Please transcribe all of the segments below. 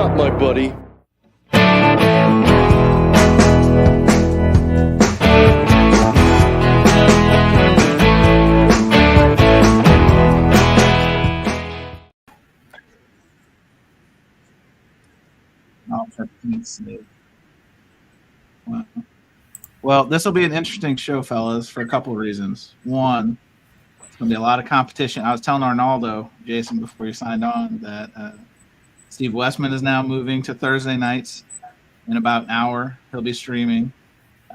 not my buddy. Oh, for Pete's sake. Well, this will be an interesting show, fellas, for a couple of reasons. One, it's going to be a lot of competition. I was telling Arnaldo, Jason, before he signed on, that Steve Westman is now moving to Thursday nights. In about an hour, he'll be streaming.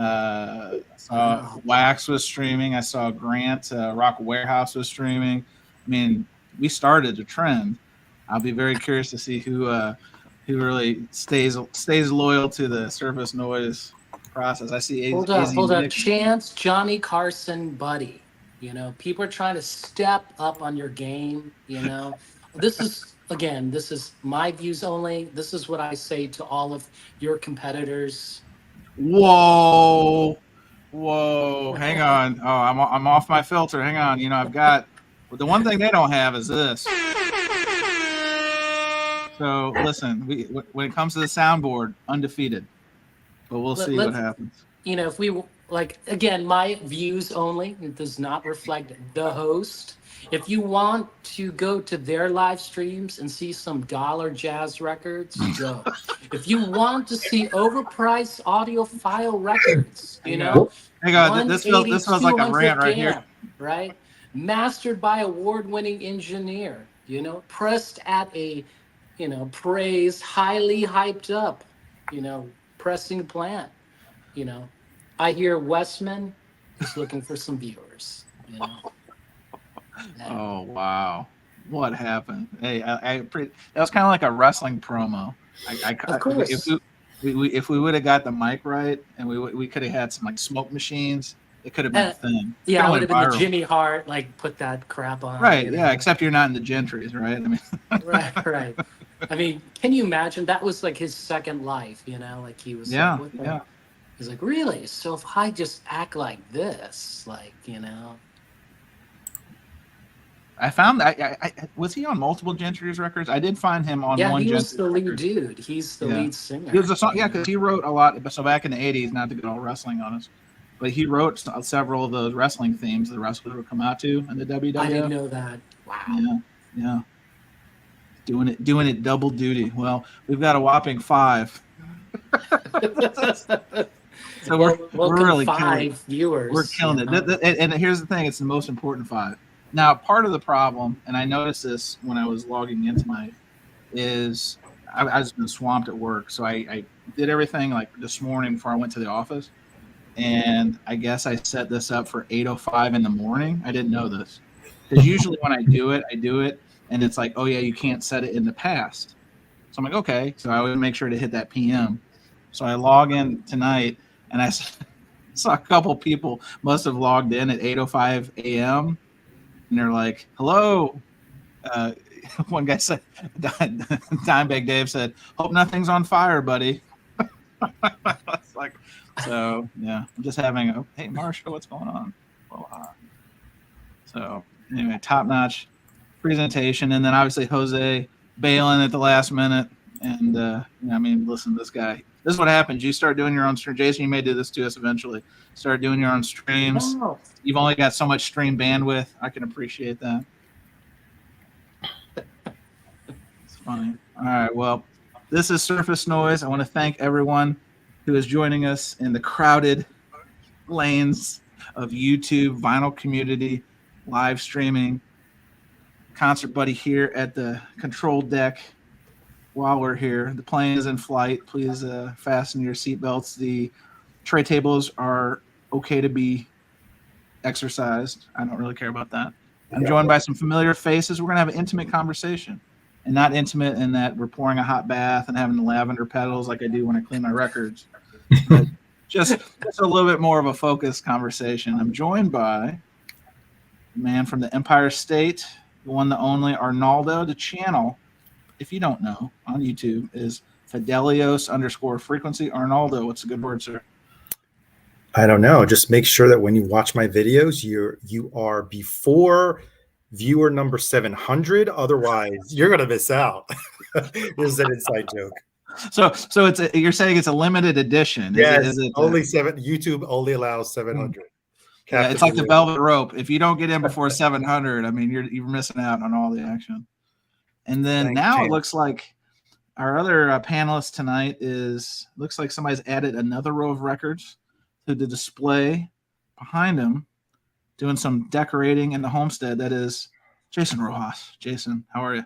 I saw Wax was streaming. I saw Grant, Rock Warehouse was streaming. I mean, we started a trend. I'll be very curious to see who really stays loyal to the Surface Noise process. I see. Hold up. Chance, Johnny Carson, Buddie. You know, people are trying to step up on your game. You know, this is my views only. This is what I say to all of your competitors. Whoa, hang on. Oh, I'm off my filter. Hang on. You know, I've got the one thing they don't have is this. So listen, when it comes to the soundboard, undefeated, but we'll see what happens. You know, if we again, my views only. It does not reflect the host. If you want to go to their live streams and see some dollar jazz records, go. If you want to see overpriced audiophile records, you know, hang on, this feels like a rant right here, right? Mastered by award-winning engineer, you know, pressed at a, you know, praised, highly hyped up, you know, pressing plant, you know. I hear Westman is looking for some viewers, you know. Oh wow, what happened? Hey, that was kind of like a wrestling promo. Of course. If we would have got the mic right and we could have had some like smoke machines, it could have been a thing. Yeah, it would have been the Jimmy Hart, like put that crap on. Right. You know? Yeah. Except you're not in the gentries, right? I mean. Right. I mean, can you imagine? That was like his second life, you know? Like he was. Yeah. Like, yeah. He's like, really? So if I just act like this, like, you know. I found that was he on multiple Gentry's records? I did find him on one. Yeah, he was Gentry's the lead record. dude. He's the lead singer. He was a song, because he wrote a lot. So back in the '80s, not to get all wrestling on us, but he wrote several of those wrestling themes the wrestlers would come out to in the WWF. I didn't know that. Wow. Yeah. Doing it double duty. Well, we've got a whopping 5. So we're really 5 viewers. We're killing it. And here's the thing: it's the most important 5. Now, part of the problem, and I noticed this when I was logging in tonight, is I've just been swamped at work. So I did everything like this morning before I went to the office, and I guess I set this up for 8:05 in the morning. I didn't know this because usually when I do it, and it's like, oh yeah, you can't set it in the past. So I'm like, okay. So I would make sure to hit that PM. So I log in tonight, and I saw a couple people must have logged in at 8:05 a.m. And they're like, hello. One guy said, Dimebag Dave said, hope nothing's on fire, buddy. It's like, so, yeah, I'm just having a, hey, Marshall, what's going on? So, anyway, top-notch presentation. And then, obviously, Jose bailing at the last minute. And, I mean, listen, this guy. This is what happens. You start doing your own stream. Jason, you may do this to us eventually. Start doing your own streams. Oh. You've only got so much stream bandwidth. I can appreciate that. It's funny. All right. Well, this is Surface Noise. I want to thank everyone who is joining us in the crowded lanes of YouTube, vinyl community, live streaming. Concert Buddy here at the control deck. While we're here, the plane is in flight. Please fasten your seatbelts. The tray tables are okay to be exercised. I don't really care about that. I'm joined by some familiar faces. We're going to have an intimate conversation, and not intimate in that we're pouring a hot bath and having the lavender petals like I do when I clean my records. But just a little bit more of a focused conversation. I'm joined by a man from the Empire State, the one, the only Arnaldo. The channel, if you don't know, on YouTube is Fidelios_frequency. Arnaldo, what's a good word, sir? I don't know. Just make sure that when you watch my videos, you are before viewer number 700. Otherwise, you're gonna miss out. This is an inside joke. So you're saying it's a limited edition? Yes, is it only 7. YouTube only allows 700. Yeah, it's like the velvet rope. If you don't get in before 700, I mean, you're missing out on all the action. And then now it looks like our other panelist tonight looks like somebody's added another row of records to the display behind him, doing some decorating in the homestead. That is Jason Rojas. Jason, how are you?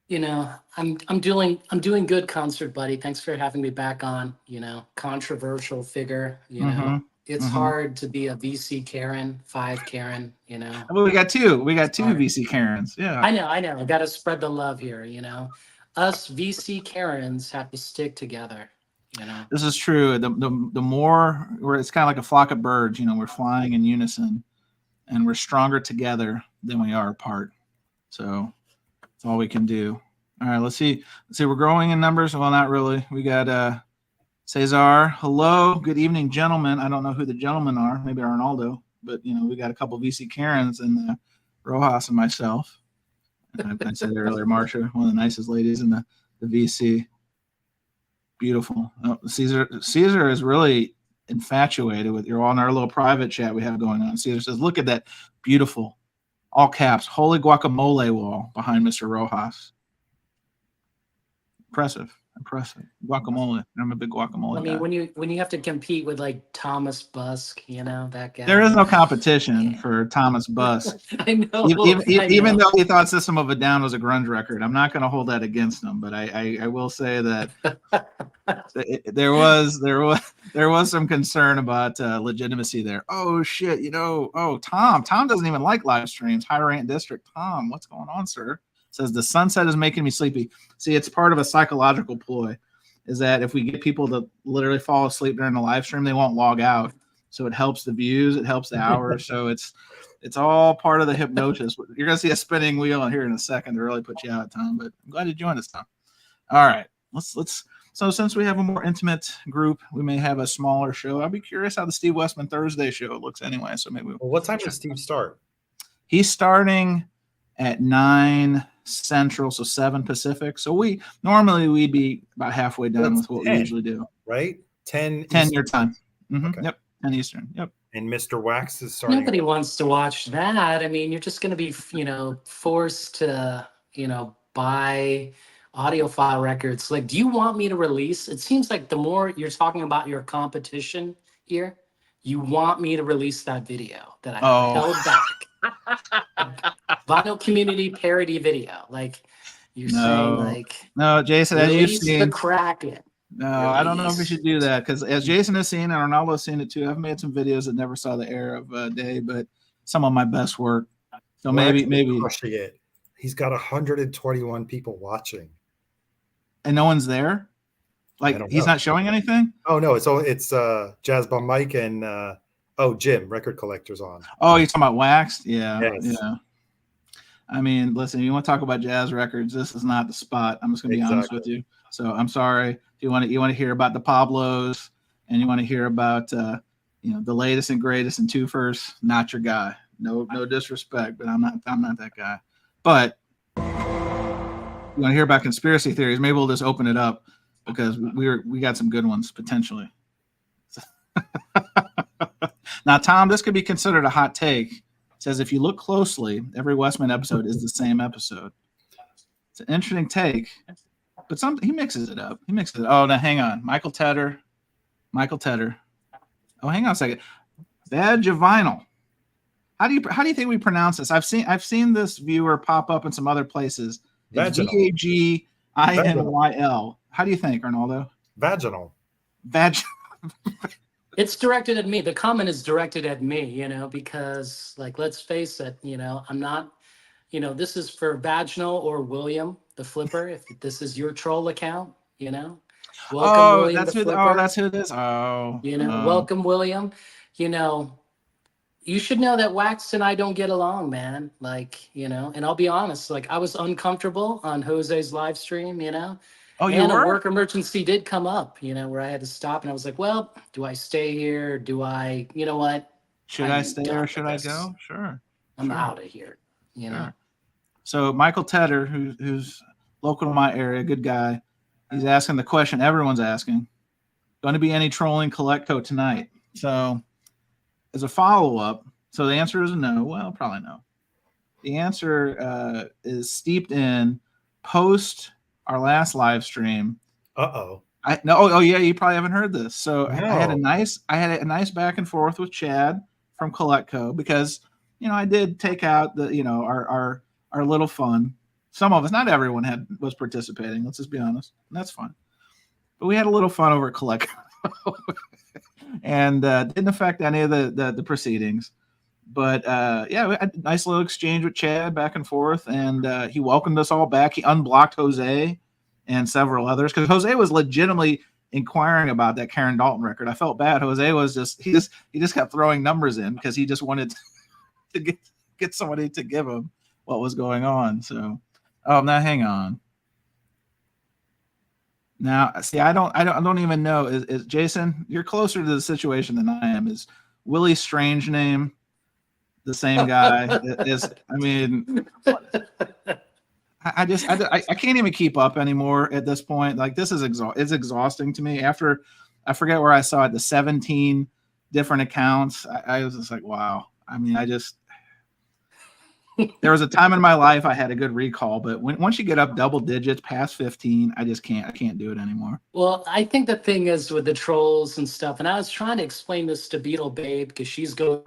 You know, I'm doing good, Concert Buddy. Thanks for having me back on. You know, controversial figure. You know, it's hard to be a VC Karen, 5 Karen. You know, well, we got two VC Karens. Yeah, I know. I got to spread the love here. You know, us VC Karens have to stick together. You know, this is true. The more it's kind of like a flock of birds. You know, we're flying in unison, and we're stronger together than we are apart. So. That's all we can do. All right, let's see. We're growing in numbers. Well, not really. We got Cesar. Hello. Good evening, gentlemen. I don't know who the gentlemen are. Maybe Arnaldo. But, you know, we got a couple VC Karens and Rojas and myself. And I said earlier, Marsha, one of the nicest ladies in the VC. Beautiful. Oh, Caesar is really infatuated with you. On our little private chat we have going on. Caesar says, look at that beautiful, all caps, holy guacamole wall behind Mr. Rojas. Impressive. Guacamole. I'm a big guacamole guy. when you have to compete with like Thomas Busk, you know, that guy. There is no competition for Thomas Busk. I know. Even though he thought System of a Down was a grunge record, I'm not going to hold that against him. But I will say that there was some concern about legitimacy there. Oh shit, you know. Oh, Tom doesn't even like live streams. High Rant District. Tom, what's going on, sir? Says the sunset is making me sleepy. See, it's part of a psychological ploy, is that if we get people to literally fall asleep during the live stream, they won't log out. So it helps the views, it helps the hours. So it's all part of the hypnosis. You're gonna see a spinning wheel in here in a second to really put you out, Tom. But I'm glad you joined us, Tom. All right, let's. So since we have a more intimate group, we may have a smaller show. I'll be curious how the Steve Westman Thursday show looks anyway. So maybe. Well, what time does Steve start? He's starting at 9 Central, so 7 Pacific. So we'd be about halfway done with what 10, we usually do. Right? 10 your time. Okay. Yep. 10 Eastern. Yep. And Mr. Wax is starting. Nobody wants to watch that. I mean, you're just going to be, you know, forced to, you know, buy audiophile records. Like, do you want me to release? It seems like the more you're talking about your competition here, you want me to release that video that I held back. Vinyl community parody video. Like, you're saying, like, no, Jason, as you've seen the Kraken. No, I don't know if we should do that, because as Jason has seen and Arnaldo has seen it too, I've made some videos that never saw the air of day, but some of my best work. So maybe crushing it. He's got 121 people watching, and no one's there. Like, he's not showing anything. Oh no, it's Jazz Bomb Mike and Jim, Record Collector's on. Oh, you're talking about Waxed? Yeah. Yes. Yeah. I mean, listen, you want to talk about jazz records, this is not the spot. I'm just going to be honest with you. So I'm sorry. If you want to hear about the Pablos and you want to hear about the latest and greatest and twofers, not your guy. No disrespect, but I'm not that guy. But you want to hear about conspiracy theories, maybe we'll just open it up, because we got some good ones potentially. Now, Tom, this could be considered a hot take. It says, if you look closely, every Westman episode is the same episode. It's an interesting take, but he mixes it up. Oh, now hang on. Michael Tedder. Oh, hang on a second. Badge of Vinyl. How do you think we pronounce this? I've seen this viewer pop up in some other places. It's Vaginal. How do you think, Arnaldo? Vaginal. It's directed at me. The comment is directed at me, you know, because, like, let's face it, you know, I'm not, you know, this is for Vaginal or William the Flipper. If this is your troll account, you know, welcome, William that's the who. Flipper. Oh, that's who it is. Oh, you know, welcome, William. You know, you should know that Wax and I don't get along, man. Like, you know, and I'll be honest, like, I was uncomfortable on Jose's live stream, you know. Oh, you and were? a work emergency did come up, you know, where I had to stop, and I was like, well, do I stay here? Do I, you know what? Should I stay or should I go? Sure. I'm Sure. out of here. You know. Sure. So Michael Tedder, who's local to my area, good guy, he's asking the question everyone's asking: going to be any trolling Collecto tonight? So as a follow-up, so the answer is no. Well, probably no. The answer is steeped in post our last live stream. Uh-oh. Oh yeah, you probably haven't heard this. So No. I had a nice back and forth with Chad from Collecto because I did take out the our little fun. Some of us, not everyone was participating. Let's just be honest. And that's fine. But we had a little fun over at Collecto, and didn't affect any of the proceedings. But yeah, we had a nice little exchange with Chad back and forth, and he welcomed us all back. He unblocked Jose and several others because Jose was legitimately inquiring about that Karen Dalton record. I felt bad. Jose was he just kept throwing numbers in because he just wanted to get somebody to give him what was going on. So, now hang on. Now, see, I don't even know. Is Jason? You're closer to the situation than I am. Is Willie Strange name the same guy? I can't even keep up anymore at this point. Like this is it's exhausting to me. After I forget where I saw it, the 17 different accounts. I was just like, wow. I mean, there was a time in my life I had a good recall, but once you get up double digits past 15, I can't do it anymore. Well, I think the thing is with the trolls and stuff, and I was trying to explain this to Beetle Babe because she's going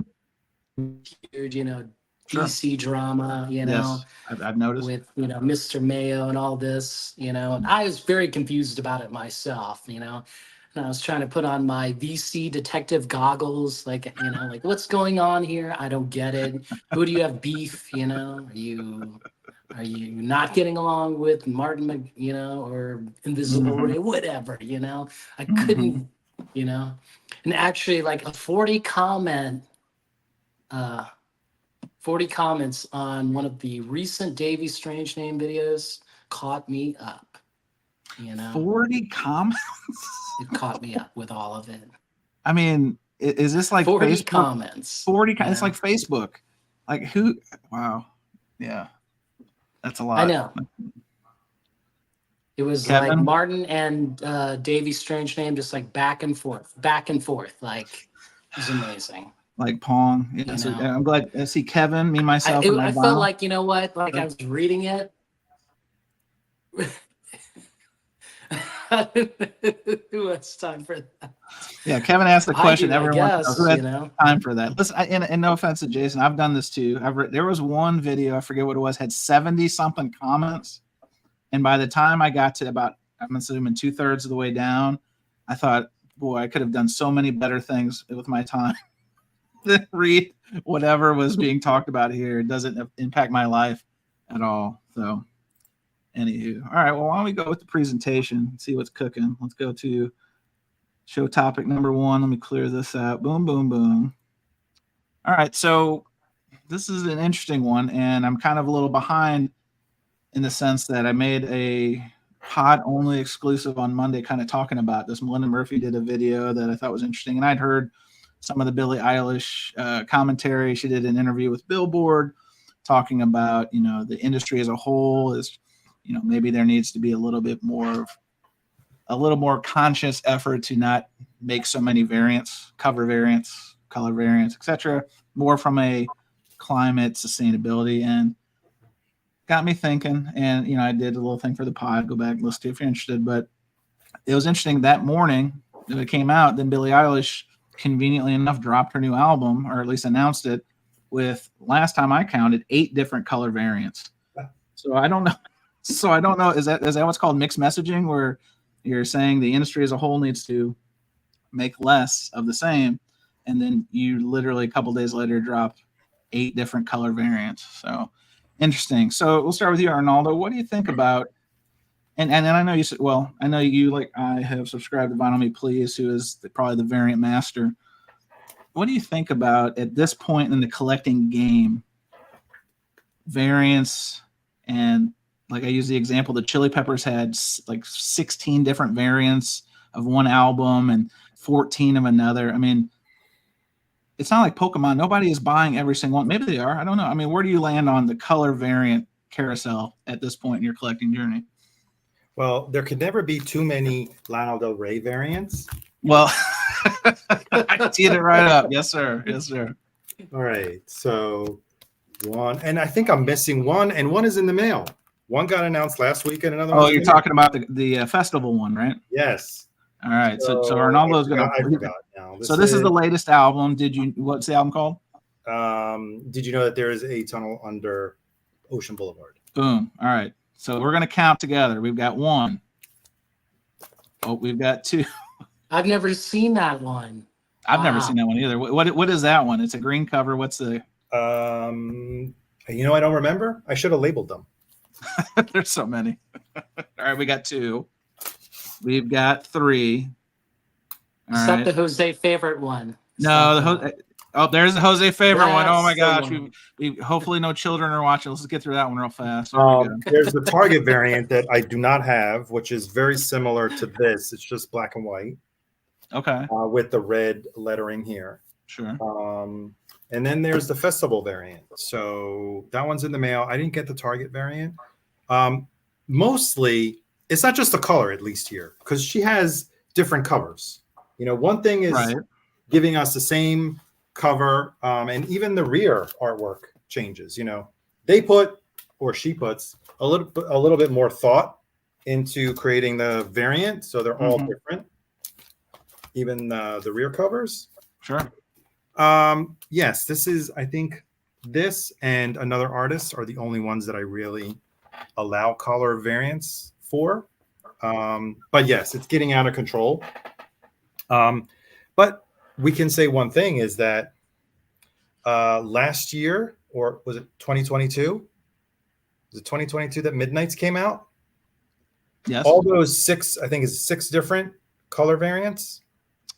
huge, Sure. DC drama, Yes, I've noticed with Mr. Mayo and all this, and I was very confused about it myself, and I was trying to put on my VC detective goggles, like what's going on here? I don't get it. Who do you have beef? Are you not getting along with Martin, or Invisible Ray, whatever, I couldn't, and actually like a 40 comments on one of the recent Davey Strange Name videos caught me up. 40 comments? It caught me up with all of it. I mean, is this like 40 Facebook? comments? 40. It's like Facebook. Like who? Wow. Yeah, that's a lot. I know. It was Kevin? like Martin and Davey Strange Name, just like back and forth. Like it was amazing. Like Pong. Yeah, so I'm glad to see Kevin, me, myself, and I felt like, what? Like I was reading it. Who has time for that? Yeah, Kevin asked the question. Everyone guess, who has time for that. Listen, and no offense to Jason, I've done this too. There was one video, I forget what it was, had 70 something comments, and by the time I got to about, I'm assuming 2/3 of the way down, I thought, boy, I could have done so many better things with my time than read whatever was being talked about here. It doesn't impact my life at all. So. Anywho, all right. Well, why don't we go with the presentation? See what's cooking. Let's go to show topic number 1. Let me clear this out. Boom, boom, boom. All right. So this is an interesting one, and I'm kind of a little behind in the sense that I made a pod only exclusive on Monday, kind of talking about this. Melinda Murphy did a video that I thought was interesting, and I'd heard some of the Billie Eilish commentary. She did an interview with Billboard talking about, the industry as a whole is. Maybe there needs to be a little more conscious effort to not make so many variants, cover variants, color variants, etc. More from a climate sustainability, and got me thinking. And I did a little thing for the pod. Go back and listen to it if you're interested. But it was interesting that morning that it came out. Then Billie Eilish, conveniently enough, dropped her new album, or at least announced it, with, last time I counted, 8 different color variants. So I don't know. Is that what's called mixed messaging, where you're saying the industry as a whole needs to make less of the same, and then you literally a couple days later drop 8 different color variants? So interesting. So we'll start with you, Arnaldo. What do you think about? And I know you said, well, I know you, like I, have subscribed to Vinyl Me Please, who is probably the variant master. What do you think about, at this point in the collecting game, variants? And like I use the example, the Chili Peppers had like 16 different variants of one album and 14 of another. I mean, it's not like Pokemon. Nobody is buying every single one. Maybe they are. I don't know. I mean, where do you land on the color variant carousel at this point in your collecting journey? Well, there could never be too many Lana Del Rey variants. Well, I teed it right up. Yes, sir. Yes, sir. All right. So one, and I think I'm missing one, and one is in the mail. One got announced last week, and another. Oh, you're talking about the festival one, right? Yes. All right. So Arnaldo's gonna. I forgot now. This is the latest album. What's the album called? Did you know that there is a tunnel under Ocean Boulevard? Boom. All right. So we're gonna count together. We've got one. Oh, we've got two. I've never seen that one. I've never seen that one either. What is that one? It's a green cover. What's the? You know, I don't remember. I should have labeled them. There's so many. All right, we got two. We've got three. Is that the Jose favorite one? No, there's the Jose favorite one. Oh my gosh, one. we hopefully no children are watching. Let's get through that one real fast. There's the Target variant that I do not have, which is very similar to this. It's just black and white. Okay. With the red lettering here. Sure. And then there's the festival variant. So that one's in the mail. I didn't get the Target variant. Mostly, it's not just the color, at least here, because she has different covers. You know, one thing is giving us the same cover, and even the rear artwork changes. You know, they put, or she puts, a little bit more thought into creating the variant, so they're all different. Even the rear covers. Sure. Yes, this is, I think this and another artist are the only ones that I really allow color variants for. But yes, it's getting out of control. But we can say one thing is that last year, or was it 2022? Was it 2022 that Midnights came out? Yes. All those six different color variants.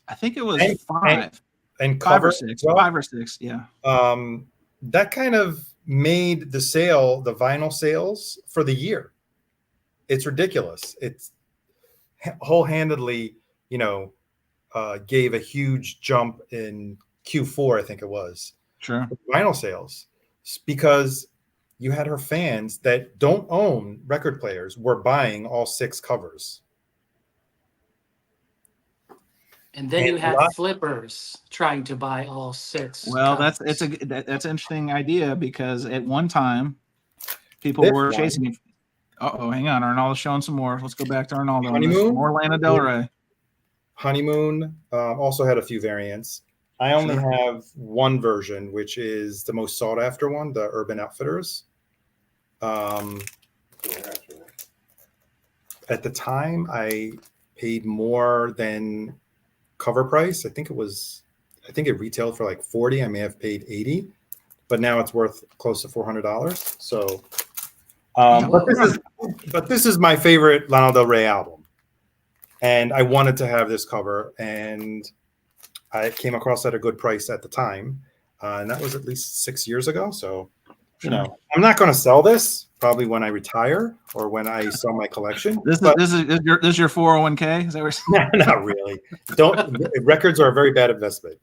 I think it was five. And cover 5 or 6, yeah. That kind of made the vinyl sales for the year. It's ridiculous. It's wholehandedly, gave a huge jump in Q4, I think it was. Sure. Vinyl sales, because you had her fans that don't own record players were buying all 6 covers. And then you have flippers trying to buy all 6. Well, that's an interesting idea, because at one time people were chasing it. Hang on. Arnaldo's showing some more. Let's go back to Arnaldo. Honeymoon? More Lana Del Rey. Honeymoon also had a few variants. I only have one version, which is the most sought after one, the Urban Outfitters. At the time, I paid more than cover price. I think it retailed for like $40. I may have paid $80, but now it's worth close to $400. So, but this is my favorite Lana Del Rey album, and I wanted to have this cover, and I came across at a good price at the time, and that was at least 6 years ago. So, I'm not going to sell this probably when I retire or when I sell my collection. This is your 401k? Is that what you're saying? Not really. Records are a very bad investment,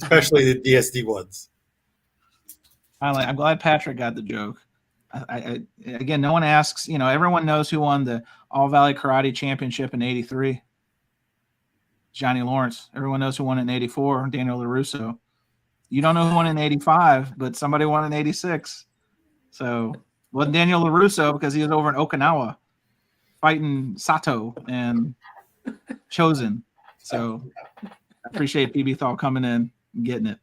especially the DSD ones. I'm glad Patrick got the joke. Again, no one asks. Everyone knows who won the All Valley Karate Championship in '83. Johnny Lawrence. Everyone knows who won in '84. Daniel LaRusso. You don't know who won in '85, but somebody won in '86. So, wasn't Daniel LaRusso, because he was over in Okinawa fighting Sato and Chosen. So, I appreciate PB Thal coming in and getting it.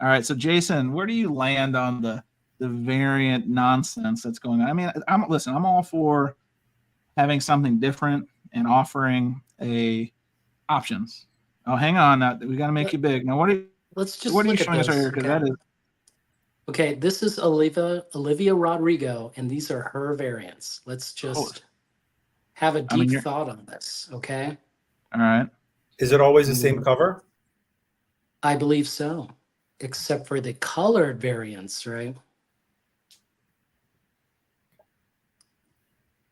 All right, so Jason, where do you land on the variant nonsense that's going on? I mean, I'm all for having something different and offering options. Oh, hang on, we got to make you big. Now, what are you showing us right here? Because that is okay. This is Olivia Rodrigo, and these are her variants. Let's just have a deep thought on this. Okay. All right. Is it always the same cover? I believe so, except for the colored variants, right?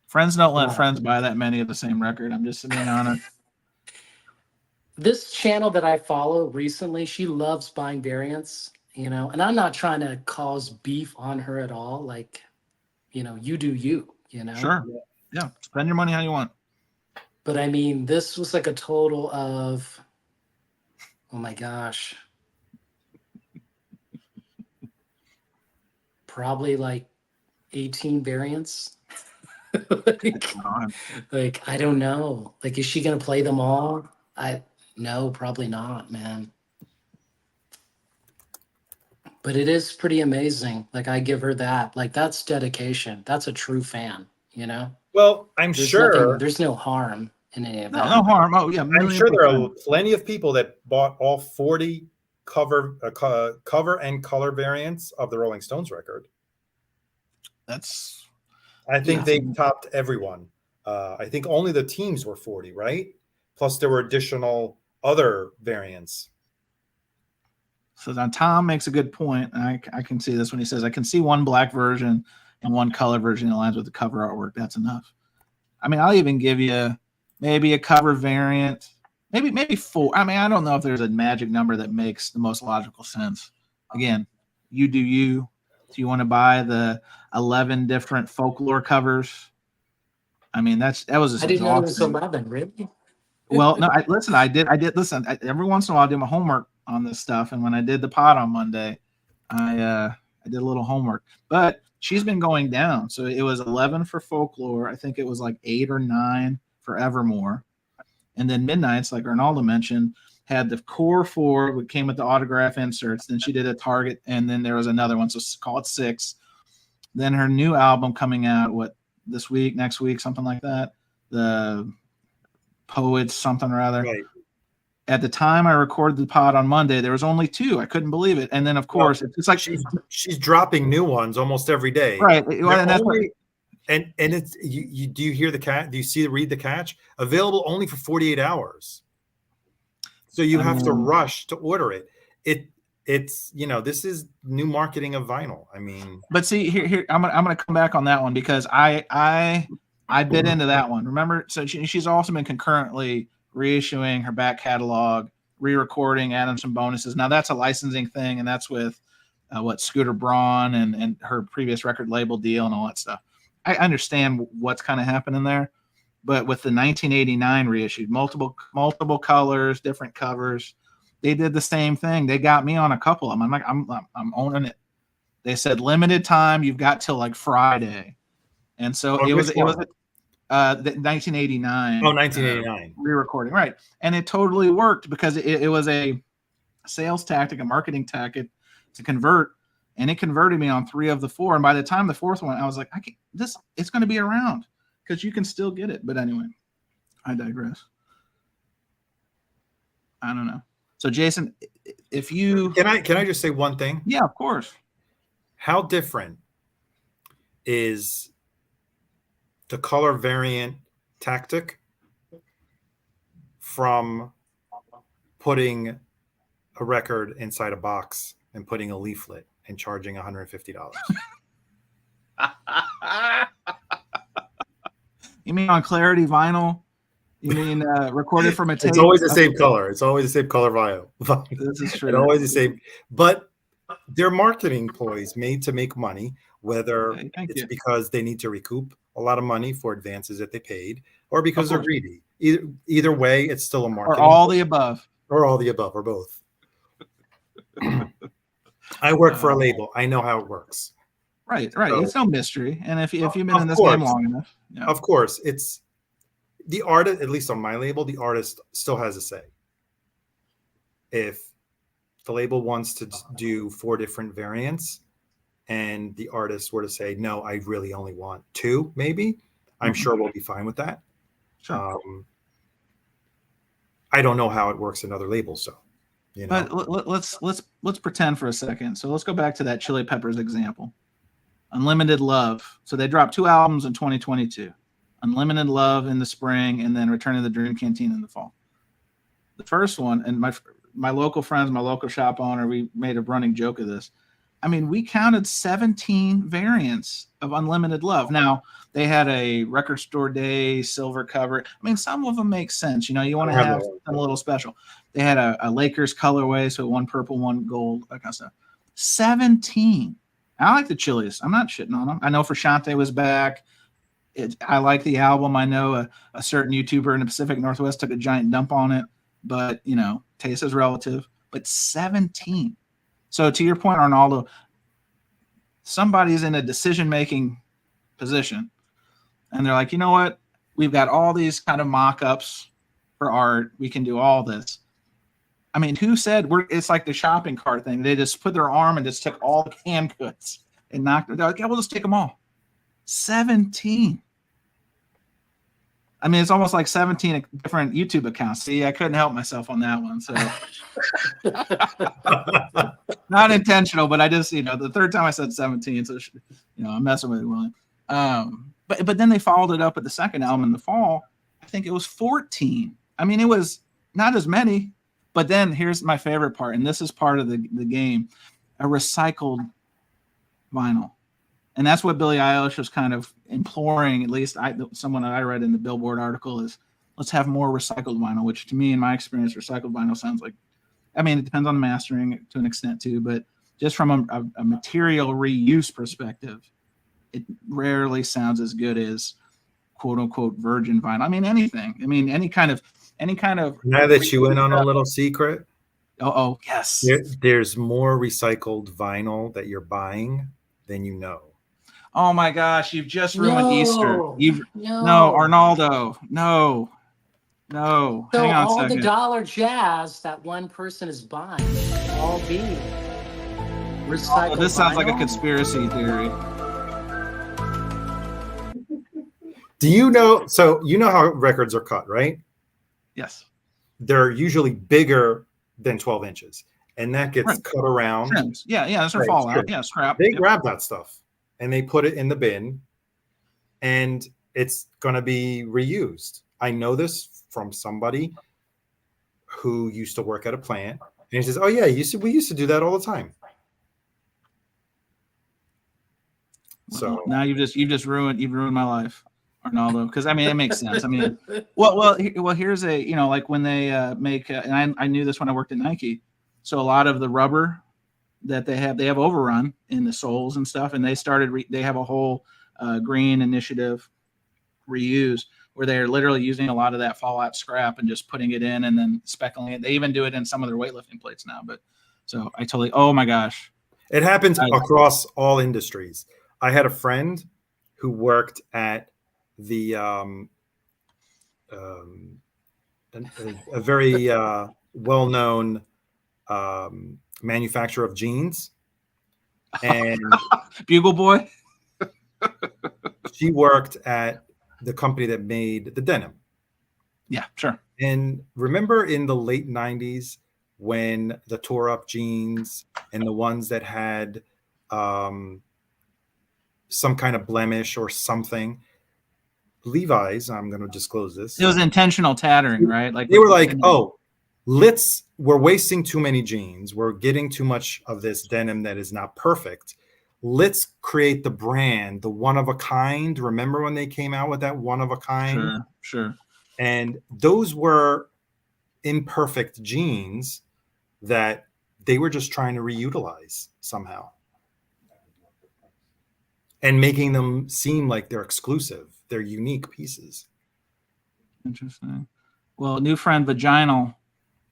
Friends don't let friends buy that many of the same record. I'm just being honest. this channel that I follow recently, she loves buying variants, you know, and I'm not trying to cause beef on her at all. Like, you know, you do you, you know? Sure. Yeah. Spend your money how you want. But I mean, this was like a total of, oh my gosh, probably like 18 variants. like, I don't know. Like, is she gonna play them all? No, probably not, man. But it is pretty amazing. Like, I give her that. Like, that's dedication. That's a true fan, you know? Well, I'm There's sure there's no harm in any of that. No harm. Oh yeah, I'm sure there are plenty of people that bought all 40 cover and color variants of the Rolling Stones record. I think they topped everyone. I think only the teams were 40, right? Plus there were additional other variants. So now Tom makes a good point. And I can see this when he says, I can see one black version and one color version that aligns with the cover artwork. That's enough. I mean, I'll even give you maybe a cover variant, maybe 4. I mean, I don't know if there's a magic number that makes the most logical sense. Again, you do you. Do you want to buy the 11 different folklore covers? I mean, that was. I didn't know it was 11, really. Well, no, I did listen. Every once in a while, I do my homework on this stuff, and when I did the pod on Monday, I did a little homework. But she's been going down, so it was 11 for folklore. I think it was like 8 or 9 for Evermore, and then Midnight's, like Arnaldo mentioned, had the core 4, which came with the autograph inserts. Then she did a Target, and then there was another one, so call it 6. Then her new album coming out, this week, next week, something like that. The Poets, something or other. Right. At the time I recorded the pod on Monday, there was only 2. I couldn't believe it. And then, of course, it's like she's dropping new ones almost every day. Right. Well, and that's and it's you do you hear the cat? Do you read the catch? Available only for 48 hours. So you have to rush to order it. It's this is new marketing of vinyl. I mean, but see here I'm gonna come back on that one because I bit into that one. Remember, so she's also been concurrently reissuing her back catalog, re-recording, adding some bonuses. Now that's a licensing thing, and that's with Scooter Braun and her previous record label deal and all that stuff. I understand what's kind of happening there, but with the 1989 reissued, multiple colors, different covers, they did the same thing. They got me on a couple of them. I'm like, I'm owning it. They said limited time. You've got till like Friday, and so it was the 1989. Oh, 1989 re-recording, right? And it totally worked because it was a sales tactic, a marketing tactic to convert, and it converted me on 3 of the 4. And by the time the 4th one, I was like, it's going to be around because you can still get it. But anyway, I digress. I don't know. So Jason, if you can I just say one thing? Yeah, of course. How different is the color variant tactic from putting a record inside a box and putting a leaflet and charging $150? You mean on Clarity vinyl? You mean recorded from a tape? It's always the same color. It's always the same color vinyl. This is true. It's always the same. But they're marketing ploys made to make money, whether it's because they need to recoup a lot of money for advances that they paid, or because they're greedy. Either way, it's still a marketing. Or all the above. Or all the above, or both. I work for a label. I know how it works. Right. So, it's no mystery. And if you've been in this game long enough. Yeah. Of course. It's the artist, at least on my label, the artist still has a say. If the label wants to do 4 different variants and the artist were to say, no, I really only want 2, maybe, I'm sure we'll be fine with that. Sure. I don't know how it works in other labels, so But let's pretend for a second. So let's go back to that Chili Peppers example. Unlimited Love. So they dropped 2 albums in 2022. Unlimited Love in the spring, and then Return to the Dream Canteen in the fall. The first one, and my local friends, my local shop owner, we made a running joke of this. I mean, we counted 17 variants of Unlimited Love. Now, they had a record store day silver cover. I mean, some of them make sense. You know, you want to have something a little special. They had a Lakers colorway, so one purple, one gold, that kind of stuff. 17. I like the chilliest. I'm not shitting on them. I know Frashante was back. I like the album. I know a certain YouTuber in the Pacific Northwest took a giant dump on it, but, you know, taste is relative. But 17. So to your point, Arnaldo, somebody's in a decision-making position, and they're like, you know what? We've got all these kind of mock-ups for art. We can do all this. I mean, who said it's like the shopping cart thing? They just put their arm and just took all the canned goods and knocked them. They're like, yeah, we'll just take them all. 17. I mean, it's almost like 17 different YouTube accounts. See, I couldn't help myself on that one. So not intentional, but I just, you know, the third time I said 17. So, you know, I'm messing with it, William. But then they followed it up with the second album in the fall. I think it was 14. I mean, it was not as many, but then here's my favorite part. And this is part of the game, a recycled vinyl. And that's what Billie Eilish was kind of imploring, at least someone that I read in the Billboard article, is let's have more recycled vinyl, which to me, in my experience, recycled vinyl sounds like, I mean, it depends on the mastering to an extent too, but just from a material reuse perspective, it rarely sounds as good as quote unquote virgin vinyl. I mean, anything. I mean, any kind of. Now that you in on a little secret. Oh, yes. There's more recycled vinyl that you're buying than you know. Oh my gosh, you've just ruined Easter. No, Arnaldo. No. So hang on all a second. the dollar jazz that one person is buying all be recycled. This sounds vinyl? like a conspiracy theory. Do you know? So you know how records are cut, right? Yes. They're usually bigger than 12 inches, and that gets cut around. Trims. Yeah, that's our fallout. Yeah, scrap. They grab that stuff and they put it in the bin, and it's going to be reused. I know this from somebody who used to work at a plant, and he says, "Oh yeah, we used to do that all the time." Well, so now you've ruined my life, Arnaldo. Because I mean, it makes sense. I mean, well, here's a, you know, like when they make, and I knew this when I worked at Nike. So a lot of the rubber that they have overrun in the soles and stuff, and they have a whole green initiative reuse where they're literally using a lot of that fallout scrap and just putting it in and then speckling it. They even do it in some of their weightlifting plates now. But so oh my gosh, it happens across all industries. I had a friend who worked at the a very well-known manufacturer of jeans, and Bugle Boy. She worked at the company that made the denim. Yeah, sure. And remember in the late 90s when the tore up jeans and the ones that had some kind of blemish or something, Levi's, I'm going to disclose this. It was intentional tattering, right? Like they were like, oh, we're wasting too many jeans. We're getting too much of this denim that is not perfect. Let's create the brand, the one of a kind. Remember when they came out with that one of a kind? Sure. And those were imperfect jeans that they were just trying to reutilize somehow and making them seem like they're exclusive. They're unique pieces. Interesting. Well, new friend Vaginal,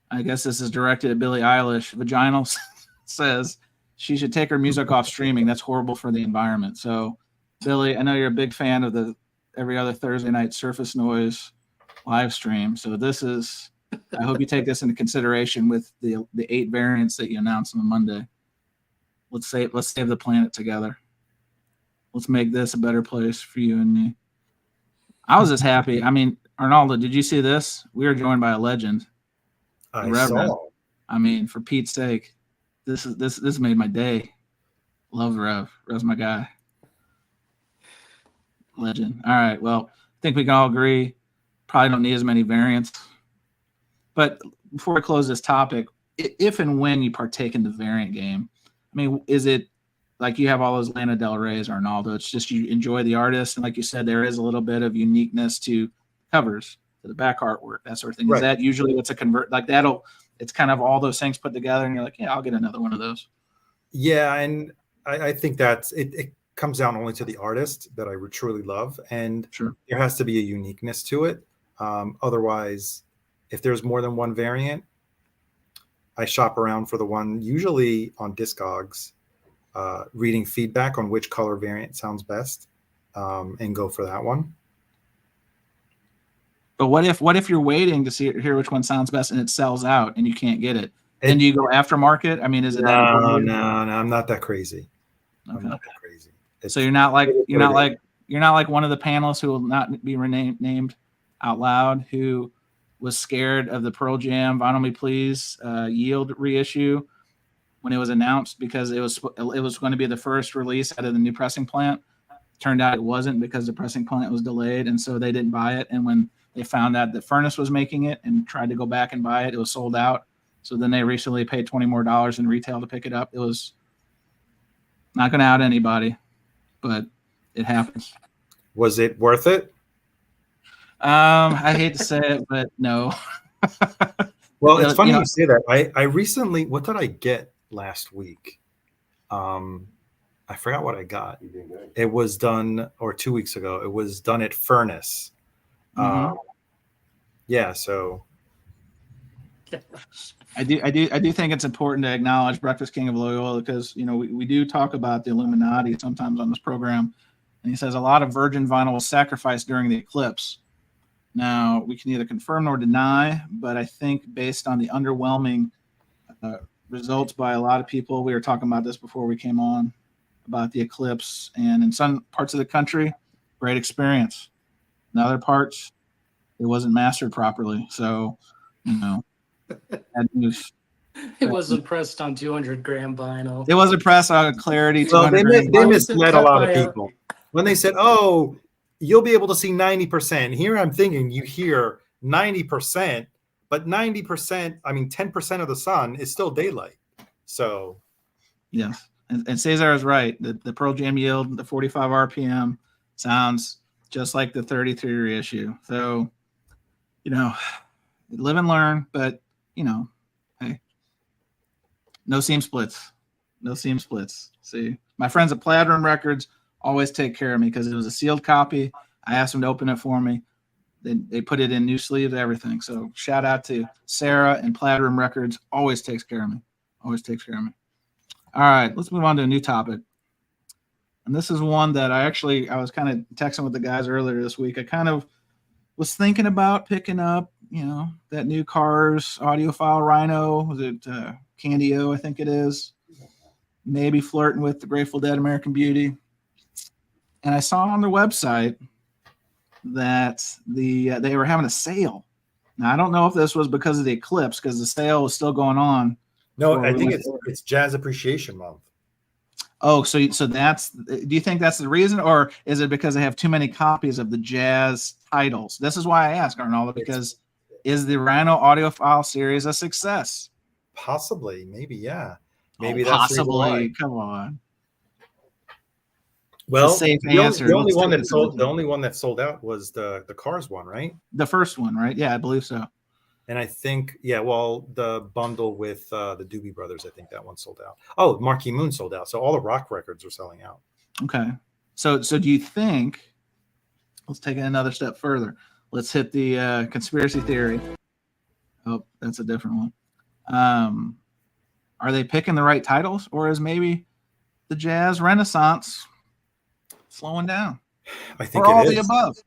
I guess this is directed at Billie Eilish. Vaginal says she should take her music off streaming. That's horrible for the environment. So, Billie, I know you're a big fan of the every other Thursday night Surface Noise live stream. So I hope you take this into consideration with the 8 variants that you announced on Monday. Let's save the planet together. Let's make this a better place for you and me. I was just happy. I mean, Arnaldo, did you see this? We are joined by a legend. I saw. I mean, for Pete's sake, this made my day. Love Rev. Rev's my guy. Legend. All right. Well, I think we can all agree. Probably don't need as many variants. But before we close this topic, if and when you partake in the variant game, I mean, is it like you have all those Lana Del Rey's, Arnaldo. It's just you enjoy the artist, and like you said, there is a little bit of uniqueness to covers, to the back artwork, that sort of thing. Is that usually what's a convert like that'll? It's kind of all those things put together, and you're like, yeah, I'll get another one of those. Yeah, and I think that's it. It comes down only to the artist that I truly love, and there has to be a uniqueness to it. Otherwise, if there's more than one variant, I shop around for the one, usually on Discogs, reading feedback on which color variant sounds best, and go for that one. But what if you're waiting to hear which one sounds best and it sells out and you can't get it? Then do you go aftermarket? I mean, is it that important? No, I'm not that crazy. Okay. I'm not that crazy. So you're not like one of the panelists who will not be named out loud, who was scared of the Pearl Jam Vinyl Me Please Yield reissue when it was announced, because it was going to be the first release out of the new pressing plant. Turned out it wasn't, because the pressing plant was delayed, and so they didn't buy it. And when they found out that Furnace was making it and tried to go back and buy it, it was sold out. So then they recently paid $20 more in retail to pick it up. It was not going to out anybody, but it happens. Was it worth it? I hate to say it, but no. Well, it's funny you say that. I recently, what did I get last week? I forgot what I got. It was done, or 2 weeks ago. It was done at Furnace. Yeah, so I do think it's important to acknowledge Breakfast King of Loyola, because we do talk about the Illuminati sometimes on this program, and he says a lot of virgin vinyl was sacrificed during the eclipse. Now, we can neither confirm nor deny, but I think based on the underwhelming results by a lot of people, we were talking about this before we came on, about the eclipse, and in some parts of the country, great experience. In other parts, it wasn't mastered properly. So, it wasn't pressed on 200 gram vinyl. It wasn't pressed on clarity. Well, they misled a lot of people when they said, "Oh, you'll be able to see 90%." Here, I'm thinking you hear 90%, but 90%, I mean, 10% of the sun is still daylight. So, yes. And Cesar is right. The Pearl Jam Yield, the 45 RPM, sounds just like the 33 reissue. So, live and learn. But, hey, no seam splits. No seam splits. See, my friends at Plaid Room Records always take care of me, because it was a sealed copy. I asked them to open it for me. They put it in new sleeves, everything. So shout out to Sarah and Plaid Room Records. Always takes care of me. Always takes care of me. All right, let's move on to a new topic. And this is one that I was kind of texting with the guys earlier this week. I kind of was thinking about picking up, that new Cars audiophile Rhino. Was it Candio, I think it is. Maybe flirting with the Grateful Dead American Beauty. And I saw on their website that they were having a sale. Now, I don't know if this was because of the eclipse, because the sale was still going on. No, I think it's Jazz Appreciation Month. Oh, so that's, do you think that's the reason, or is it because they have too many copies of the jazz titles? This is why I ask, Arnaldo, because is the Rhino Audiophile Series a success? Possibly, maybe, yeah. Maybe that's possibly. Come on. Well, safe answer. The only one that sold out was the Cars one, right? The first one, right? Yeah, I believe so. And I think, the bundle with the Doobie Brothers, I think that one sold out. Oh, Marquee Moon sold out. So all the rock records are selling out. Okay. So do you think, let's take it another step further. Let's hit the conspiracy theory. Oh, that's a different one. Are they picking the right titles, or is maybe the jazz renaissance slowing down? I think all the above.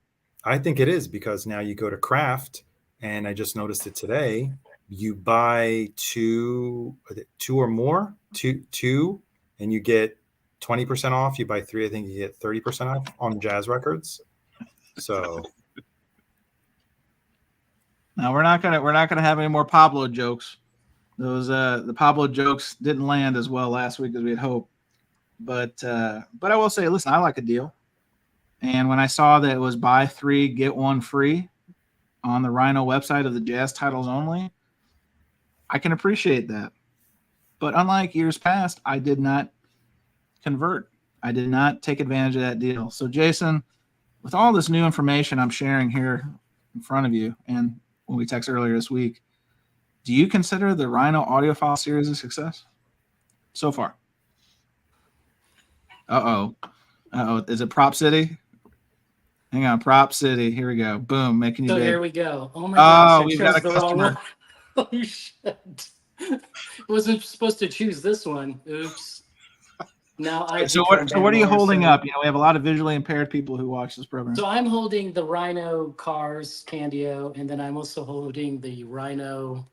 I think it is, because now you go to Craft, and I just noticed it today. You buy two or more, two, and you get 20% off. You buy three, I think you get 30% off on jazz records. So now we're not gonna have any more Pablo jokes. Those the Pablo jokes didn't land as well last week as we had hoped. But I will say, listen, I like a deal. And when I saw that it was buy 3 get 1 free on the Rhino website of the jazz titles only, I can appreciate that. But unlike years past, I did not convert. I did not take advantage of that deal. So Jason, with all this new information I'm sharing here in front of you, and when we text earlier this week, do you consider the Rhino Audiophile Series a success so far? Uh-oh. Is it Prop City? Hang on, Prop City. Here we go. Boom, making you So big. here we go. Oh my gosh, I we've got chose a the wrong customer. one. Holy shit. Wasn't supposed to choose this one. Oops. Now I So what are you holding up? You know, we have a lot of visually impaired people who watch this program. So I'm holding the Rhino Cars Candio, and then I'm also holding the Rhino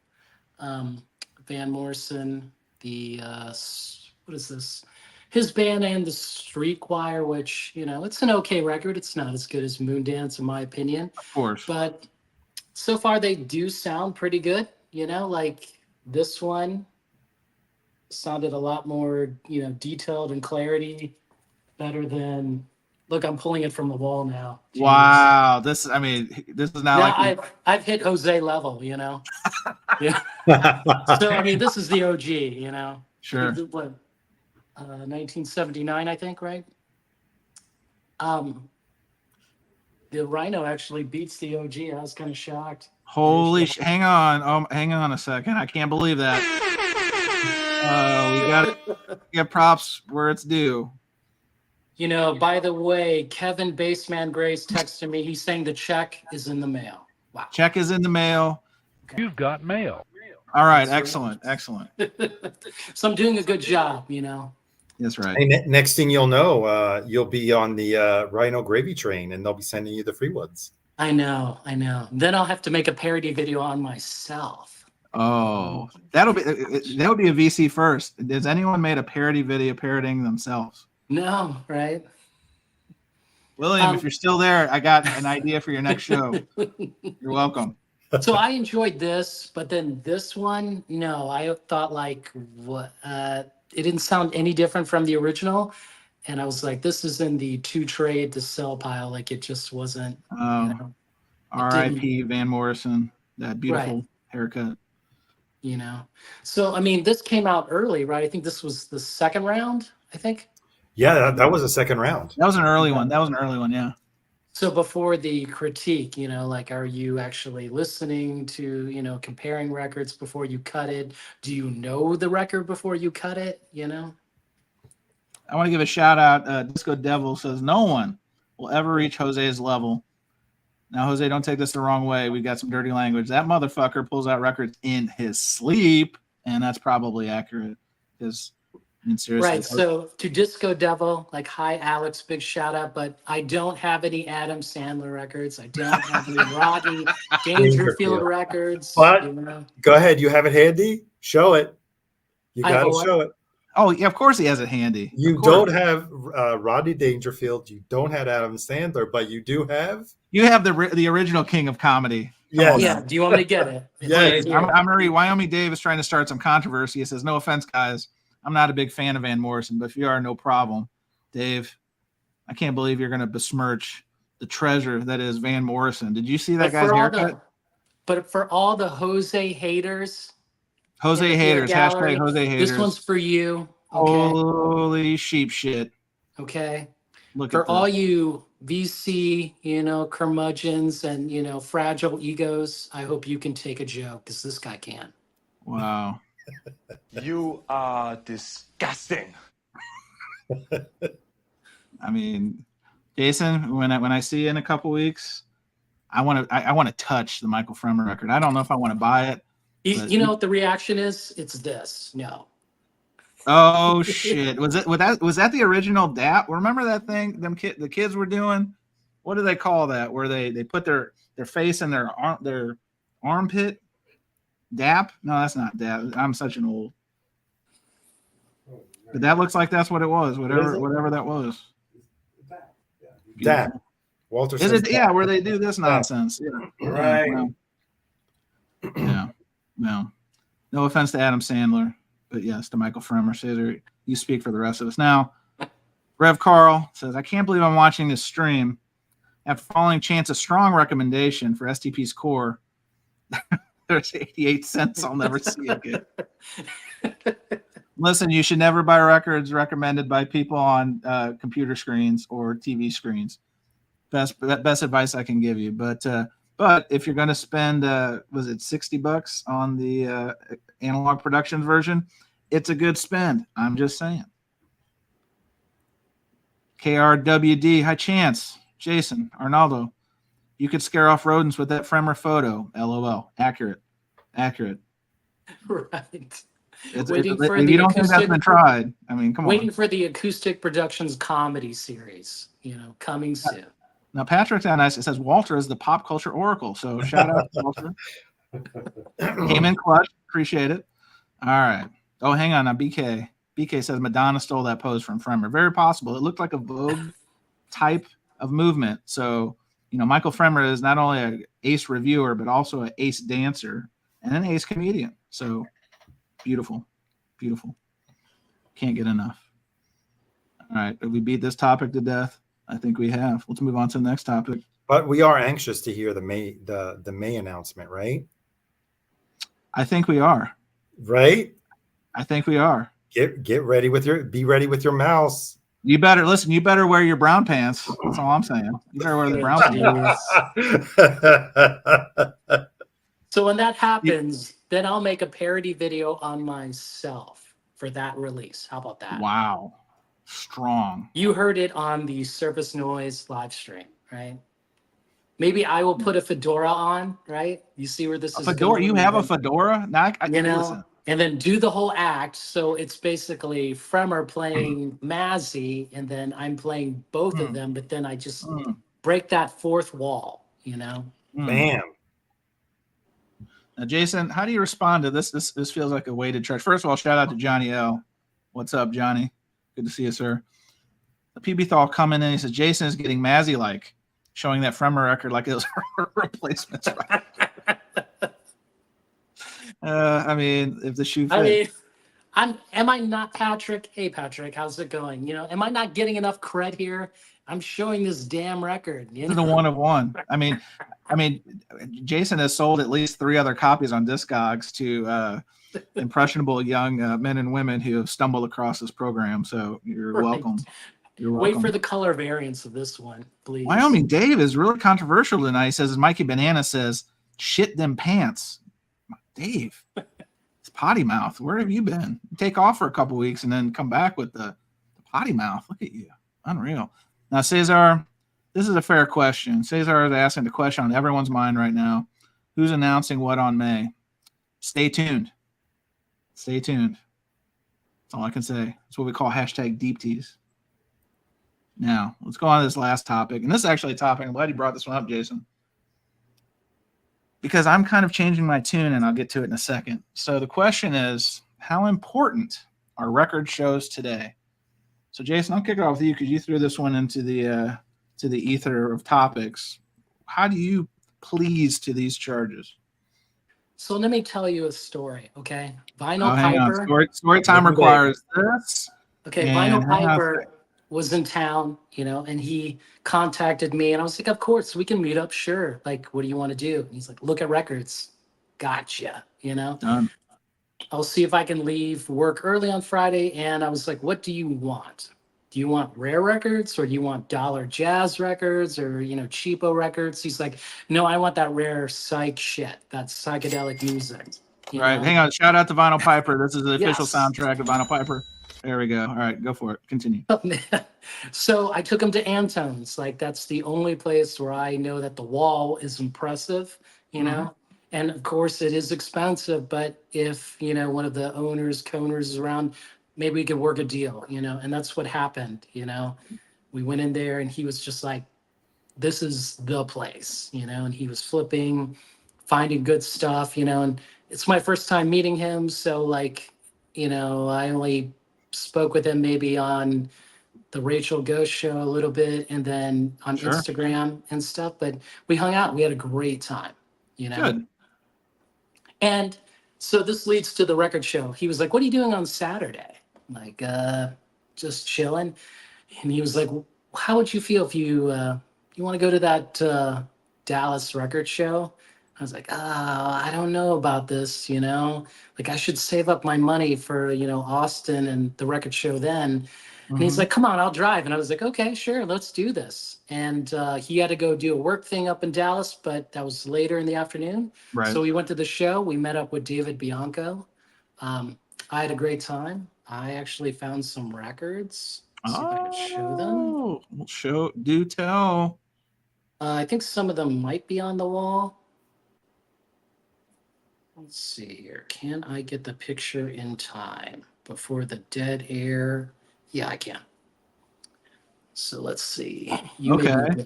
Van Morrison, the what is this? His band and the Street Choir, which, you know, it's an okay record. It's not as good as Moondance, in my opinion. Of course. But so far they do sound pretty good. You know, like this one sounded a lot more, you know, detailed and clarity, better than. Look, I'm pulling it from the wall now. Jeez. Wow, this is now like I've hit Jose level, you know. Yeah. So I mean, this is the OG, you know. Sure. What, 1979, I think, right? The Rhino actually beats the OG. I was kind of shocked. Holy hang on. Hang on a second. I can't believe that. We gotta give props where it's due. You know, by the way, Kevin Baseman Grace texted me. He's saying the check is in the mail. Wow. Check is in the mail. Okay. You've got mail. All right. Excellent. So I'm doing a good job, you know. That's right. Hey, next thing you'll know, you'll be on the Rhino gravy train, and they'll be sending you the free ones. I know. Then I'll have to make a parody video on myself. Oh, that would be a VC first. Has anyone made a parody video parodying themselves? No, right? William, if you're still there, I got an idea for your next show. You're welcome. So I enjoyed this, but then this one, no, I thought like what it didn't sound any different from the original. And I was like, this is in the to trade to sell pile. Like it just wasn't. R.I.P. Van Morrison, that beautiful haircut. You know. So I mean, this came out early, right? I think this was the second round, I think. Yeah, that was a second round. That was an early one. Yeah. So before the critique, you know, like, are you actually listening to, you know, comparing records before you cut it? Do you know the record before you cut it? You know? I want to give a shout out. Disco Devil says, no one will ever reach Jose's level. Now, Jose, don't take this the wrong way. We got some dirty language. That motherfucker pulls out records in his sleep, and that's probably accurate. Because, I mean, seriously. Right. So to Disco Devil, like, hi, Alex, big shout out. But I don't have any Adam Sandler records. I don't have any Rodney Dangerfield records. But you know? Go ahead. You have it handy? Show it. You got to show it. Oh, yeah, of course he has it handy. You don't have Rodney Dangerfield. You don't have Adam Sandler, but you do have? You have the original king of comedy. Yes. Yeah. Do you want me to get it? Yeah. I'm going to read. Wyoming Dave is trying to start some controversy. He says, no offense, guys. I'm not a big fan of Van Morrison, but if you are, no problem. Dave, I can't believe you're going to besmirch the treasure that is Van Morrison. Did you see that guy's haircut? But for all the Jose haters. Jose haters. Gallery, Hashtag Jose haters. This one's for you. Okay? Holy sheep shit. Okay. Look for at all you VC, you know, curmudgeons and, you know, fragile egos, I hope you can take a joke because this guy can. Wow. You are disgusting. I mean, Jason, when I see you in a couple weeks, I want to touch the Michael Fremer record. I don't know if I want to buy it. You know what the reaction is? It's this. No. Oh shit! Was that the original DAP? Remember that thing? The kids were doing. What do they call that? Where they put their face in their armpit? DAP? No, that's not DAP. I'm such an old. But that looks like that's what it was. Whatever that was. DAP. Walter. Is it? Yeah, where they do this nonsense. Yeah. Right. Yeah. No. No offense to Adam Sandler. But yes, to Michael Fremer, Caesar, you speak for the rest of us. Now, Rev Carl says, I can't believe I'm watching this stream. After following Chance a strong recommendation for STP's core, there's 88 cents I'll never see again. Listen, you should never buy records recommended by people on computer screens or TV screens. Best advice I can give you. But if you're going to spend, was it $60 on the analog productions version? It's a good spend. I'm just saying. KRWD, hi Chance, Jason, Arnaldo. You could scare off rodents with that Fremer photo. LOL. Accurate. Right. Waiting for you don't think that's been tried. I mean, come on. Waiting for the Acoustic Productions comedy series, coming soon. Now, Patrick's down nice. It says Walter is the pop culture oracle. So shout out to Walter. Came in clutch. Appreciate it. All right. Oh, hang on. Now, BK says Madonna stole that pose from Fremer. Very possible. It looked like a Vogue type of movement. So, Michael Fremer is not only an ace reviewer, but also an ace dancer and an ace comedian. So beautiful. Can't get enough. All right. Did we beat this topic to death? I think we have. Let's move on to the next topic. But we are anxious to hear the May announcement, right? I think we are. Right? I think we are. Be ready with your mouse. You better listen. You better wear your brown pants. That's all I'm saying. You better wear the brown pants. So when that happens, then I'll make a parody video on myself for that release. How about that? Wow. Strong. You heard it on the Surface Noise live stream, right? Maybe I will put a fedora on, right? You see where this is going? You have a fedora? Now, and then do the whole act. So it's basically Fremer playing Mazzy, and then I'm playing both of them, but then I just break that fourth wall, Bam. Now, Jason, how do you respond to this? This feels like a weighted charge. First of all, shout out to Johnny L. What's up, Johnny? Good to see you, sir. The PB Thal coming in. He says Jason is getting Mazzy-like, showing that Fremer record like it was a replacement. I mean, if the shoe fits. Am I not Patrick? Hey, Patrick, how's it going? Am I not getting enough cred here? I'm showing this damn record. The one of one. I mean, Jason has sold at least 3 other copies on Discogs to impressionable young men and women who have stumbled across this program. So you're welcome. You're welcome. Wait for the color variants of this one, please. Wyoming Dave is really controversial tonight. He says, Mikey Banana says, shit them pants. Dave, it's potty mouth. Where have you been? Take off for a couple weeks and then come back with the potty mouth. Look at you. Unreal. Now, Cesar, this is a fair question. Cesar is asking the question on everyone's mind right now. Who's announcing what on May? Stay tuned. Stay tuned. That's all I can say. That's what we call hashtag deep tease. Now, let's go on to this last topic. And this is actually a topic. I'm glad you brought this one up, Jason. Because I'm kind of changing my tune, and I'll get to it in a second. So the question is, how important are record shows today? So, Jason, I'll kick it off with you because you threw this one into the ether of topics. How do you please to these charges? So let me tell you a story, okay? Vinyl Piper. Story time requires this. Okay, Vinyl Piper was in town, and he contacted me, and I was like, of course, we can meet up, sure. Like, what do you want to do? And he's like, look at records. Gotcha, Done. I'll see if I can leave work early on Friday. And I was like, what do you want? Do you want rare records, or do you want dollar jazz records, or, cheapo records? He's like, no, I want that rare psych shit, that psychedelic music. Right. Hang on. Shout out to Vinyl Piper. This is the official soundtrack of Vinyl Piper. There we go. All right, go for it. Continue. So I took him to Antone's. Like, that's the only place where I know that the wall is impressive, And of course, it is expensive. But if, one of the co-owners is around, maybe we could work a deal, And that's what happened, We went in there, and he was just like, this is the place, And he was finding good stuff, And it's my first time meeting him. So, like, I only spoke with him maybe on the Rachel Ghost show a little bit, and then on Instagram and stuff, but we hung out. We had a great time, Good. And so this leads to the record show. He was like, what are you doing on Saturday? I'm like, just chilling. And he was like, how would you feel if you want to go to that Dallas record show? I was like, oh, I don't know about this, you know? Like, I should save up my money for, Austin and the record show then. And he's like, come on, I'll drive. And I was like, okay, sure, let's do this. And he had to go do a work thing up in Dallas, but that was later in the afternoon. Right. So we went to the show. We met up with David Bianco. I had a great time. I actually found some records. See if I can show them. Do tell. I think some of them might be on the wall. Let's see here. Can I get the picture in time before the dead air? Yeah, I can. So let's see. Okay.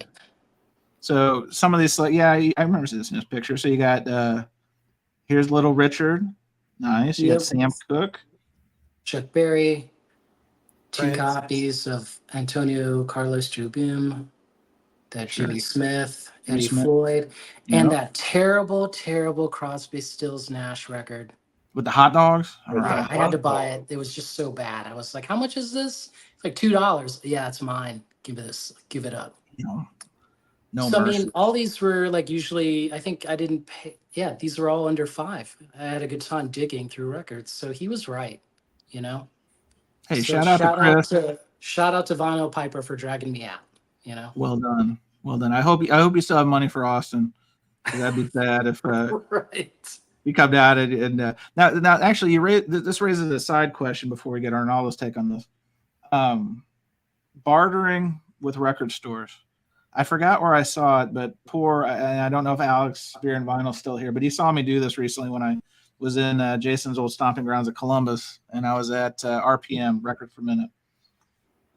So some of these, I remember seeing this in this picture. So you got here's Little Richard. Nice. You got Sam Cooke. Chuck Berry. Two Prince. copies of Antonio Carlos Jobim. That Jimmy Smith, Eddie Floyd, and that terrible, terrible Crosby, Stills, Nash record. With the hot dogs? Yeah, I had to buy it. It was just so bad. I was like, how much is this? It's like $2. Yeah, it's mine. Give it up. No So, mercy. I mean, all these were like usually, I think I didn't pay. Yeah, these were all under $5. I had a good time digging through records. So he was right, you know? Hey, So shout out to Chris. Shout out to Vinyl Piper for dragging me out, you know? Well done. Well done. I hope you still have money for Austin. That'd be sad if Right. you come down and now actually this raises a side question before we get Arnaldo's take on this. Bartering with record stores. I forgot where I saw it, but I don't know if Alex Beer and Vinyl's still here, but he saw me do this recently when I was in Jason's old stomping grounds at Columbus, and I was at RPM, Record Per Minute.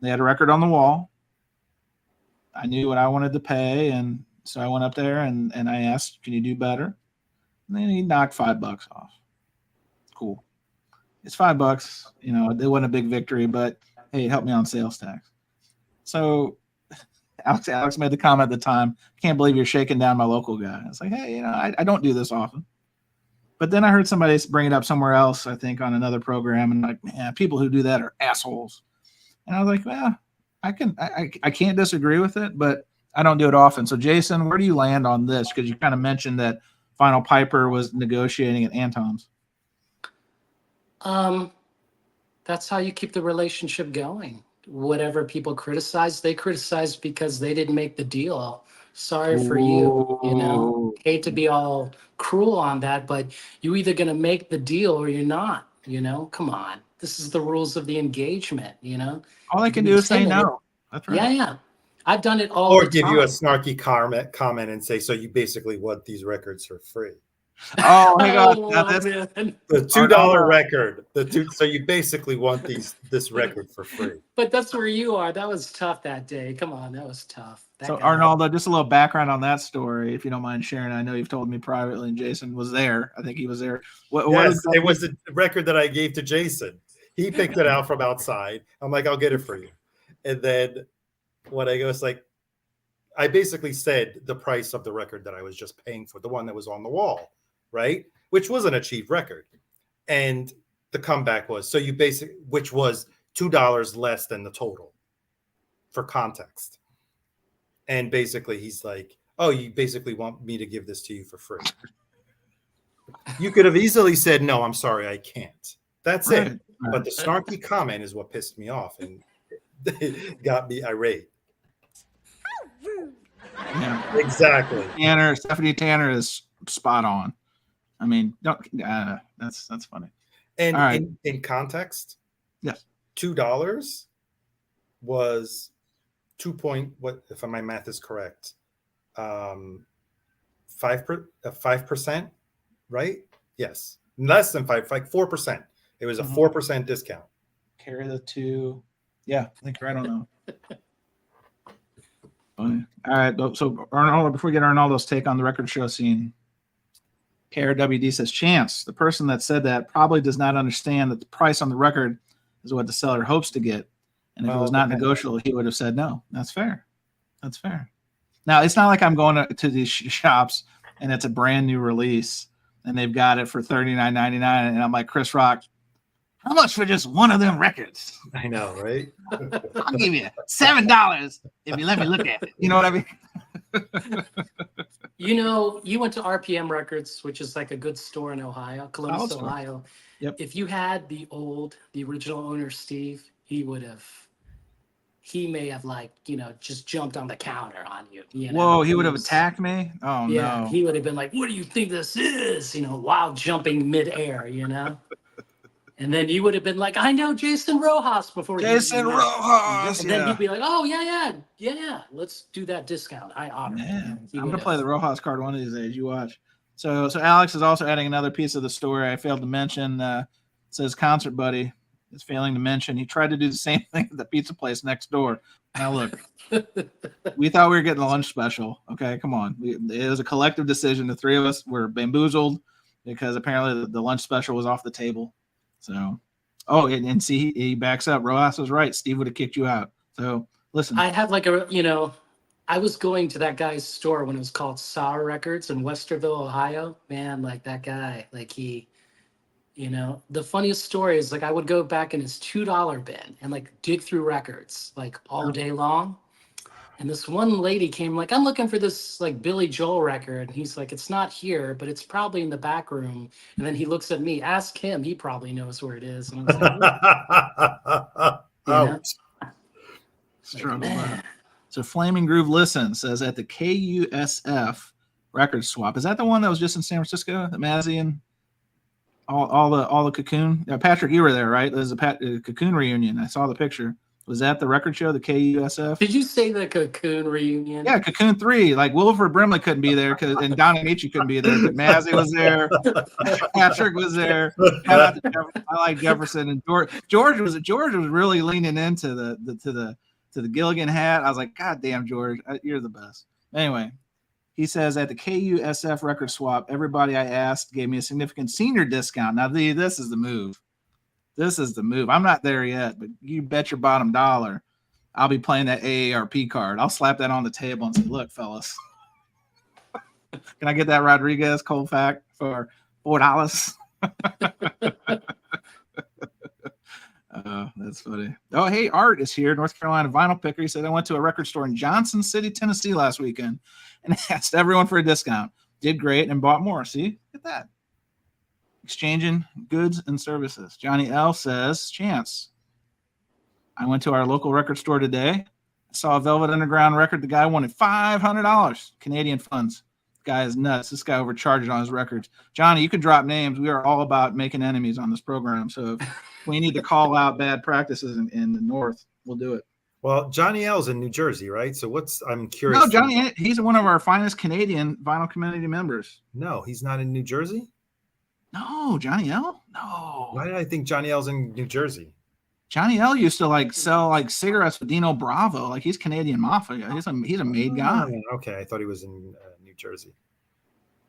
They had a record on the wall. I knew what I wanted to pay, and so I went up there and I asked, can you do better? And then he knocked $5 off. Cool. It's $5. It wasn't a big victory, but hey, it helped me on sales tax. So Alex made the comment at the time, can't believe you're shaking down my local guy. I was like, hey, I don't do this often. But then I heard somebody bring it up somewhere else, I think on another program, and like, man, people who do that are assholes. And I was like, well, I can't disagree with it, but I don't do it often. So Jason, where do you land on this? Because you kind of mentioned that Vinyl Piper was negotiating at Anton's. That's how you keep the relationship going. Whatever people criticize, they criticize because they didn't make the deal. Sorry for you, Hate to be all cruel on that, but you either going to make the deal or you're not, come on. This is the rules of the engagement, All they can do is say no. That's right. Yeah. I've done it all Or the give time. you a snarky comment and say, so you basically want these records for free. Oh my God. The $2 record. So you basically want this record for free. But that's where you are. That was tough that day. Come on, that was tough. So Arnaldo, just a little background on that story, if you don't mind sharing. I know you've told me privately, and Jason was there. I think he was there. It was a record that I gave to Jason. He picked it out from outside. I'm like, I'll get it for you. And then when I go, it's like, I basically said the price of the record that I was just paying for, the one that was on the wall, right? Which was an achieved record. And the comeback was, which was $2 less than the total for context. And basically he's like, oh, you basically want me to give this to you for free. You could have easily said, no, I'm sorry, I can't. That's it. Right. But the snarky comment is what pissed me off and got me irate. Yeah, exactly. Stephanie Tanner is spot on. I mean, that's funny. And right. in context, yes, $2 was if my math is correct, 5%, right? Yes, less than 5, like 4%. It was a 4% discount. Carry the 2. Yeah, I think right on that. Funny. All right, so Arnaldo, before we get Arnaldo's take on the record show scene, KRWD says, Chance, the person that said that probably does not understand that the price on the record is what the seller hopes to get. And if it was not negotiable, he would have said no. That's fair. That's fair. Now, it's not like I'm going to these shops and it's a brand new release and they've got it for $39.99. And I'm like, Chris Rock, how much for just one of them records? I know, right? I'll give you $7 if you let me look at it. You know what I mean? You know, you went to RPM Records, which is like a good store in Ohio, Columbus, Solid store. Ohio. Yep. If you had the original owner, Steve, he may have like, just jumped on the counter on you. Whoa, he would have attacked me? Oh, Yeah, no. he would have been like, what do you think this is? While jumping midair, And then you would have been like, I know Jason Rojas before Jason he Rojas. And then he'd be like, oh, yeah. Let's do that discount. I honor it. Yeah. He I'm would going to play have. the Rojas card one of these days. You watch. So Alex is also adding another piece of the story I failed to mention. It says Concert Buddy is failing to mention. He tried to do the same thing at the pizza place next door. Now, look, we thought we were getting a lunch special. Okay, come on. It was a collective decision. The three of us were bamboozled because apparently the lunch special was off the table. So, and see, he backs up. Rojas was right. Steve would have kicked you out. So, listen. I have like I was going to that guy's store when it was called Sour Records in Westerville, Ohio. Man, like that guy, like he, the funniest story is like I would go back in his $2 bin and like dig through records like all day long. And this one lady came like, I'm looking for this like Billy Joel record. And he's like, it's not here, but it's probably in the back room. And then he looks at me, ask him. He probably knows where it is. And I was like, Struggle. So Flaming Groove Listen says at the KUSF record swap. Is that the one that was just in San Francisco? The Mazzy and all the Cocoon? Patrick, you were there, right? There's a Cocoon reunion. I saw the picture. Was that the record show, the KUSF? Did you say the Cocoon reunion? Yeah, Cocoon 3. Like Wilford Brimley couldn't be there and Donnie Nietzsche couldn't be there, but Mazzy was there. Patrick was there. I like Jefferson and George was really leaning into the Gilligan hat. I was like, God damn, George, you're the best. Anyway, he says at the KUSF record swap, everybody I asked gave me a significant senior discount. Now, this is the move. This is the move. I'm not there yet, but you bet your bottom dollar I'll be playing that AARP card. I'll slap that on the table and say, look, fellas, can I get that Rodriguez cold fact for $4? That's funny. Oh, hey, Art is here, North Carolina vinyl picker. He said, I went to a record store in Johnson City, Tennessee last weekend and asked everyone for a discount. Did great and bought more. See, look at that. Exchanging goods and services. Johnny L says, Chance, I went to our local record store today. I saw a Velvet Underground record. The guy wanted $500 Canadian funds. The guy is nuts. This guy overcharged on his records. Johnny, you can drop names. We are all about making enemies on this program. So if we need to call out bad practices in the North, we'll do it. Well, Johnny L's in New Jersey, right? So I'm curious. No, Johnny, he's one of our finest Canadian vinyl community members. No, he's not in New Jersey? No, Johnny L? No. Why did I think Johnny L's in New Jersey? Johnny L used to sell cigarettes with Dino Bravo. Like he's Canadian mafia. He's a made guy. Okay, I thought he was in New Jersey.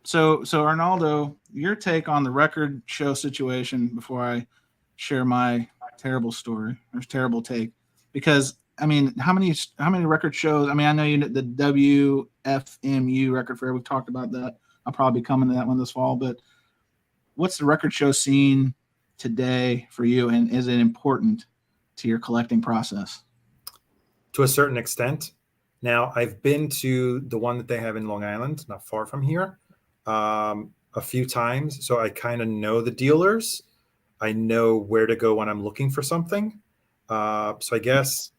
So Arnaldo, your take on the record show situation before I share my terrible story or terrible take, because I mean, how many record shows? I mean, I know the WFMU record fair. We've talked about that. I'll probably be coming to that one this fall. But what's the record show scene today for you, and is it important to your collecting process? To a certain extent. Now, I've been to the one that they have in Long Island, not far from here, a few times. So I kind of know the dealers. I know where to go when I'm looking for something. So I guess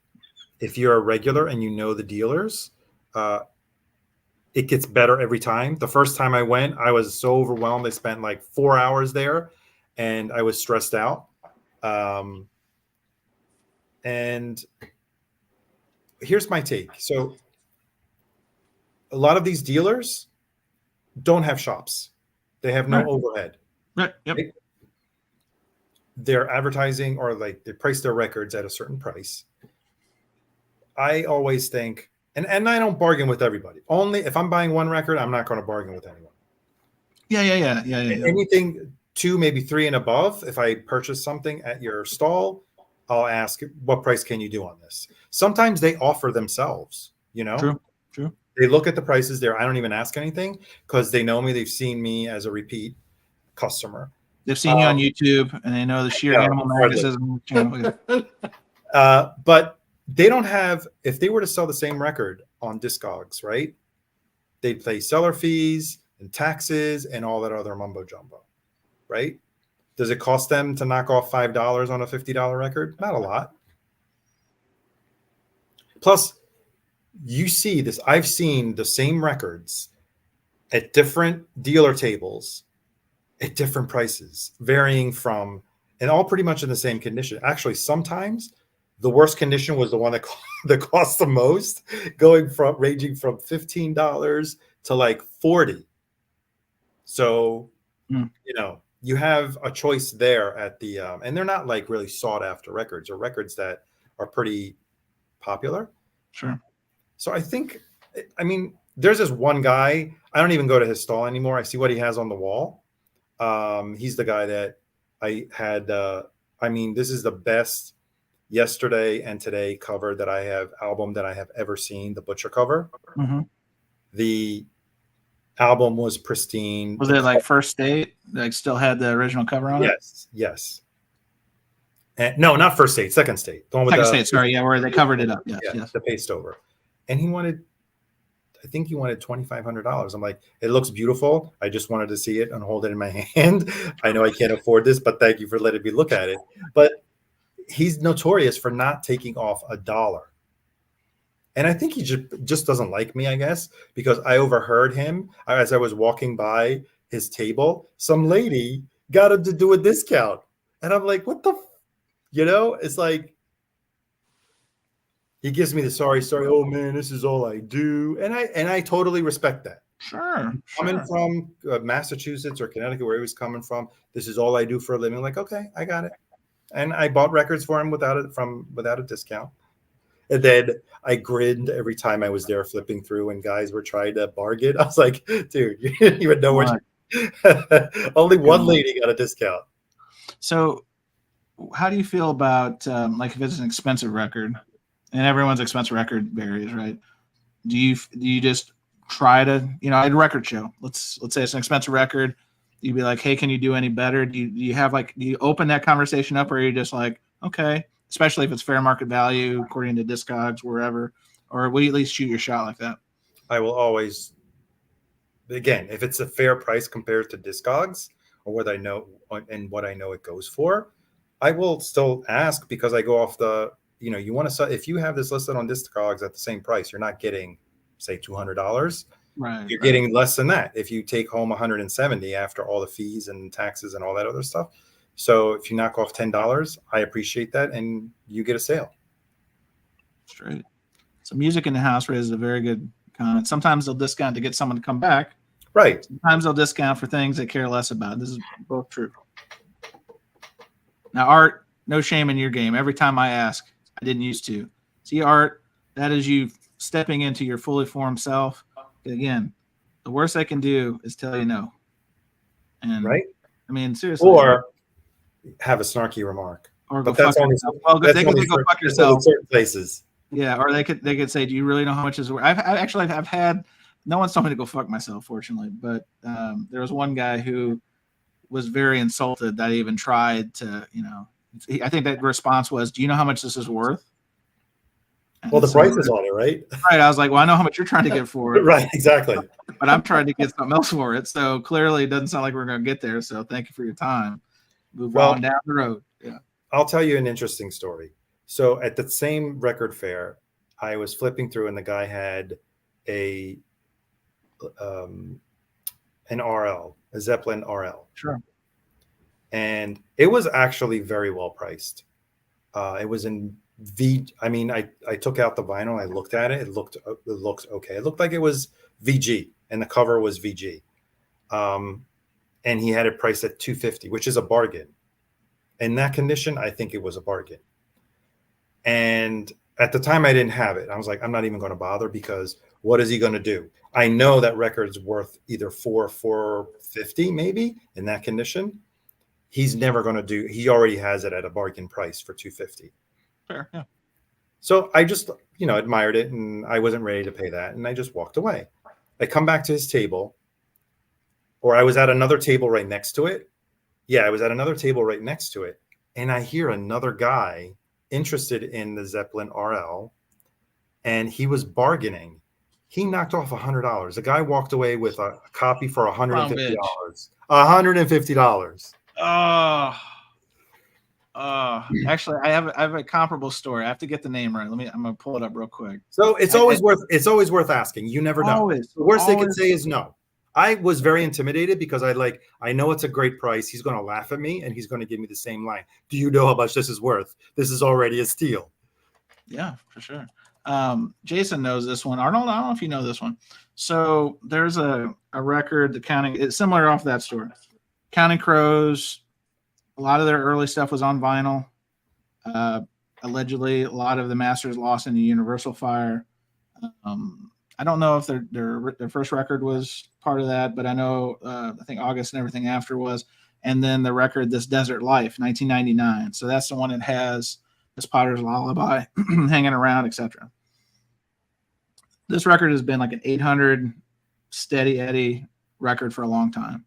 if you're a regular and you know the dealers, it gets better every time. The first time I went, I was so overwhelmed. I spent like 4 hours there and I was stressed out. And here's my take. So a lot of these dealers don't have shops. They have no overhead. Right. Yep. They're advertising or they price their records at a certain price. I always think, and I don't bargain with everybody. Only if I'm buying one record, I'm not going to bargain with anyone. Yeah. Anything 2, maybe 3 and above, if I purchase something at your stall, I'll ask, what price can you do on this? Sometimes they offer themselves, True. They look at the prices there. I don't even ask anything because they know me. They've seen me as a repeat customer. They've seen you on YouTube and they know the sheer animal magnetism channel. But they don't have, if they were to sell the same record on Discogs, right? they'd pay seller fees and taxes and all that other mumbo jumbo, right? Does it cost them to knock off $5 on a $50 record? Not a lot. Plus, you see this. I've seen the same records at different dealer tables at different prices, varying from, and all pretty much in the same condition. Actually, sometimes the worst condition was the one that cost the most, ranging from $15 to like $40. So, you have a choice there at the, and they're not like really sought after records, or records that are pretty popular. Sure. So I think, there's this one guy, I don't even go to his stall anymore. I see what he has on the wall. He's the guy that I had, this is the best Yesterday and Today cover album that I have ever seen, the Butcher cover. Mm-hmm. The album was pristine. Was it like First State? Like still had the original cover on it? Yes. And, no, not First State, Second State. The one with Second State, sorry, yeah, where they covered it up. Yes. The paste over. And I think he wanted $2,500. I'm like, it looks beautiful. I just wanted to see it and hold it in my hand. I know I can't afford this, but thank you for letting me look at it. But he's notorious for not taking off $1. And I think he just doesn't like me, I guess, because I overheard him as I was walking by his table. Some lady got him to do a discount. And I'm like, what the, it's like, he gives me the sorry. Oh man, this is all I do. And I totally respect that. Sure. Coming from Massachusetts or Connecticut, where he was coming from, this is all I do for a living. Like, okay, I got it. And I bought records for him without a discount. And then I grinned every time I was there flipping through and guys were trying to bargain. I was like, dude, you didn't even know what only one lady got a discount. So how do you feel about like if it's an expensive record, and everyone's expensive record varies, right? Do you just try to, at a record show, let's say it's an expensive record, you'd be like, hey, can you do any better? Do you open that conversation up, or are you just like, okay, especially if it's fair market value according to Discogs, wherever, or will you at least shoot your shot like that? I will always, again, if it's a fair price compared to Discogs or what I know it goes for, I will still ask, because I go off the, you want to sell, if you have this listed on Discogs at the same price, you're not getting, say, $200. Right. You're getting less than that if you take home $170 after all the fees and taxes and all that other stuff. So if you knock off $10, I appreciate that, and you get a sale. Straight. So music in the house raises a very good comment. Sometimes they'll discount to get someone to come back. Right. Sometimes they'll discount for things they care less about. This is both true. Now, Art, no shame in your game. Every time I ask, I didn't used to. See, Art, that is you stepping into your fully formed self. Again, the worst I can do is tell you no. And right. Seriously. Or have a snarky remark. Or go fuck yourself. Well, they could go fuck yourself. Certain places. Yeah, or they could say, do you really know how much is worth? I've had, no one's told me to go fuck myself, fortunately, but there was one guy who was very insulted that I even tried to, I think that response was, do you know how much this is worth? And well, the price is on it, right? Right. I was like, well, I know how much you're trying to get for it. Right, exactly. But I'm trying to get something else for it. So clearly it doesn't sound like we're going to get there. So thank you for your time. Move on down the road. Yeah. I'll tell you an interesting story. So at the same record fair, I was flipping through and the guy had an RL, a Zeppelin RL. Sure. And it was actually very well priced. It was in I took out the vinyl. I looked at it. It looked okay. It looked like it was VG, and the cover was VG. And he had it priced at $250, which is a bargain. In that condition, I think it was a bargain. And at the time, I didn't have it. I was like, I'm not even going to bother, because what is he going to do? I know that record's worth either $450 maybe in that condition. He's never going to do. He already has it at a bargain price for $250. Fair, yeah. So I just, admired it, and I wasn't ready to pay that, and I just walked away. I come back to his table, or I was at another table right next to it. Yeah, I was at another table right next to it, and I hear another guy interested in the Zeppelin RL, and he was bargaining. He knocked off $100. The guy walked away with a copy for $150. $150. Actually, I have a comparable story. I have to get the name right. I'm gonna pull it up real quick. So it's always worth asking. You never know. Always. The worst they could say is no. I was very intimidated because I know it's a great price. He's going to laugh at me and he's going to give me the same line. Do you know how much this is worth? This is already a steal. Yeah, for sure. Jason knows this one. Arnold, I don't know if you know this one. So there's a record, it's similar off that story. Counting Crows, a lot of their early stuff was on vinyl. Allegedly, a lot of the masters lost in the Universal fire. I don't know if their first record was part of that, but I know I think August and everything after was. And then the record, This Desert Life, 1999. So that's the one that has This Potter's Lullaby hanging around, etc. This record has been like an 800 steady Eddie record for a long time.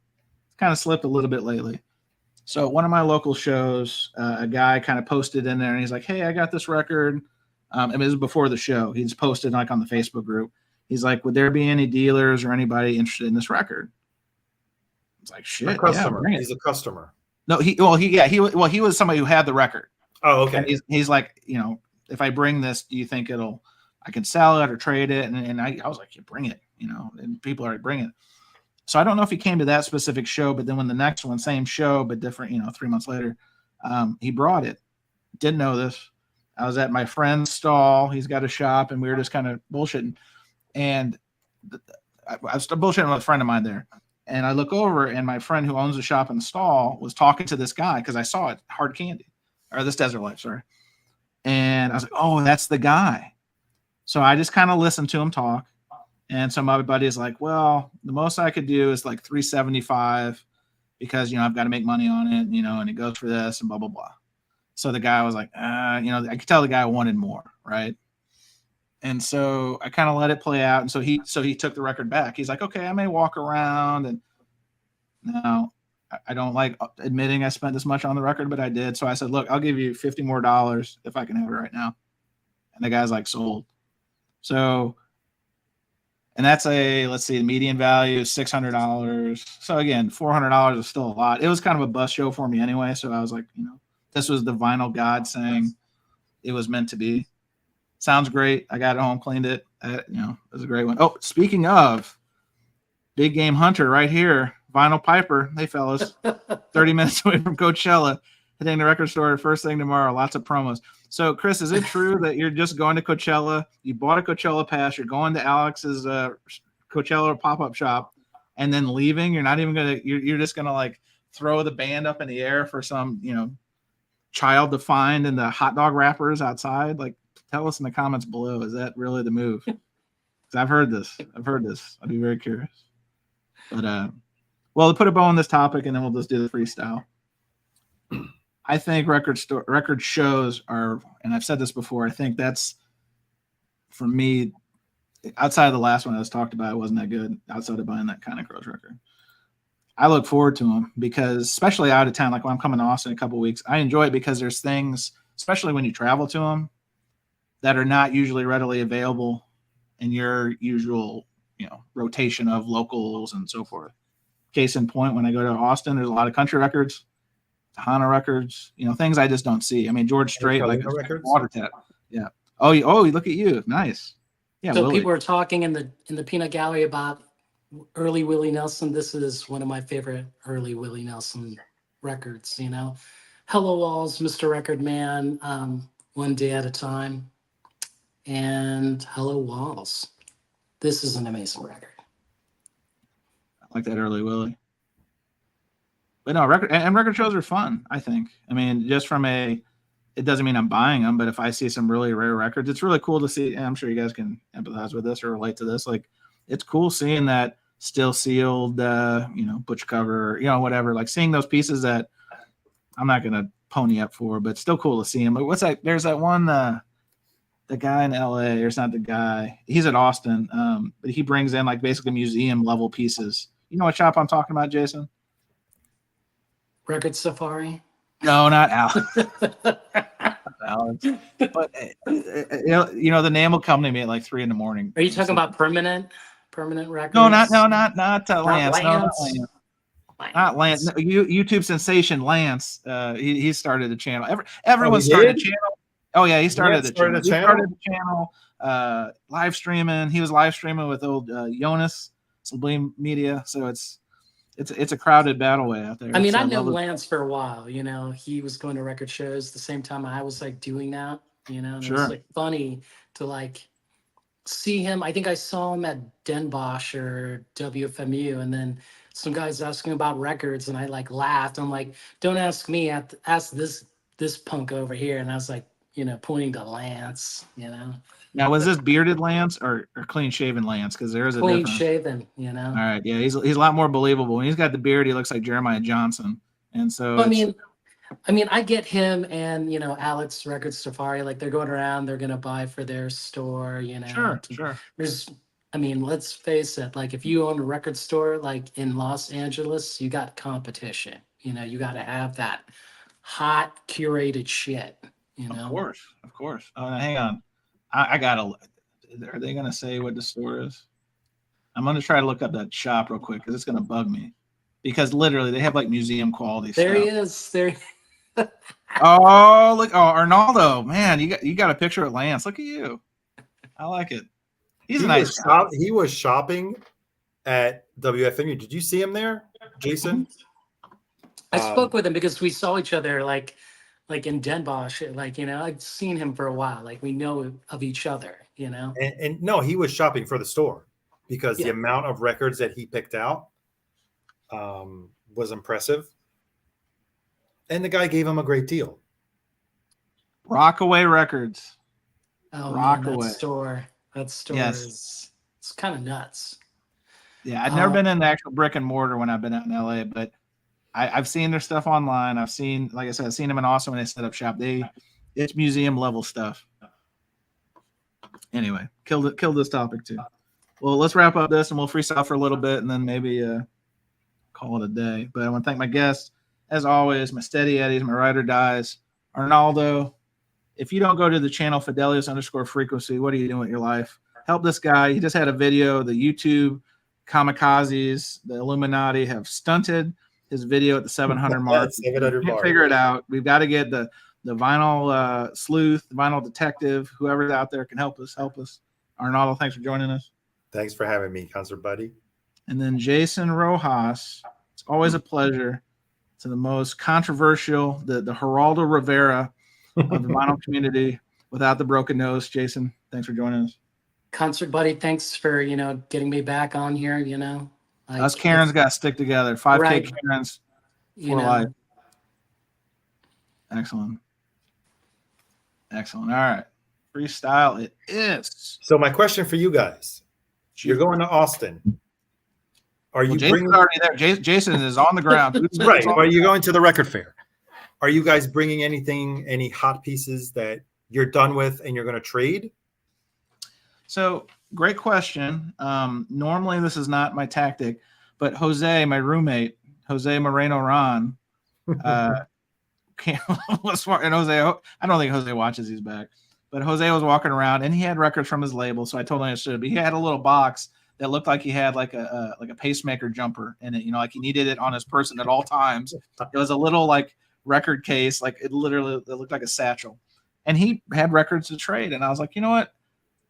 It's kind of slipped a little bit lately. So one of my local shows, a guy kind of posted in there and he's like, hey, I got this record. It was before the show. He just posted like on the Facebook group. He's like, would there be any dealers or anybody interested in this record? It's like, shit. Customer. Yeah, he's a customer. No, he was somebody who had the record. Oh, okay. And he's like, if I bring this, do you think I can sell it or trade it? And I was like, you bring it, and people already bring it. So I don't know if he came to that specific show, but then when the next one, same show, but different, 3 months later, he brought it. Didn't know this. I was at my friend's stall. He's got a shop and we were just kind of bullshitting. And I was bullshitting with a friend of mine there. And I look over and my friend who owns the shop in the stall was talking to this guy because I saw it, Hard Candy, or This Desert Life, sorry. And I was like, oh, that's the guy. So I just kind of listened to him talk. And so my buddy is like, well, the most I could do is like $375 because, I've got to make money on it, and it goes for this and blah, blah, blah. So the guy was like, I could tell the guy wanted more, right? And so I kind of let it play out. And so he took the record back. He's like, okay, I may walk around. And now I don't like admitting I spent this much on the record, but I did. So I said, look, I'll give you $50 more if I can have it right now. And the guy's like, sold. So, and that's let's see, the median value is $600. So again, $400 is still a lot. It was kind of a bust show for me anyway. So I was like, this was the vinyl god saying it was meant to be. Sounds great. I got it home, cleaned it. It was a great one. Oh, speaking of Big Game Hunter right here, Vinyl Piper. Hey, fellas, 30 minutes away from Coachella, hitting the record store first thing tomorrow. Lots of promos. So, Chris, is it true that you're just going to Coachella? You bought a Coachella pass. You're going to Alex's Coachella pop-up shop and then leaving? You're not even going to – you're just going to, like, throw the band up in the air for some, child to find in the hot dog wrappers outside? Like, tell us in the comments below. Is that really the move? Because I've heard this. I'd be very curious. But, well, to put a bow on this topic, and then we'll just do the freestyle. I think record shows are, and I've said this before, I think that's, for me, outside of the last one I was talked about, it wasn't that good, outside of buying that Counting Crows record. I look forward to them because, especially out of town, like when I'm coming to Austin in a couple of weeks, I enjoy it because there's things, especially when you travel to them, that are not usually readily available in your usual, rotation of locals and so forth. Case in point, when I go to Austin, there's a lot of country records, Tejano records, things I just don't see. I mean, George Strait, like Water Tap. Yeah. Oh, look at you. Nice. Yeah. So Willie. People are talking in the peanut gallery about early Willie Nelson. This is one of my favorite early Willie Nelson records, Hello Walls, Mr. Record Man, One Day at a Time, and Hello Walls. This is an amazing record. I like that early Willie. But no, record shows are fun, I think. I mean, just from it doesn't mean I'm buying them, but if I see some really rare records, it's really cool to see. And I'm sure you guys can empathize with this or relate to this. Like, it's cool seeing that still sealed, butch cover, whatever. Like seeing those pieces that I'm not going to pony up for, but still cool to see them. But what's that? There's that one, the guy in LA, or it's not the guy. He's at Austin, but he brings in like basically museum level pieces. You know what shop I'm talking about, Jason? Record Safari? No, not Al. Alex. But the name will come to me at like 3 a.m. Are you talking about permanent records? No, not Lance. Not Lance. No, not Lance. Lance. Not Lance. No, YouTube sensation Lance. He started the channel. Everyone started a channel. Oh yeah, he started the channel. He started the channel. Live streaming. He was live streaming with old Jonas Sublime Media. So it's a crowded battleway out there. I mean, I know Lance for a while. You know, he was going to record shows the same time I was like doing that. You know, and it was like funny to like see him. I think I saw him at Den Bosch or WFMU, and then some guys asking about records, and I like laughed. I'm like, don't ask me, ask this punk over here. And I was like, you know, pointing to Lance, you know. Now, was this bearded Lance or clean shaven Lance? Because there is a clean difference. shaven, you know. All right, yeah, he's a lot more believable. When he's got the beard, he looks like Jeremiah Johnson. And so I mean, I get him and, you know, Alex Records Safari, like they're going around, they're going to buy for their store, you know. Sure. I mean, let's face it, like if you own a record store, like in Los Angeles, you got competition, you know, you got to have that hot curated shit, you know. Of course. Oh, hang on. I got to, are they going to say what the store is? I'm going to try to look up that shop real quick because it's going to bug me. Because literally they have like museum quality there stuff. He is. There. Oh, look. Oh, Arnaldo. Man, you got a picture of Lance. Look at you. I like it. He's a nice guy. He was shopping at WFMU. Did you see him there, Jason? I spoke with him because we saw each other like in Den Bosch. Like, you know, I've seen him for a while. Like we know of each other, you know. And no, he was shopping for the store because the amount of records that he picked out was impressive. And the guy gave him a great deal. Rockaway Records. Oh, Rockaway. Man, that store is it's kind of nuts. Yeah, I've never been in the actual brick and mortar when I've been out in LA, but I've seen their stuff online. I've seen, like I said, I've seen them in Austin when they set up shop. It's museum level stuff. Anyway, killed this topic too. Well, let's wrap up this and we'll freestyle for a little bit and then maybe call it a day. But I want to thank my guests, as always, my steady eddies, my ride or dies. Arnaldo, if you don't go to the channel Fidelius_frequency, what are you doing with your life? Help this guy. He just had a video. The YouTube kamikazes, the Illuminati have stunted his video at the 700 mark. 700 mark. Figure it out. We've got to get the vinyl sleuth, the vinyl detective, whoever's out there can help us. Arnaldo, thanks for joining us. Thanks for having me, Concert Buddy. And then Jason Rojas. It's always a pleasure. To the most controversial, the Geraldo Rivera of the vinyl community without the broken nose. Jason, thanks for joining us. Concert Buddy, thanks for, you know, getting me back on here, you know. Like, us Karens got to stick together. 5K Karens for life. Excellent. All right. Freestyle it is. So my question for you guys. You're going to Austin. Are you Jason's already there? Jason is on the ground. Right. Are you going to the record fair? Are you guys bringing any hot pieces that you're done with and you're going to trade? So great question. Normally this is not my tactic, but Jose, my roommate, Jose Moreno Ron, was smart. And Jose, I don't think Jose watches these back, but Jose was walking around and he had records from his label. So I told him I should, but he had a little box that looked like he had like a pacemaker jumper in it, you know, like he needed it on his person at all times. It was a little like record case, like it looked like a satchel. And he had records to trade. And I was like, you know what?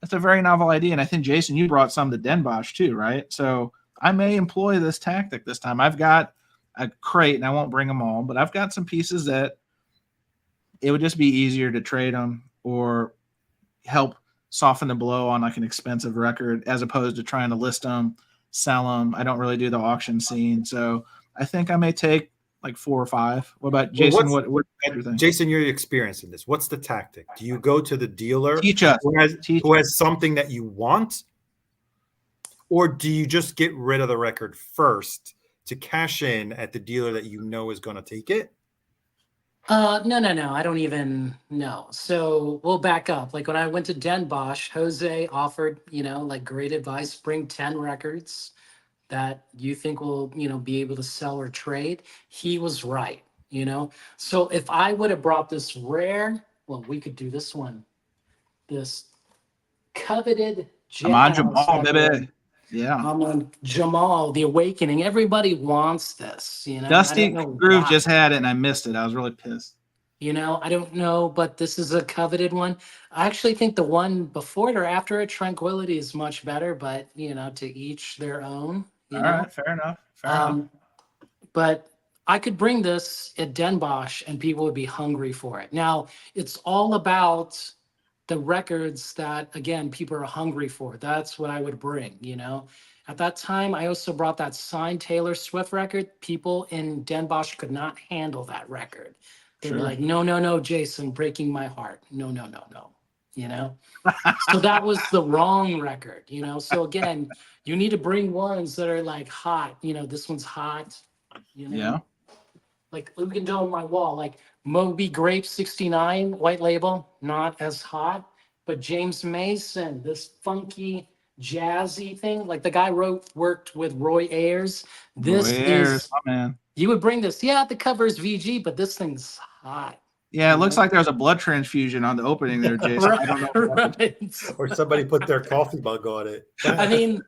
That's a very novel idea. And I think, Jason, you brought some to Den Bosch too, right? So I may employ this tactic this time. I've got a crate, and I won't bring them all, but I've got some pieces that it would just be easier to trade them or help soften the blow on like an expensive record as opposed to trying to list them, sell them. I don't really do the auction scene. So I think I may take like 4 or 5. What about Jason? What do you think? Jason, you're experienced in this. What's the tactic? Do you go to the dealer Teach us. who has something that you want? Or do you just get rid of the record first to cash in at the dealer that you know is going to take it? No. I don't even know. So we'll back up. Like when I went to Den Bosch, Jose offered, you know, like great advice. Bring 10 records that you think will, you know, be able to sell or trade. He was right, you know. So if I would have brought this rare well, we could do this one. This coveted I'm on jazz Jamal, record. baby. Yeah. I'm on Jamal, The Awakening. Everybody wants this, you know. I Dusty don't know Groove why. just had it and I missed it. I was really pissed. You know, I don't know, but this is a coveted one. I actually think the one before it or after it, Tranquility, is much better, but you know, to each their own. You All know, right, fair enough. Fair enough. but I could bring this at Den Bosch and people would be hungry for it. Now, it's all about the records that, again, people are hungry for. That's what I would bring, you know. At that time, I also brought that signed Taylor Swift record. People in Den Bosch could not handle that record. They were Sure. like, no, no, no, Jason, breaking my heart. No, no, no, no, you know. So that was the wrong record, you know. So again, you need to bring ones that are like hot. You know, this one's hot, you know. Yeah. Like we can do on my wall, like Moby Grape 69 white label, not as hot. But James Mason, this funky jazzy thing, like the guy worked with Roy Ayers. This is, my man. you would bring this. Yeah, the cover is VG, but this thing's hot. Yeah, it looks like there's a blood transfusion on the opening there, Jason. I don't know. Right. Or somebody put their coffee mug on it. I mean,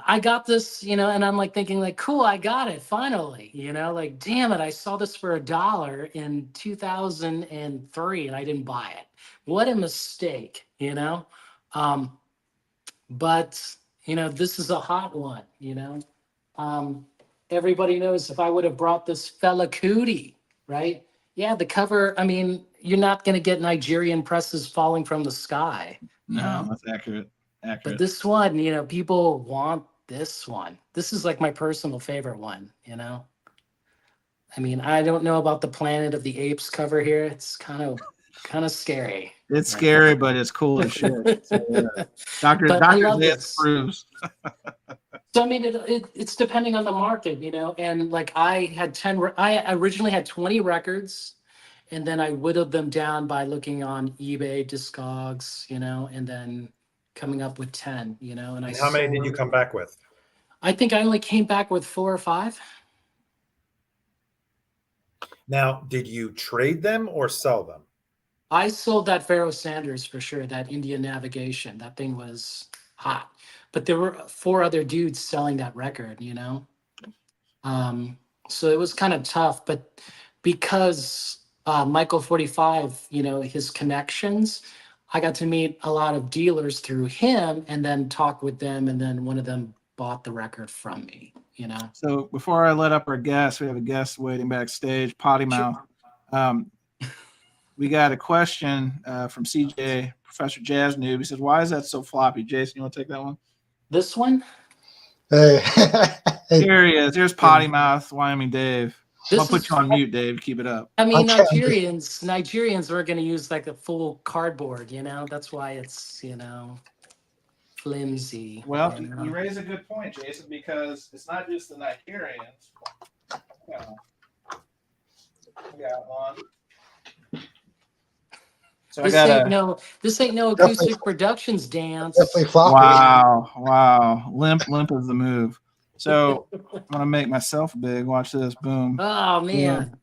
I got this, you know, and I'm like thinking like, cool, I got it finally, you know, like, damn it. I saw this for $1 in 2003 and I didn't buy it. What a mistake, you know? But you know, this is a hot one, you know? Everybody knows if I would have brought this Fela Kuti, right? Yeah, the cover, I mean, you're not going to get Nigerian presses falling from the sky. No, that's accurate. But this one, you know, people want this one. This is like my personal favorite one, you know? I mean, I don't know about the Planet of the Apes cover here. It's kind of scary. It's scary, but it's cool as shit. So, yeah. Dr. Zayas proves. So, I mean, it's depending on the market, you know? And like I originally had 20 records and then I whittled them down by looking on eBay, Discogs, you know, and then coming up with 10, you know. And how many did you come back with? I think I only came back with 4 or 5. Now, did you trade them or sell them? I sold that Pharoah Sanders for sure, that Indian Navigation. That thing was hot. But there were 4 other dudes selling that record, you know? So it was kind of tough. But because Michael 45, you know, his connections, I got to meet a lot of dealers through him and then talk with them. And then one of them bought the record from me, you know? So before I let up our guest, we have a guest waiting backstage, Potty Mouth. We got a question from CJ, Professor Jazz Noob. He says, why is that so floppy? Jason, you want to take that one? This one? Hey. Here he is. Here's Potty Mouth, Wyoming Dave. I'll put you on mute, Dave. Keep it up. I mean, Nigerians are going to use like a full cardboard, you know? That's why it's, you know, flimsy. Well, you know? you raise a good point, Jason, because it's not just the Nigerians. We got one. So this ain't no acoustic productions dance. Definitely floppy. Wow. Limp is the move. So I'm gonna make myself big. Watch this. Boom. Oh man. Boom.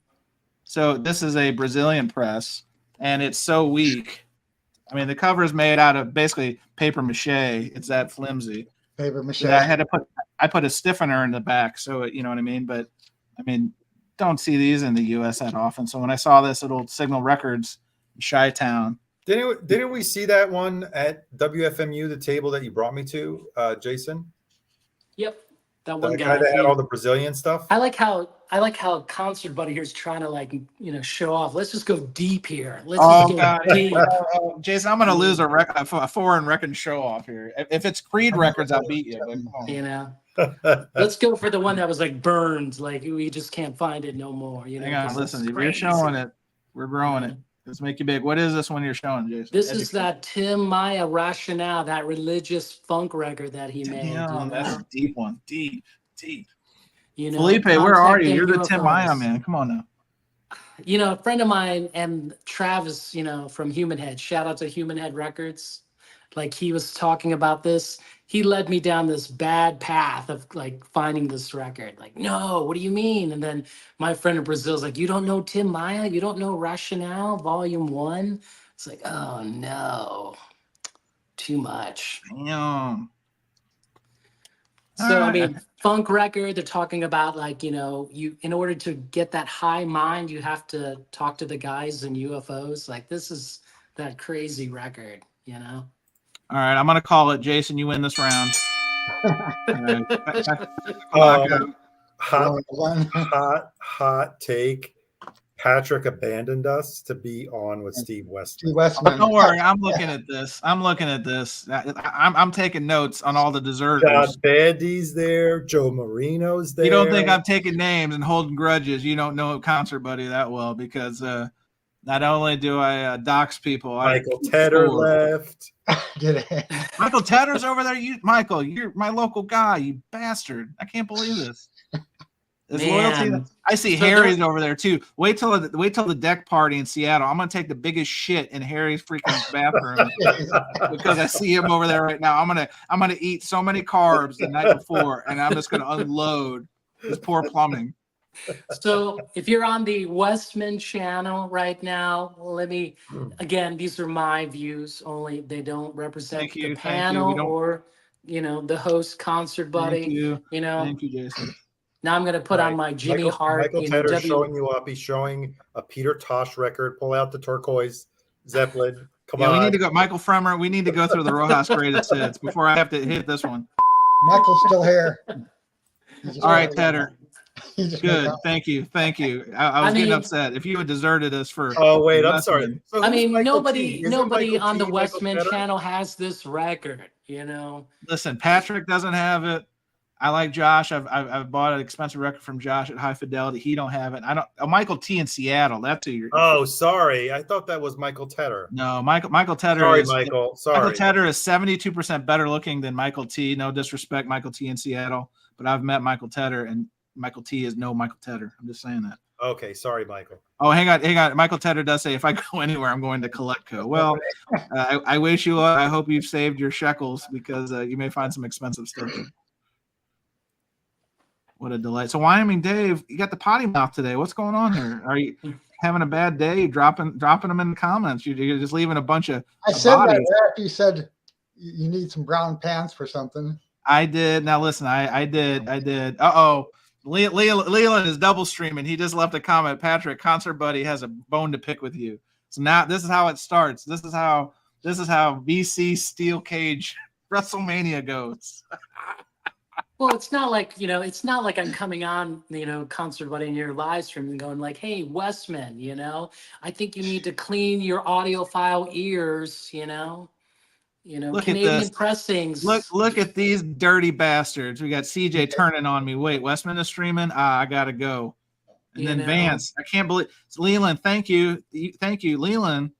So this is a Brazilian press, and it's so weak. I mean, the cover is made out of basically paper mache. It's that flimsy. Paper mache. I put a stiffener in the back, so you know what I mean. But I mean, don't see these in the U.S. that often. So when I saw this at Old Signal Records, Chi-Town. Didn't we see that one at WFMU, the table that you brought me to, Jason? Yep. That one guy that had all the Brazilian stuff. I like how Concert Buddy here is trying to, like, you know, show off. Let's just go deep here. Let's just go deep. Jason, I'm gonna lose a foreign record show off here. If it's Creed records, I'll beat you. But you know, let's go for the one that was like burned. Like we just can't find it no more. You know. Hang on, listen. If you're showing it, we're growing it. Let's make you big. What is this one you're showing, Jason? This is that Tim Maya Rationale, that religious funk record that he made. Damn, that's a deep one. Deep. You know, Felipe, where are you? You're the Tim Maya man. Come on now. You know, a friend of mine and Travis, you know, from Human Head. Shout out to Human Head Records. Like he was talking about this. He led me down this bad path of like finding this record. Like, no, what do you mean? And then my friend in Brazil is like, you don't know Tim Maya? You don't know Rationale Volume 1? It's like, oh no, too much. Damn. So I Alright. mean, funk record, they're talking about like, you in order to get that high mind, you have to talk to the guys in UFOs. Like this is that crazy record, All right, I'm gonna call it. Jason, you win this round. Hot take. Patrick abandoned us to be on with Steve Westman. Don't worry, I'm looking at this. I'm taking notes on all the deserters. John Bandy's there. Joe Marino's there. You don't think I'm taking names and holding grudges? You don't know Concert Buddy that well because not only do I dox people, Michael Tedder left. Michael Tedder's over there. Michael, you're my local guy. You bastard! I can't believe this. There's loyalty. I see Harry's over there too. Wait till the deck party in Seattle. I'm gonna take the biggest shit in Harry's freaking bathroom because I see him over there right now. I'm gonna eat so many carbs the night before, and I'm just gonna unload this poor plumbing. So if you're on the Westman channel right now, again, these are my views only. They don't represent the panel or the host, Concert Buddy. Thank you, Jason. Now I'm going to put on my Jimmy Hart. Michael Tedder's showing you up. He's showing a Peter Tosh record. Pull out the turquoise Zeppelin. Come on. We need to go. Michael Fremer, we need to go through the Rojas greatest hits before I have to hit this one. Michael's still here. All right, Tedder. Good. Thank you. I was getting upset. If you had deserted us for. Oh, wait. I'm sorry. So nobody on the Westman channel has this record, Listen, Patrick doesn't have it. I like Josh. I've bought an expensive record from Josh at High Fidelity. He don't have it. Michael T in Seattle. That's who you're. Oh, sorry. I thought that was Michael Tedder. No, Michael Tedder. Sorry, is, Michael. Sorry. Michael Tedder is 72% better looking than Michael T. No disrespect, Michael T in Seattle, but I've met Michael Tedder, and Michael T is no Michael Tedder. I'm just saying that. Okay, sorry, Michael. Oh, hang on. Michael Tedder does say if I go anywhere, I'm going to Coletco. Well, I wish you luck. I hope you've saved your shekels because you may find some expensive stuff. What a delight. So Wyoming Dave, you got the potty mouth today. What's going on here? Are you having a bad day? You dropping them in the comments. You're just leaving a bunch of I said that after you said you need some brown pants for something. I did. Now listen, I did. Uh-oh. Leland is double streaming. He just left a comment. Patrick, Concert Buddy has a bone to pick with you. So now this is how it starts. This is how VC Steel Cage WrestleMania goes. Well, it's not like I'm coming on, Concert Buddy in your live stream and going like, hey, Westman, I think you need to clean your audiophile ears, Look Canadian at this. pressings. Look at these dirty bastards. We got CJ turning on me. Wait, Westman is streaming? I gotta go. And then Vance, I can't believe Leland, thank you. Leland.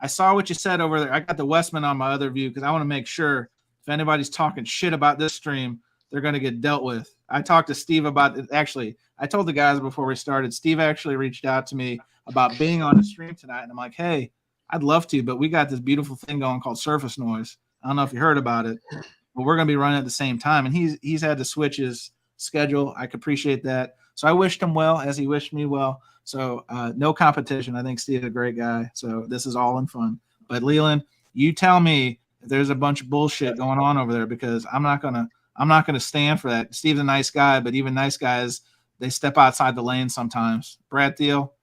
I saw what you said over there. I got the Westman on my other view because I want to make sure if anybody's talking shit about this stream, they're going to get dealt with. I talked to Steve about it. Actually, I told the guys before we started, Steve actually reached out to me about being on the stream tonight. And I'm like, hey, I'd love to, but we got this beautiful thing going called Surface Noise. I don't know if you heard about it, but we're going to be running at the same time. And he's had to switch his schedule. I could appreciate that. So I wished him well as he wished me well. So no competition. I think Steve's a great guy. So this is all in fun. But Leland, you tell me if there's a bunch of bullshit going on over there because I'm not going to stand for that. Steve's a nice guy, but even nice guys, they step outside the lane sometimes. Brad Thiel,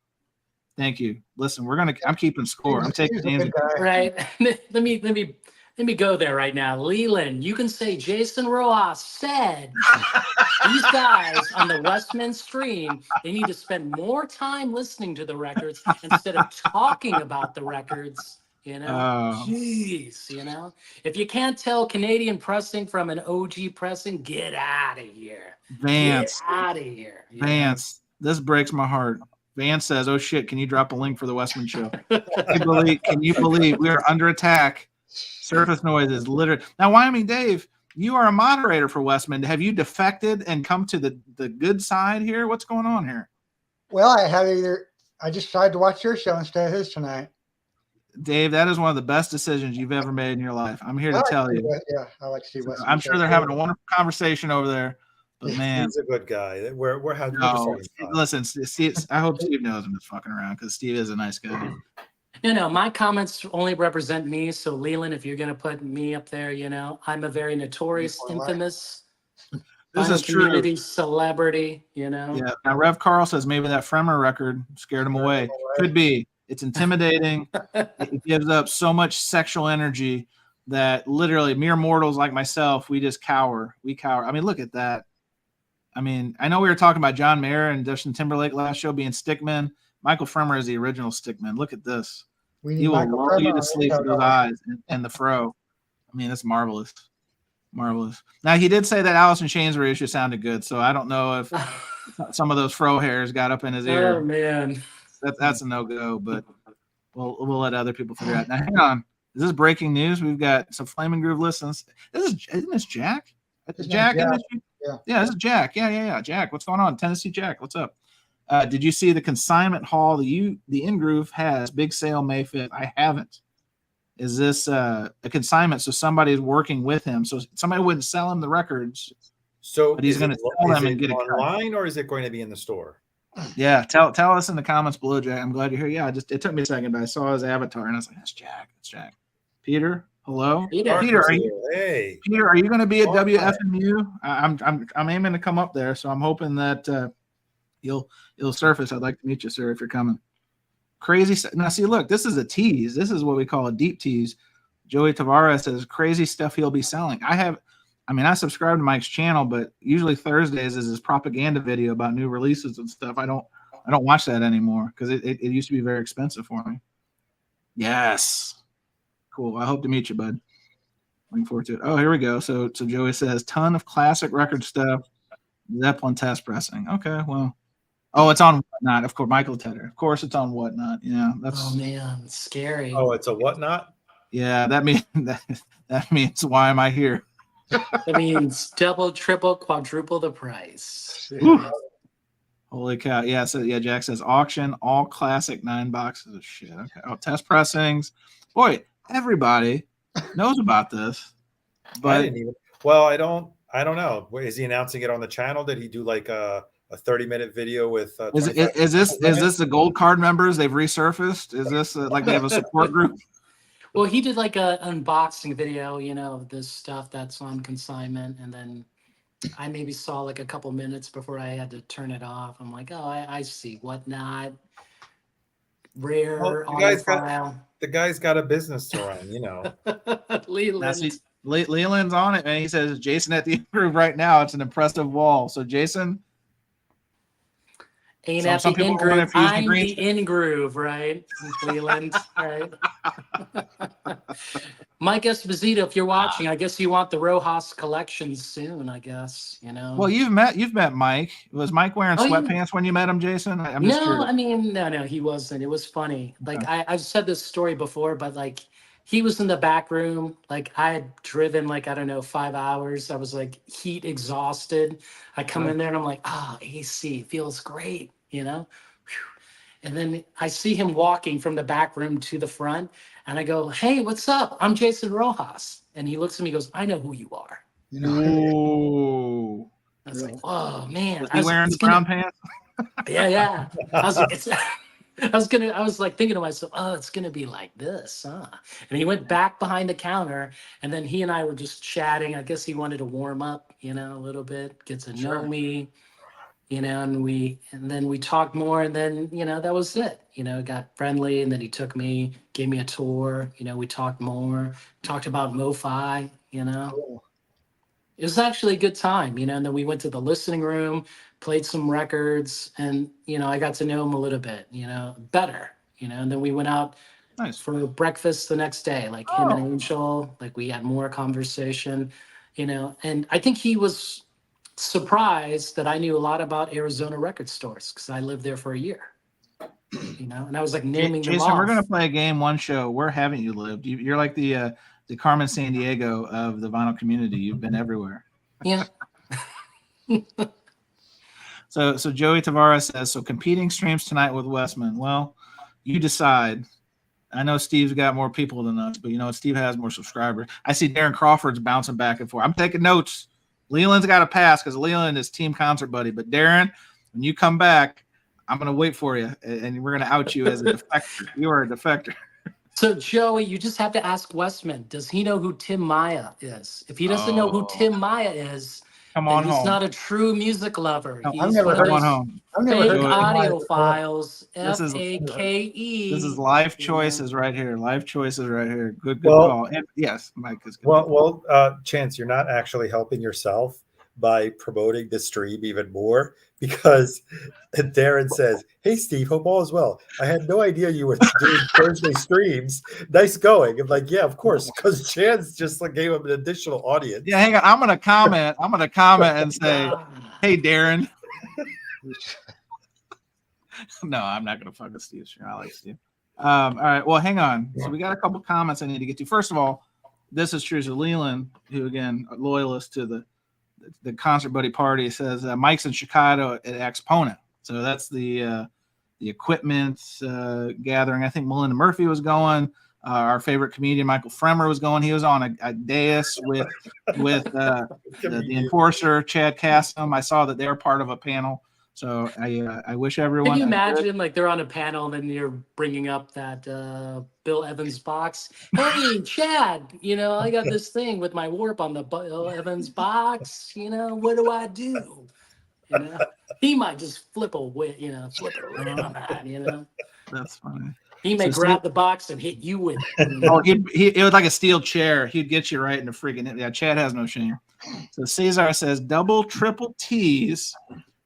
thank you. Listen, I'm keeping score. I'm taking names. Right. Let me go there right now. Leland, you can say Jason Rojas said these guys on the Westman stream, they need to spend more time listening to the records instead of talking about the records. Jeez, if you can't tell Canadian pressing from an OG pressing, get out of here. Vance, get out of here. Vance, this breaks my heart. Vance says, "Oh shit, can you drop a link for the Westman show?" Can you believe we are under attack? Surface Noise is literally now. Wyoming Dave, you are a moderator for Westman. Have you defected and come to the good side here? What's going on here? Well, I just tried to watch your show instead of his tonight. Dave, that is one of the best decisions you've ever made in your life. I'm here to tell you. Yeah, I like Steve Westman. I'm sure they're having a wonderful conversation over there. But man, he's a good guy. We're having. Listen, Steve, I hope Steve knows I'm just fucking around because Steve is a nice guy. No, my comments only represent me. So Leland, if you're gonna put me up there, I'm a very notorious, infamous This vinyl is true. community celebrity. Yeah. Now Rev Carl says maybe that Fremer record scared him away. Could be. It's intimidating. It gives up so much sexual energy that literally mere mortals like myself, we just cower. We cower. I mean, look at that. I mean, I know we were talking about John Mayer and Justin Timberlake last show being stickmen. Michael Fremer is the original stickman. Look at this. He will lull you to sleep with those eyes and the fro. I mean, it's marvelous. Marvelous. Now, he did say that Alice in Chains reissue sounded good, so I don't know if some of those fro hairs got up in his ear. Oh, man. That's a no-go, but we'll let other people figure it out. Now, hang on. Is this breaking news? We've got some Flaming Groove listens. Isn't this Jack? Jack? Yeah, this is Jack. Yeah. Jack, what's going on? Tennessee Jack, what's up? Did you see the consignment haul the In-Groove has? Big sale May 5th. I haven't. Is this a consignment? So somebody's working with him. So somebody wouldn't sell him the records. So but he's going to sell them and get it online, or is it going to be in the store? Yeah, tell us in the comments below, Jack. I'm glad you're here. Yeah, it took me a second, but I saw his avatar and I was like, that's Jack. That's Jack. Peter, hello. Peter, are you going to be at WFMU? I'm aiming to come up there, so I'm hoping that you'll surface. I'd like to meet you, sir, if you're coming. Crazy. Now, see, look, this is a tease. This is what we call a deep tease. Joey Tavares says crazy stuff he'll be selling. I subscribe to Mike's channel, but usually Thursdays is his propaganda video about new releases and stuff. I don't watch that anymore because it used to be very expensive for me. Yes. Cool. I hope to meet you, bud. Looking forward to it. Oh, here we go. So Joey says ton of classic record stuff. Zeppelin test pressing. Okay, well. Oh, it's on Whatnot. Of course, Michael Tedder. Of course, it's on Whatnot. Yeah, that's. Oh man, it's scary. Oh, it's a Whatnot. Yeah, that means why am I here? That means double, triple, quadruple the price. Holy cow! Yeah, so yeah, Jack says auction all classic 9 boxes of shit. Okay. Oh, test pressings. Boy, everybody knows about this, but I don't know. Is he announcing it on the channel? Did he do like a 30-minute video with is this the gold card members they've resurfaced? Is this like they have a support group? Well, he did like a unboxing video, of this stuff that's on consignment, and then I maybe saw like a couple minutes before I had to turn it off. I'm like, oh, I see Whatnot, rare, audiophile. The guy's got a business to run, Leland. Leland's on it, man. He says Jason at the In-Groove right now. It's an impressive wall. So Jason. Ain't at the In-Groove. I'm the In-Groove, right? Leland, right? Mike Esposito, if you're watching, I guess you want the Rojas collection soon, I guess, Well, you've met Mike. Was Mike wearing sweatpants when you met him, Jason? I'm just curious. No, he wasn't. It was funny. Like, I've said this story before, but like, he was in the back room. Like, I had driven 5 hours. I was like heat exhausted. I come in there and I'm like, AC feels great, Whew. And then I see him walking from the back room to the front, and I go, hey, what's up? I'm Jason Rojas. And he looks at me and goes, I know who you are. Ooh. I was like, oh man. Was he wearing the brown pants? Yeah. I was like, I was thinking to myself, oh, it's gonna be like this, huh? And he went back behind the counter, and then he and I were just chatting. I guess he wanted to warm up, a little bit, get to know me, and then we talked more, and then that was it. Got friendly, and then he took me, gave me a tour. We talked more, talked about MoFi. It was actually a good time, and then we went to the listening room, played some records, and I got to know him a little bit, better, and then we went out for breakfast the next day, like him and Angel, like we had more conversation, and I think he was surprised that I knew a lot about Arizona record stores because I lived there for a year, and I was like naming them Jason, off. we're gonna play a game one show. Where haven't you lived? You're like the Carmen Sandiego of the vinyl community. You've been everywhere. Yeah. So Joey Tavares says, so competing streams tonight with Westman. Well, you decide. I know Steve's got more people than us, but Steve has more subscribers. I see Darren Crawford's bouncing back and forth. I'm taking notes. Leland's got to pass because Leland is Team Concert Buddy. But Darren, when you come back, I'm going to wait for you, and we're going to out you as a defector. You are a defector. So, Joey, you just have to ask Westman, does he know who Tim Maya is? If he doesn't know who Tim Maya is, Come then on he's home. not a true music lover. No, He's I've never one of heard- Come on those home. I've never fake heard of audiophiles, This is- F-A-K-E. This is life you know? choices right here. Life choices right here. Good Well- call. And yes, Mike is good. Well, Chance, you're not actually helping yourself by promoting the stream even more, because Darren says, "Hey, Steve, hope all is well. I had no idea you were doing Thursday streams. Nice going." I'm like, "Yeah, of course," because Chance just like gave him an additional audience. Yeah, hang on. I'm gonna comment and say, "Hey, Darren." No, I'm not gonna fuck with Steve. Sure, I like Steve. All right. Well, hang on. So we got a couple comments I need to get to. First of all, this is true. So Leland, who again, a loyalist to the Concert Buddy party, says Mike's in Chicago at Exponent. So that's the equipment gathering. I think Melinda Murphy was going. Our favorite comedian Michael Fremer was going. He was on a dais with the enforcer Chad Cassim. I saw that they're part of a panel. So I wish everyone. Can you imagine, like, they're on a panel and then you're bringing up that Bill Evans box? Hey, Chad, I got this thing with my warp on the Bill Evans box. What do I do? He might just flip a lid on that. That's funny. He may So grab the box and hit you with it. Oh, it was like a steel chair. He'd get you right in the freaking. Yeah, Chad has no shame. So Cesar says double, triple T's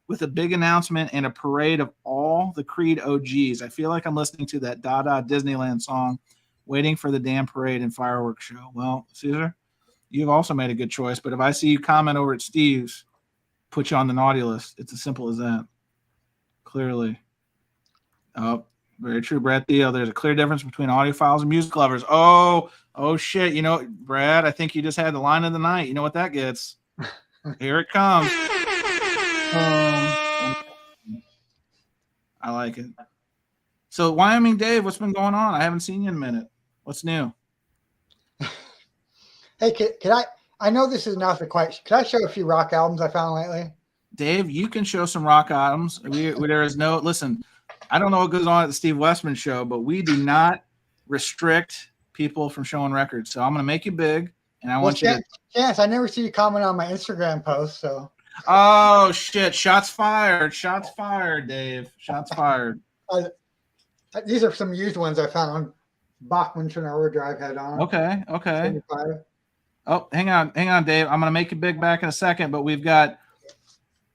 with a big announcement and a parade of all the Creed OGs. I feel like I'm listening to that Dada Disneyland song, waiting for the damn parade and fireworks show. Well, Cesar, you've also made a good choice. But if I see you comment over at Steve's, put you on the naughty list. It's as simple as that. Clearly. Oh, very true, Brad Theo. There's a clear difference between audiophiles and music lovers. Oh shit. Brad, I think you just had the line of the night. You know what that gets? Here it comes. I like it. So, Wyoming Dave, what's been going on? I haven't seen you in a minute. What's new? Hey, can I know this is not the quite. Can I show a few rock albums I found lately? Dave, you can show some rock albums. There is no, listen, I don't know what goes on at the Steve Westman show, but we do not restrict people from showing records. So I'm going to make you big, and I want you to. Chance, I never see you comment on my Instagram post, so. Oh, shit. Shots fired. Shots fired, Dave. Shots fired. These are some used ones I found on Bachman Turner Drive had on. Okay. 75. Oh, hang on, Dave. I'm going to make you big back in a second, but we've got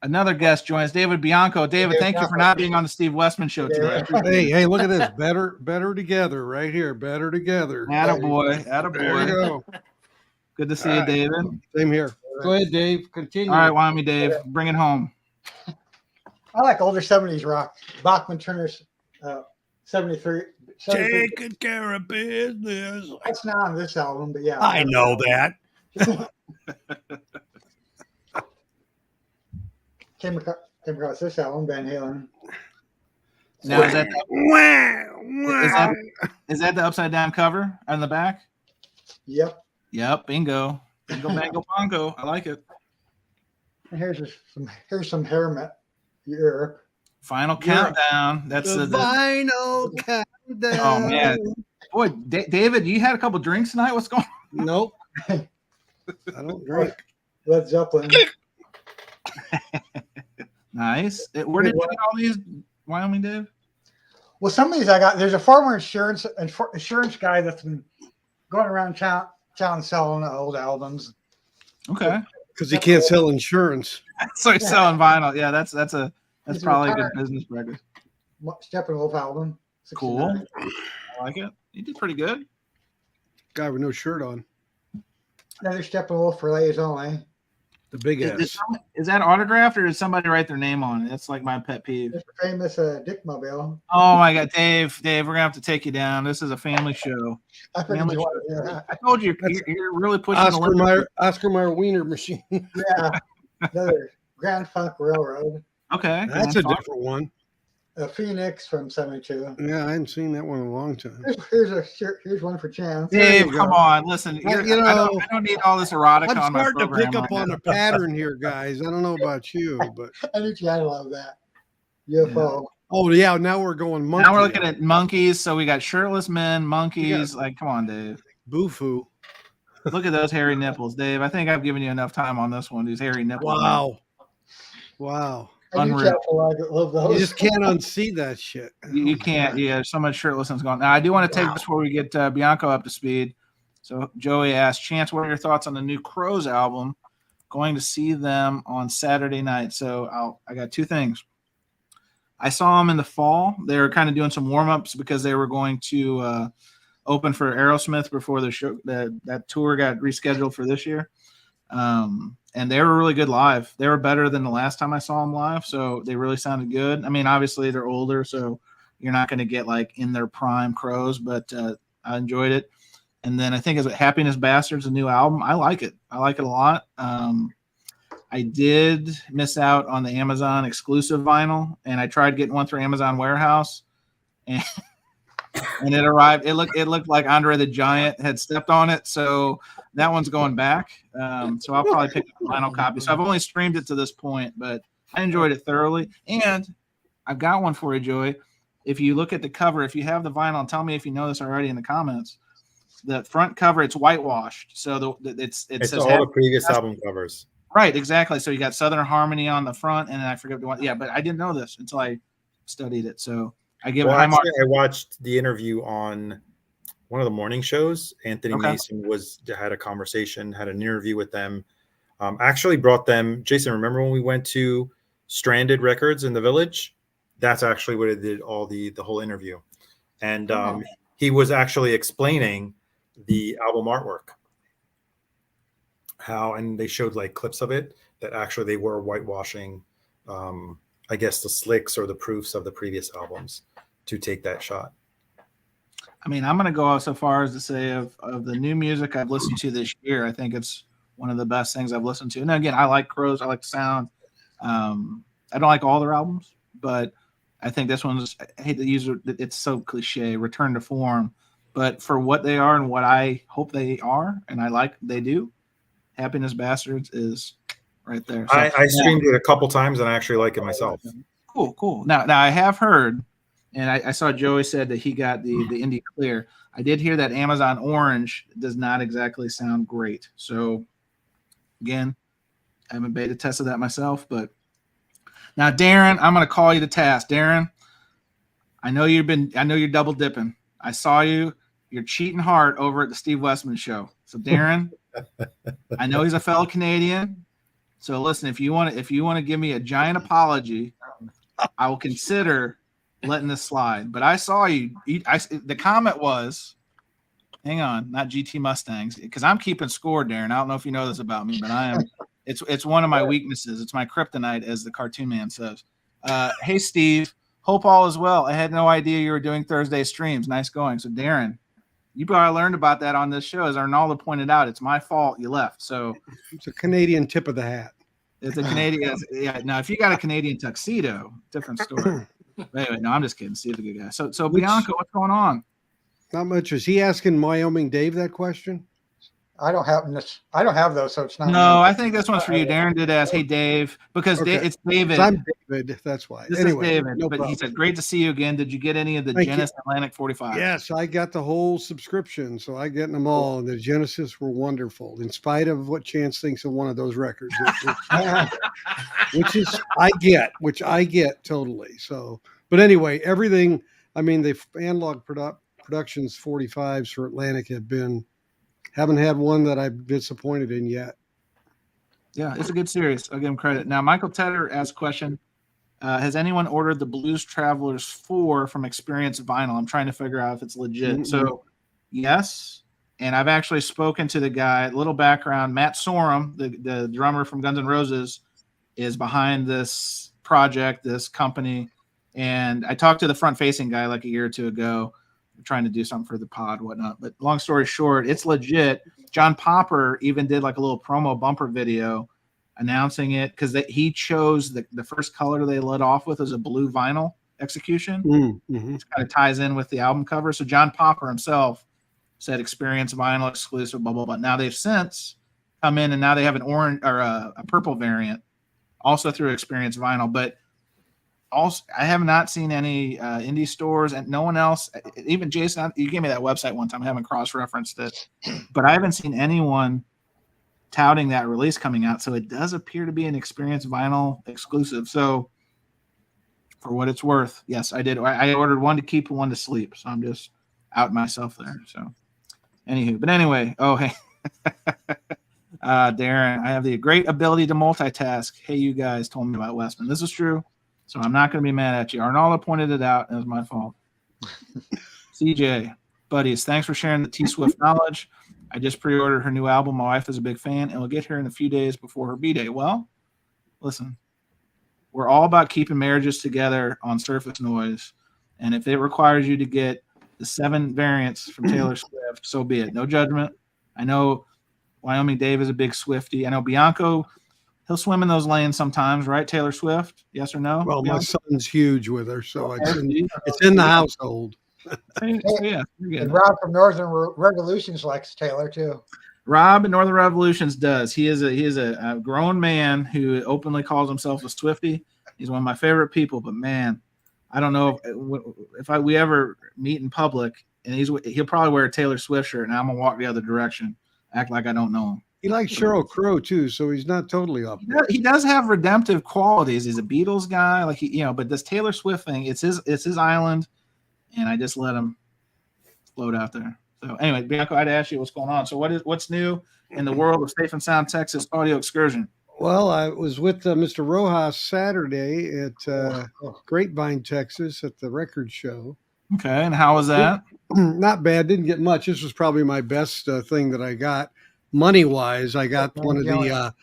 another guest join us, David Bianco. David, thank you for not being on the Steve Westman show today. Hey, look at this. Better together right here. Better together. Attaboy. There you go. Good to see you, David. Same here. Go ahead, Dave. Continue. All right, Wyoming Dave, bring it home. I like older 70s rock. Bachman Turner's 73. Taking care of business. That's not on this album, but yeah. I know that. Came across this album, Van Halen. Now, is that the upside down cover on the back? Yep. Yep, bingo. Bingo, bango, bongo. I like it. And here's some Hermit Europe. Final countdown. That's the final countdown. Oh man, boy, David, you had a couple drinks tonight. What's going on? Nope. I don't drink. Led Zeppelin. Nice. Where did you get all these, Wyoming Dave? Well, some of these I got. There's a former insurance guy that's been going around town selling old albums. Okay. Because he can't sell insurance. So he's selling vinyl. Yeah, that's probably a good retired. business record. Steppenwolf album. 69. Cool. I like it. You did pretty good. Guy with no shirt on. Another Steppenwolf for ladies only. The big ass. Is that autographed or did somebody write their name on it? That's like my pet peeve. Mr. Famous Dickmobile. Oh my God, Dave, we're gonna have to take you down. This is a family show. I figured you wanted to hear that. I told you, you're really pushing the limit. Oscar Mayer Wiener machine. Yeah. Another Grand Funk Railroad. Okay. That's a different one. A Phoenix from 72. Yeah, I hadn't seen that one in a long time. Here's one for Chance. Dave, come on, listen. I don't need all this erotica I'm on my starting to program. pick up on a pattern here, guys. I don't know about you, but I knew you had to love that. UFO. Oh yeah, now we're going monkey. Now we're looking at monkeys. So we got shirtless men, monkeys. Like, come on, Dave. Boo-foo. Look at those hairy nipples, Dave. I think I've given you enough time on this one. These hairy nipples. Wow. Wow. I do Unreal. chat for I love those. You just can't unsee that shit. You can't. Yeah, there's so much shirtlessness going on. Now, I do want to take this before we get Bianco up to speed. So Joey asked, Chance, what are your thoughts on the new Crows album? Going to see them on Saturday night. So I got two things. I saw them in the fall. They were kind of doing some warm-ups because they were going to open for Aerosmith before the show. That tour got rescheduled for this year. And they were really good live. They were better than the last time I saw them live, so they really sounded good. I mean, obviously they're older, so you're not going to get like in their prime Crows, but I enjoyed it. And then I think it's Happiness Bastards, a new album. I like it. I like it a lot. I did miss out on the Amazon exclusive vinyl, and I tried getting one through Amazon Warehouse, and it arrived. It looked like Andre the Giant had stepped on it, so that one's going back. So I'll probably pick up a vinyl copy. So I've only streamed it to this point, but I enjoyed it thoroughly. And I've got one for you, Joey. If you look at the cover, if you have the vinyl, and tell me if you know this already in the comments. The front cover, it's whitewashed, so it It's says all the previous album covers. Right, exactly. So you got Southern Harmony on the front, and then I forget the one. Yeah, but I didn't know this until I studied it. So I give it high marks. I watched the interview on one of the morning shows. Anthony Mason had a conversation, had an interview with them. Actually brought them. Jason, remember when we went to Stranded Records in the Village? That's actually what it did. All the whole interview, and he was actually explaining the album artwork. And they showed like clips of it that actually they were whitewashing, I guess the slicks or the proofs of the previous albums to take that shot. I mean, I'm going to go so far as to say of the new music I've listened to this year, I think it's one of the best things I've listened to. And again, I like Crows. I like the sound. I don't like all their albums, but I think this one's, I hate to use it, it's so cliche, return to form. But for what they are and what I hope they are, and I like they do, Happiness Bastards is right there. So, I streamed it a couple times and I actually like it myself. Cool. Now I have heard, and I saw Joey said that he got the Indie Clear. I did hear that Amazon Orange does not exactly sound great. So again, I haven't beta tested that myself, but now Darren, I'm going to call you to task. Darren, I know you're double dipping. I saw you. You're cheating hard over at the Steve Westman show. So Darren, I know he's a fellow Canadian. So listen, if you want to give me a giant apology, I will consider letting this slide. But I saw you. The comment was, hang on, not GT Mustangs, because I'm keeping score, Darren. I don't know if you know this about me, but I am. It's one of my weaknesses. It's my kryptonite, as the cartoon man says. Hey, Steve. Hope all is well. I had no idea you were doing Thursday streams. Nice going. So Darren, you probably learned about that on this show. As Arnaldo pointed out, it's my fault you left. So it's a Canadian tip of the hat. It's a Canadian. Yeah. Now, if you got a Canadian tuxedo, different story. Anyway, no, I'm just kidding. Steve's a good guy. So Bianca, what's going on? Not much. Is he asking Wyoming Dave that question? I don't have those, so it's not. No, I think this one's for you. Darren did ask, "Hey Dave," because it's David. I'm David. That's why. This anyway, is David. no but problem. He said, "Great to see you again. Did you get any of the Genesis Atlantic 45?" Yes, I got the whole subscription, so I get them all. And the Genesis were wonderful, in spite of what Chance thinks of one of those records, which I get totally. So, but anyway, everything. I mean, the analog productions 45s for Atlantic haven't had one that I'm disappointed in yet. Yeah, it's a good series. I'll give him credit. Now, Michael Tedder asked a question. Has anyone ordered the Blues Travelers 4 from Experience Vinyl? I'm trying to figure out if it's legit. Mm-hmm. So, yes. And I've actually spoken to the guy. Little background, Matt Sorum, the drummer from Guns N' Roses, is behind this project, this company. And I talked to the front-facing guy like a year or two ago, trying to do something for the pod, whatnot. But long story short, it's legit. John Popper even did like a little promo bumper video announcing it because he chose the first color they led off with as a blue vinyl execution. Mm-hmm. It kind of ties in with the album cover. So John Popper himself said Experience Vinyl exclusive, blah, blah, blah. Now they've since come in and now they have an orange or a purple variant also through Experience Vinyl. But also, I have not seen any indie stores, and no one else. Even Jason, you gave me that website one time. I haven't cross-referenced it, but I haven't seen anyone touting that release coming out. So it does appear to be an Experience Vinyl exclusive. So for what it's worth, yes, I did. I ordered one to keep and one to sleep. So I'm just out myself there. So anywho, but anyway, oh, hey, Darren, I have the great ability to multitask. Hey, you guys told me about Westman. This is true. So I'm not going to be mad at you. Arnaldo pointed it out. It was my fault. CJ, buddies, thanks for sharing the T-Swift knowledge. I just pre-ordered her new album. My wife is a big fan, and we'll get here in a few days before her B-Day. Well, listen, we're all about keeping marriages together on Surface Noise, and if it requires you to get the 7 variants from Taylor Swift, so be it. No judgment. I know Wyoming Dave is a big Swiftie. I know Bianco, he'll swim in those lanes sometimes, right? Taylor Swift, yes or no? Well, Bianco? my son's huge with her, so it's in the household. Yeah, And Rob from Northern Revolutions likes Taylor too. Rob in Northern Revolutions does. He is a grown man who openly calls himself a Swiftie. He's one of my favorite people. But man, I don't know if we ever meet in public, and he'll probably wear a Taylor Swift shirt, and I'm gonna walk the other direction, act like I don't know him. He likes Sheryl Crow too, so he's not totally off. He does have redemptive qualities. He's a Beatles guy, like but this Taylor Swift thing, it's his island. And I just let him float out there. So anyway, Bianco, I'd ask you what's going on. So what's new in the world of Safe and Sound Texas Audio Excursion? Well, I was with Mr. Rojas Saturday at Grapevine, Texas, at the record show. Okay, and how was that? Not bad. Didn't get much. This was probably my best thing that I got. Money-wise, I got one of the...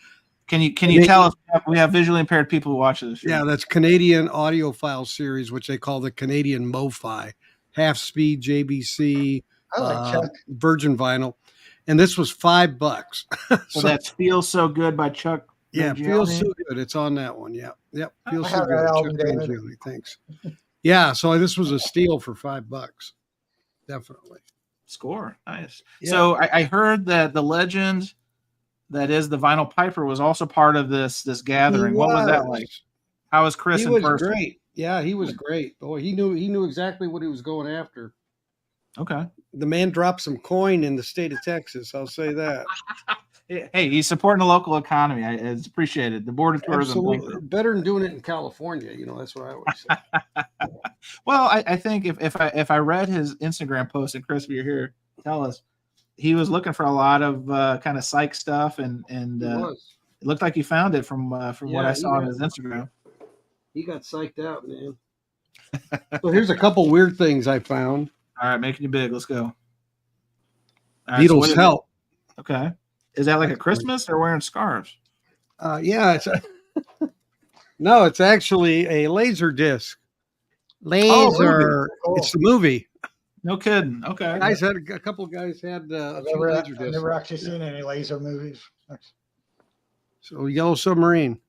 Can you tell us, we have visually impaired people who watch this? Yeah, that's Canadian Audiophile Series, which they call the Canadian MoFi. Half-speed JBC, Virgin Vinyl. And this was $5. So that Feels So Good by Chuck. Yeah, Mangione. Feels So Good. It's on that one. Yeah. Yep. Feels So Good. Album, Chuck Mangione. Thanks. Yeah, so this was a steal for $5. Definitely. Score. Nice. Yeah. So I heard that the legend that is the Vinyl Piper was also part of this gathering. What was that like? How was Chris He in was person? great. Yeah, he was great. Boy, he knew exactly what he was going after. Okay. The man dropped some coin in the state of Texas. I'll say that. Hey, he's supporting the local economy. It's appreciated. The Board of Tourism. Absolutely. Better than doing it in California. That's what I always say. Well, I think if I read his Instagram post, and Chris, if you're here, tell us, he was looking for a lot of kind of psych stuff, and it looked like he found it from what I saw on his Instagram. He got psyched out, man. So here's a couple weird things I found. All right, making you big. Let's go. All right, Beatles so Help. Okay. Is that like a Christmas or wearing scarves? Yeah. No, it's actually a laser disc. Laser. Cool. It's the movie. No kidding. Okay. A couple guys had a few laser discs. I've never actually seen any laser movies. So Yellow Submarine.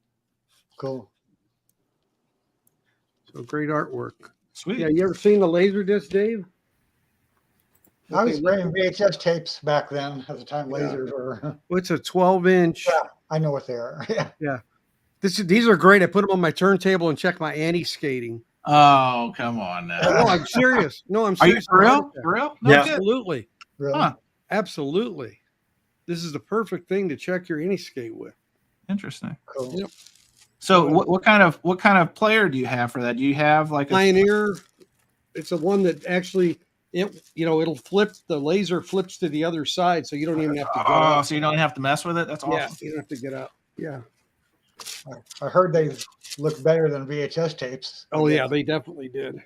Cool. So great artwork. Sweet. Yeah, you ever seen the laser disc, Dave? I was spraying VHS tapes back then at the time lasers were. Well, it's a 12-inch. Yeah, I know what they are. Yeah. These are great. I put them on my turntable and check my anti-skating. Oh, come on now. No, I'm serious. No, I'm Are you serious. for real? For real? No Yeah. kid. Absolutely. Really? Huh. Absolutely. This is the perfect thing to check your anti-skate with. Interesting. Cool. Yep. So what kind of player do you have for that? Do you have like a Pioneer. It's a one that actually it'll flip. The laser flips to the other side, so you don't even have to go out. so you don't have to mess with it? That's awesome. Yeah, you don't have to get out. Yeah. I heard they look better than VHS tapes. Oh yeah, they definitely did.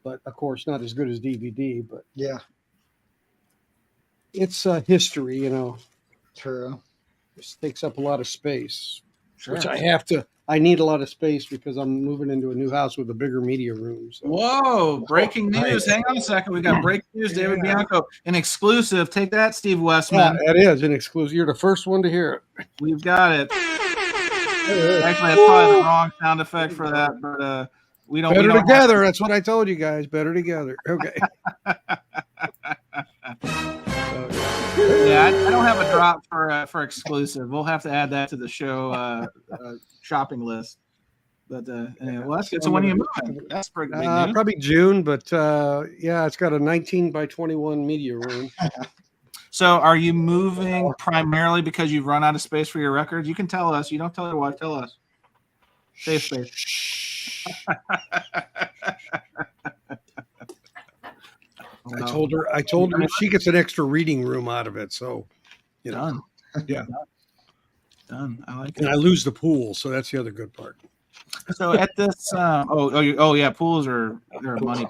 But of course, not as good as DVD. But Yeah, it's history. true. It takes up a lot of space, Sure. which I need a lot of space because I'm moving into a new house with a bigger media room. So. Whoa, breaking news. Hang on a second. We got breaking news, David Bianco. An exclusive. Take that, Steve Westman. Yeah, that is an exclusive. You're the first one to hear it. We've got it. Actually, that's probably the wrong sound effect for that, but we don't. Better we don't together. That's what I told you guys. Better together. Okay. Yeah, I don't have a drop for exclusive. We'll have to add that to the show shopping list. But anyway, well, that's good. So when are you moving? That's pretty big news. Probably June, but yeah, it's got a 19 by 21 media room. So are you moving primarily because you've run out of space for your records? You can tell us. You don't tell your wife. Tell us. Save space. I told her she gets an extra reading room out of it. So, you know, Done. Yeah. Done. I like it. And I lose the pool. So that's the other good part. So at this, yeah, pools they're money.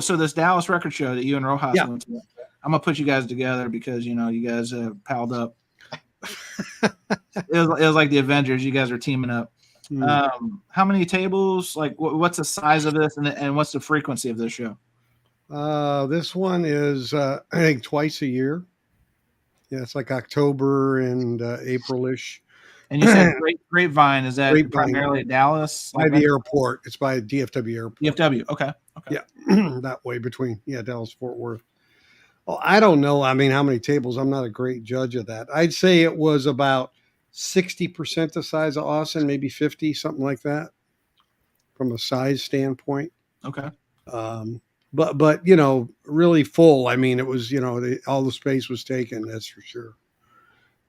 So this Dallas record show that you and Rojas went to, I'm gonna put you guys together because you guys palled up. It was like the Avengers. You guys are teaming up. How many tables? Like, what's the size of this, and what's the frequency of this show? This one is I think twice a year. Yeah, it's like October and April-ish. And you said Grapevine. Is that primarily at Dallas? By the airport. It's by DFW airport. DFW. Okay. Yeah, that way between Dallas, Fort Worth. Well, I don't know. I mean, how many tables? I'm not a great judge of that. I'd say it was about 60% the size of Austin, maybe 50, something like that, from a size standpoint. Okay. But really full. I mean, it was all the space was taken. That's for sure.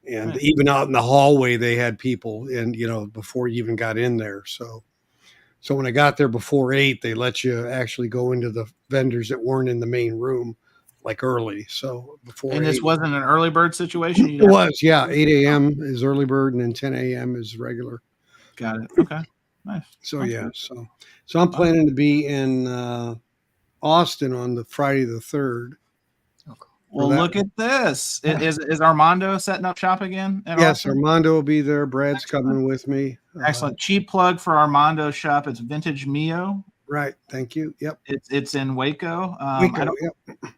And even out in the hallway, they had people, and before you even got in there. So when I got there before 8, they let you actually go into the vendors that weren't in the main room, like early. So before. And 8, this wasn't an early bird situation. It was, yeah. 8 a.m. is early bird, and then 10 a.m. is regular. Got it. Okay, nice. So so I'm planning to be in Austin on the Friday the 3rd. Well, look at this. Is Armando setting up shop again? Yes, Armando will be there. Brad's coming with me. Excellent. Cheap plug for Armando's shop. It's Vintage Mio. Right. Thank you. Yep. It's in Waco. I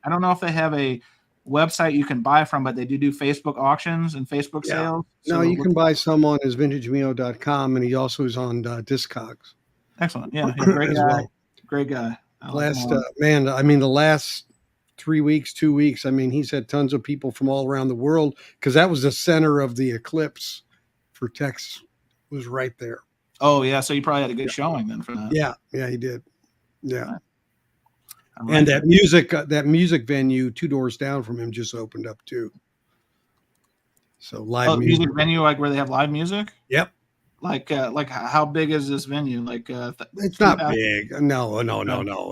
don't know if they have a website you can buy from, but they do Facebook auctions and Facebook sales. No, you can buy some on his vintagemio.com, and he also is on Discogs. Excellent. Yeah. Great guy. Well. Great guy. The last 3 weeks, 2 weeks, I mean, he's had tons of people from all around the world because that was the center of the eclipse for Texas, was right there. Oh, yeah. So you probably had a good showing then for that. Yeah, he did. Yeah. And that music venue 2 doors down from him just opened up too. So live music venue, like where they have live music? Yep. Like how big is this venue? Like it's not big. No,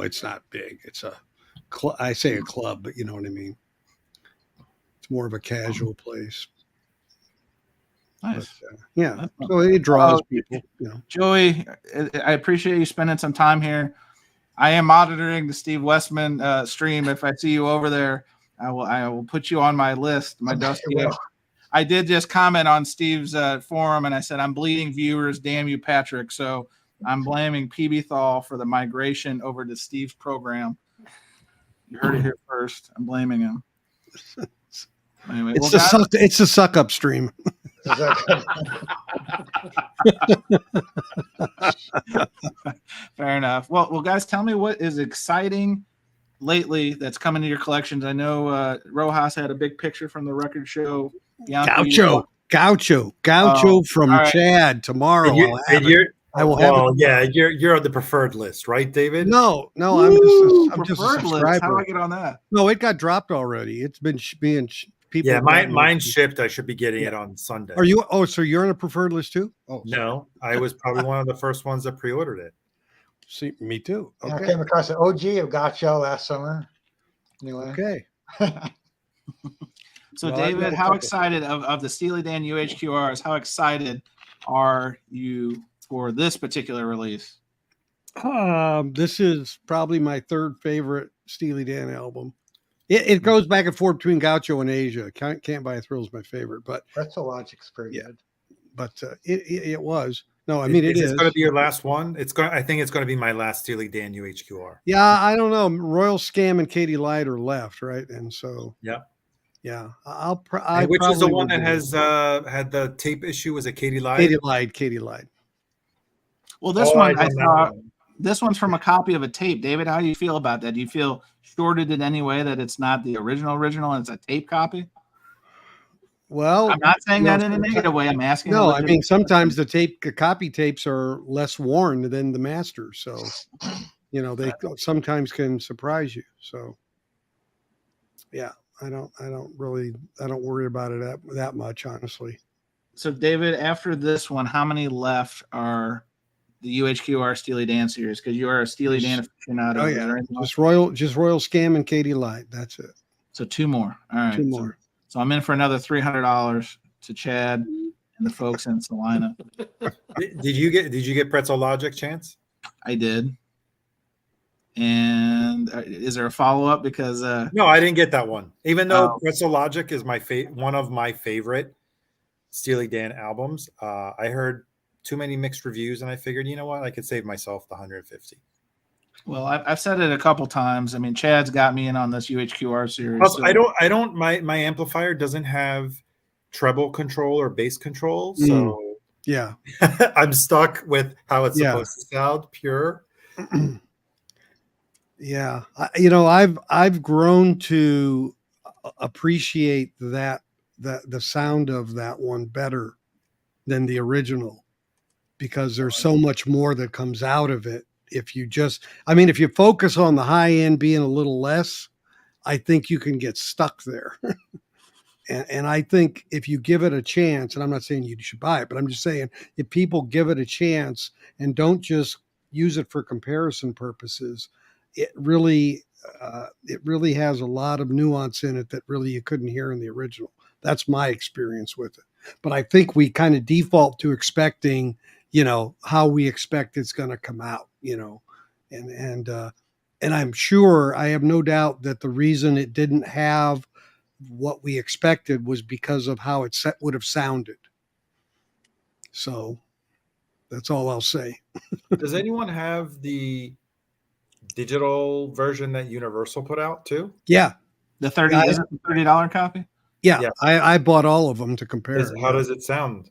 it's not big. It's I say a club, but you know what I mean. It's more of a casual place. Nice. But, so it draws people. Joey, I appreciate you spending some time here. I am monitoring the Steve Westman stream. If I see you over there, I will put you on my list, my dusty list. I did just comment on Steve's forum, and I said, I'm bleeding viewers. Damn you, Patrick. So I'm blaming PB Thal for the migration over to Steve's program. You heard it here first. I'm blaming him. Anyway, it's a suck up stream. Fair enough. Well, guys, tell me what is exciting lately that's coming to your collections. I know Rojas had a big picture from the record show. Gaucho from Chad tomorrow. I will have you're on the preferred list, right, David? No, I'm just a subscriber. How do I get on that? No, it got dropped already. It's been being people. Yeah, mine's shipped. I should be getting it on Sunday. Are you? Oh, so you're on a preferred list too? Oh, no, I was probably one of the first ones that pre-ordered it. See, me too. Okay. I came across an OG of Gaucho last summer. Anyway. Okay. So, David, how excited of the Steely Dan UHQRs? How excited are you for this particular release? This is probably my third favorite Steely Dan album. It goes back and forth between Gaucho and Asia. Can't Buy a Thrill is my favorite, but Pretzel Logic's pretty good. But it was. No, I mean it is. It's going to be your last one. I think it's going to be my last Steely Dan UHQR. Yeah, I don't know. Royal Scam and Katie Lied are left, right? And so yeah. Which is the one that has had the tape issue? Was it Katie Lied? Katie Lied. Well, this one I saw. This one's from a copy of a tape. David, how do you feel about that? Do you feel shorted in any way that it's not the original and it's a tape copy? Well, I'm not saying you know, that in a negative way. I'm asking. no, I mean sometimes the copy tapes are less worn than the master, so you know they sometimes can surprise you. So yeah, I don't worry about it that much, honestly. So David, after this one, how many left are the UHQR Steely Dan series? Because you are a Steely Dan aficionado. Oh Is yeah, there anything else? just Royal Scam and Katie Light. That's it. So 2 more. All right. 2 more. So I'm in for another $300 to Chad and the folks in Salina. Did you get Pretzel Logic, Chance? I did. And is there a follow up? Because no, I didn't get that one. Even though Oh. Pretzel Logic is one of my favorite Steely Dan albums, I heard too many mixed reviews, and I figured, you know what, I could save myself the 150. Well, I've said it a couple times. I mean, Chad's got me in on this UHQR series. Also, I don't. My amplifier doesn't have treble control or bass control, so yeah, I'm stuck with how it's supposed to sound, pure. Yeah, you know, I've grown to appreciate that the sound of that one better than the original, because there's so much more that comes out of it. If you if you focus on the high end being a little less, I think you can get stuck there. and I think if you give it a chance, and I'm not saying you should buy it, but I'm just saying if people give it a chance and don't just use it for comparison purposes, it really has a lot of nuance in it that really you couldn't hear in the original. That's my experience with it. But I think we kind of default to expecting, you know, how we expect it's going to come out, you know, and I'm sure, I have no doubt that the reason it didn't have what we expected was because of how it would have sounded. So that's all I'll say. Does anyone have the digital version that Universal put out too? Yeah. The $30 copy? Yeah. Yes. I bought all of them to compare. How does it sound?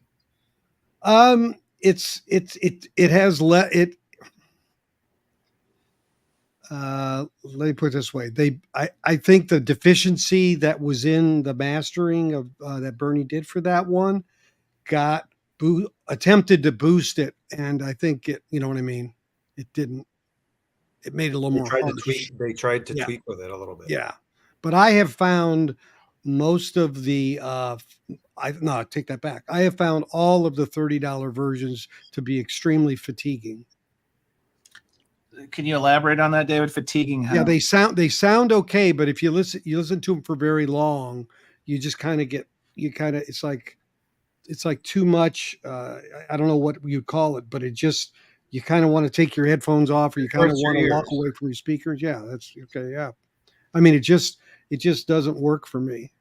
It has let me put it this way. I think the deficiency that was in the mastering of that Bernie did for that one attempted to boost it, and I think it, you know what I mean, it didn't. It made it a little more harsh. They tried to tweak with it a little bit. Yeah, but I have found most of the take that back. I have found all of the $30 versions to be extremely fatiguing. Can you elaborate on that, David? Fatiguing? How? Yeah, they sound okay, but if you listen to them for very long, you just kind of it's like too much. I don't know what you'd call it, but you kind of want to take your headphones off, or you kind of want to walk away from your speakers. Yeah, that's okay. Yeah, I mean, it just doesn't work for me.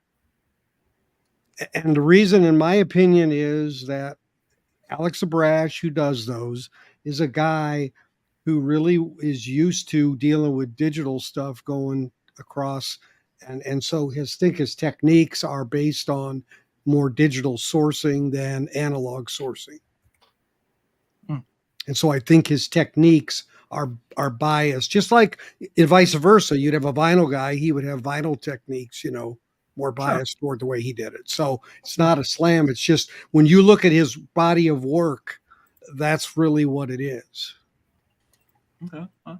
And the reason, in my opinion, is that Alex Abrash, who does those, is a guy who really is used to dealing with digital stuff going across. And so his techniques are based on more digital sourcing than analog sourcing. And so I think his techniques are biased, just like vice versa. You'd have a vinyl guy, he would have vinyl techniques, you know, more biased toward the way he did it. So it's not a slam. It's just when you look at his body of work, that's really what it is. Okay. Huh.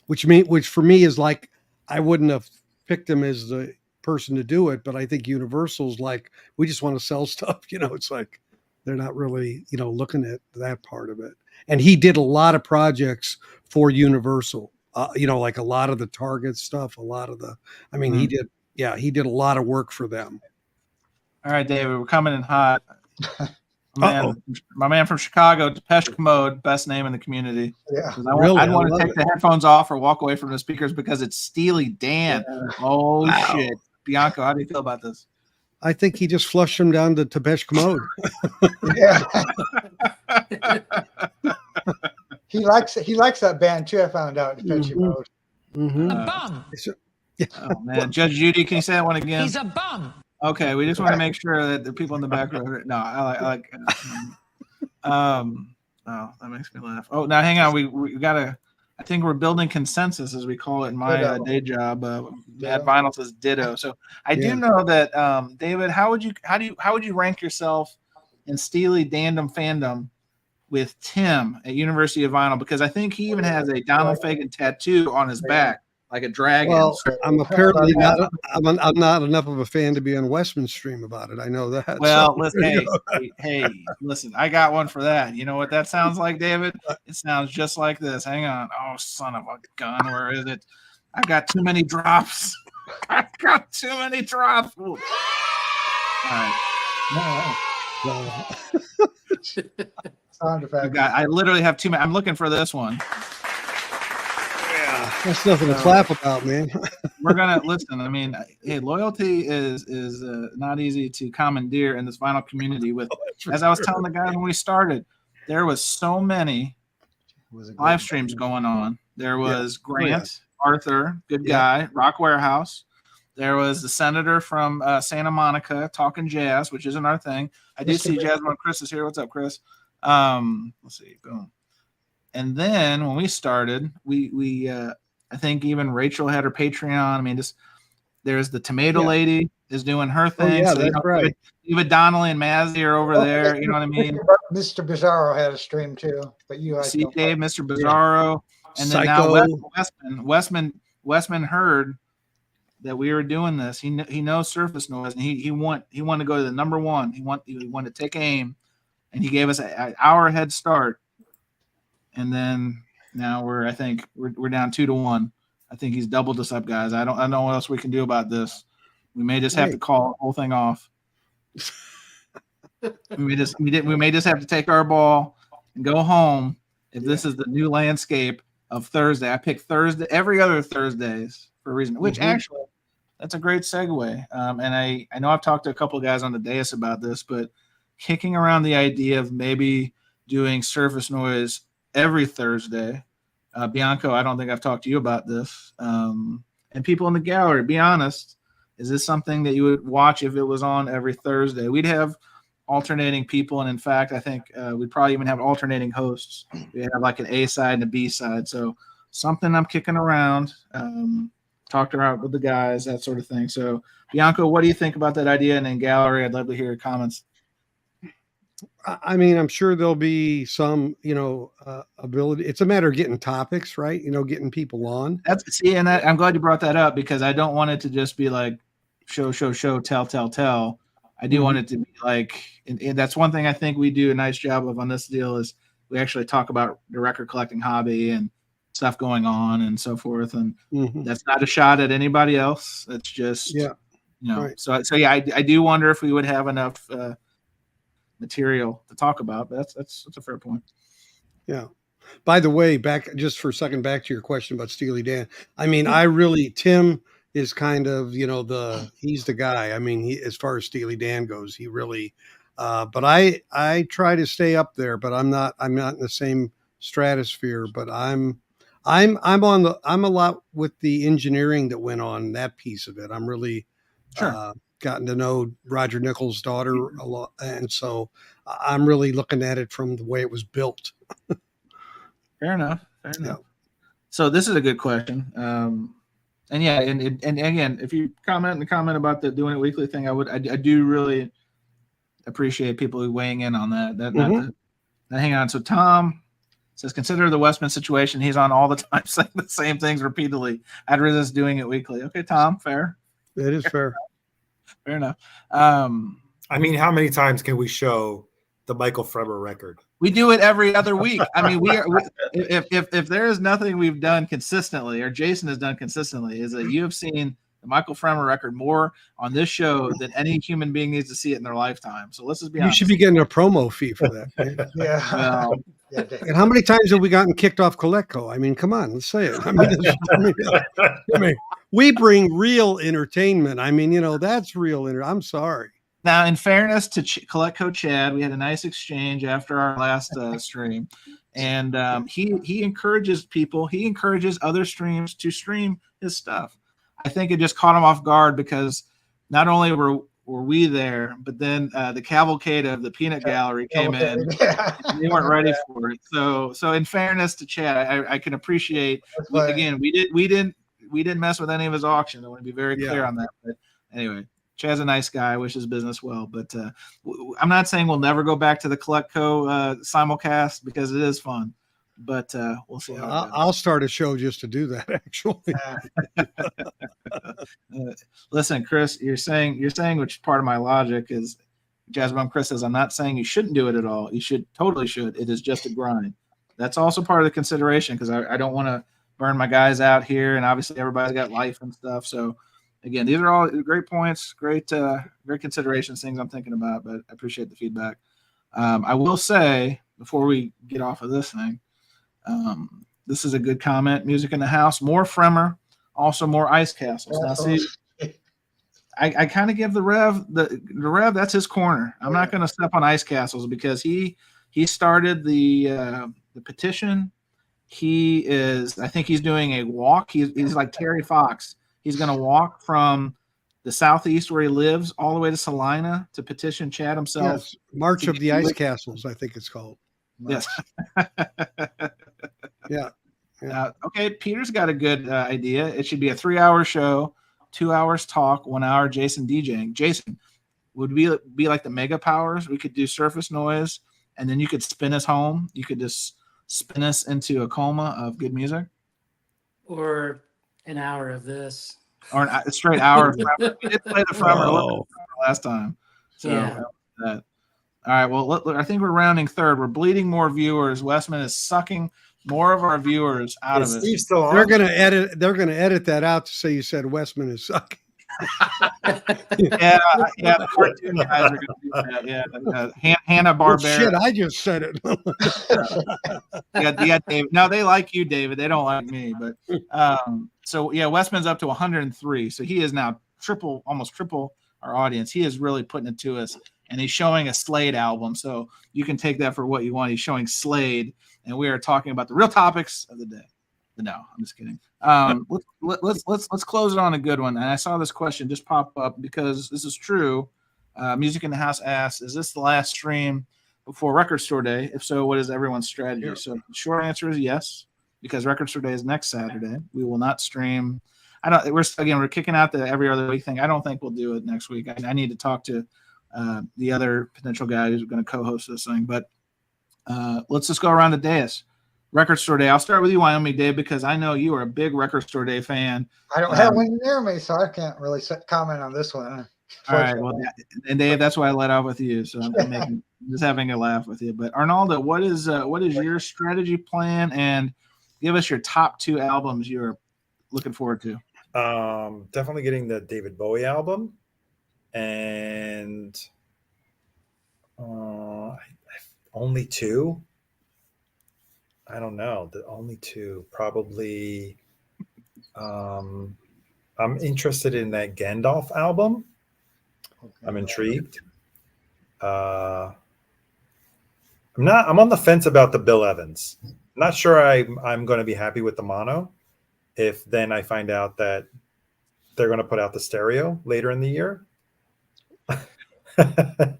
Which for me is like, I wouldn't have picked him as the person to do it, but I think Universal's like, we just want to sell stuff. You know, it's like they're not really, you know, looking at that part of it. And he did a lot of projects for Universal. You know, like a lot of the Target stuff, he did a lot of work for them. All right, David, we're coming in hot. My man from Chicago, Depeche Mode, best name in the community. Yeah, I'd want to take the headphones off or walk away from the speakers because it's Steely Dan. Yeah. Oh, wow. Shit. Bianco, how do you feel about this? I think he just flushed him down to Depeche Mode. Yeah. He likes that band too, I found out, Depeche Mode. Mm-hmm. A bum. Oh, man. Judge Judy, can you say that one again? He's a bum. Okay, we just want to make sure that the people in the back row. No, I like. Oh, that makes me laugh. Oh, now hang on. We gotta. I think we're building consensus, as we call it in my day job. Mad Vinyl says ditto. So I do know that, David, how would you rank yourself in Steely Dandom fandom with Tim at University of Vinyl? Because I think he even has a Donald Fagen tattoo on his back, like a dragon. Well, I'm apparently not. I'm not enough of a fan to be on Westman's stream about it. I know that. Well, so, listen, hey, listen, I got one for that. You know what that sounds like, David? It sounds just like this. Hang on. Oh, son of a gun. Where is it? I got too many drops. I got too many drops. Ooh. All right. Sound effect. I literally have too many. I'm looking for this one. That's nothing to clap about, man. We're gonna listen. I mean, hey, loyalty is not easy to commandeer in this vinyl community. With, as I was telling the guys when we started, there was so many live streams going on. There was Grant, Arthur, good guy, Rock Warehouse. There was the senator from Santa Monica talking jazz, which isn't our thing. I do see Jasmine Chris is here. What's up, Chris? Let's see. Boom. And then when we started, we I think even Rachel had her Patreon. I mean, there's the Tomato Lady is doing her thing. Oh, yeah, that's right. Even Donnelly and Mazzy are over there. You know what I mean? Mr. Bizarro had a stream too, but you see Dave, Mr. Bizarro, and then now Westman heard that we were doing this. He knows Surface Noise, and he wanted to go to the number one. He wanted to take aim, and he gave us an hour head start. And then now I think we're down 2-1. I think he's doubled us up, guys. I don't know what else we can do about this. We may just have to call the whole thing off. we may just have to take our ball and go home if this is the new landscape of Thursday. I pick Thursday every other Thursdays for a reason, which actually that's a great segue. And I know I've talked to a couple of guys on the dais about this, but kicking around the idea of maybe doing Surface Noise every Thursday. Bianco, I don't think I've talked to you about this. And people in the gallery, be honest, is this something that you would watch if it was on every Thursday? We'd have alternating people. And in fact, I think we'd probably even have alternating hosts. We have like an A side and a B side. So something I'm kicking around, talked around with the guys, that sort of thing. So Bianco, what do you think about that idea? And in gallery, I'd love to hear your comments. I mean, I'm sure there'll be some, ability. It's a matter of getting topics, right? Getting people on. I'm glad you brought that up because I don't want it to just be like show, tell. I do want it to be like, and that's one thing I think we do a nice job of on this deal is we actually talk about the record collecting hobby and stuff going on and so forth. And that's not a shot at anybody else. It's just, right. So yeah, I do wonder if we would have enough, material to talk about, but that's a fair point. Yeah. By the way, back just for a second, back to your question about Steely Dan. I mean, Tim is kind of, he's the guy. I mean, as far as Steely Dan goes, he really, but I try to stay up there, but I'm not in the same stratosphere, but I'm a lot with the engineering that went on that piece of it. I'm really, gotten to know Roger Nichols' daughter a lot, and so I'm really looking at it from the way it was built. Fair enough. So this is a good question. And again, if you comment about the doing it weekly thing, I do really appreciate people weighing in on that. Hang on. So Tom says, consider the Westman situation. He's on all the time saying the same things repeatedly. I'd resist doing it weekly. Okay, Tom, fair. It is fair. Fair enough. I mean, how many times can we show the Michael Fremer record? We do it every other week. I mean, if there is nothing we've done consistently, or Jason has done consistently, is that you have seen the Michael Fremer record more on this show than any human being needs to see it in their lifetime. So let's just be honest. You should be getting a promo fee for that. Man. Yeah. Well, and how many times have we gotten kicked off Colecco? I mean, come on, let's say it. I mean, we bring real entertainment. I mean, that's real. I'm sorry. Now, in fairness to Colecco Chad, we had a nice exchange after our last stream, and he encourages people. He encourages other streams to stream his stuff. I think it just caught him off guard because not only were were we there, but then the cavalcade of the peanut gallery came in. Yeah. And they weren't ready for it. So in fairness to Chad, I can appreciate. We didn't mess with any of his auction. I want to be very clear on that. But anyway, Chad's a nice guy. I wish his business well. But I'm not saying we'll never go back to the Collectco simulcast because it is fun. But we'll see. I'll start a show just to do that. Actually, listen, Chris, you're saying which part of my logic is. Jazzbomb Chris says, I'm not saying you shouldn't do it at all. You totally should. It is just a grind. That's also part of the consideration because I don't want to burn my guys out here, and obviously everybody's got life and stuff. So again, these are all great points, great considerations, things I'm thinking about, but I appreciate the feedback. I will say before we get off of this thing, this is a good comment. Music in the house, more Fremer, also more ice castles. Now see, I kind of give the Rev the Rev. That's his corner. I'm not going to step on ice castles because he started the petition. I think he's doing a walk. He's like Terry Fox. He's going to walk from the southeast where he lives all the way to Salina to petition Chad himself. Yes, March of the Ice Castles, I think it's called. Yes. Yeah. Okay, Peter's got a good idea. It should be a 3-hour show, 2 hours talk, 1 hour Jason DJing. Jason, would we be like the Mega Powers? We could do surface noise, and then you could spin us home. You could just spin us into a coma of good music. Or an hour of this. Or a straight hour. We did play the Fremer last time. So, Yeah. All right, well, I think we're rounding third. We're bleeding more viewers. Westman is sucking more of our viewers out of it. Steve's still on? They're going to edit that out to say you said Westman is sucking. Yeah, the cartoon guys are going to do that. Yeah, Hanna-Barbera. Shit, I just said it. Yeah, David. No, they like you, David. They don't like me. But so yeah, Westman's up to 103. So he is now almost triple our audience. He is really putting it to us, and he's showing a Slade album. So you can take that for what you want. He's showing Slade, and we are talking about the real topics of the day. No, I'm just kidding. Let's close it on a good one. And I saw this question just pop up because this is true. Music in the House asks, is this the last stream before Record Store Day? If so, what is everyone's strategy? Yeah. So the short answer is yes, because Record Store Day is next Saturday. We will not stream. We're kicking out the every other week thing. I don't think we'll do it next week. I need to talk to the other potential guy who's going to co-host this thing. But let's just go around the dais. Record Store Day. I'll start with you, Wyoming Dave, because I know you are a big Record Store Day fan. I don't have one near me, so I can't really comment on this one. All right. Well, and Dave, that's why I let off with you. So I'm just having a laugh with you. But Arnaldo, what is your strategy plan? And give us your top 2 albums you're looking forward to. Definitely getting the David Bowie album, and only 2. I don't know. The only 2 probably. I'm interested in that Gandalf album. Okay. I'm intrigued. I'm on the fence about the Bill Evans. I'm not sure I'm going to be happy with the mono. If then I find out that they're going to put out the stereo later in the year. That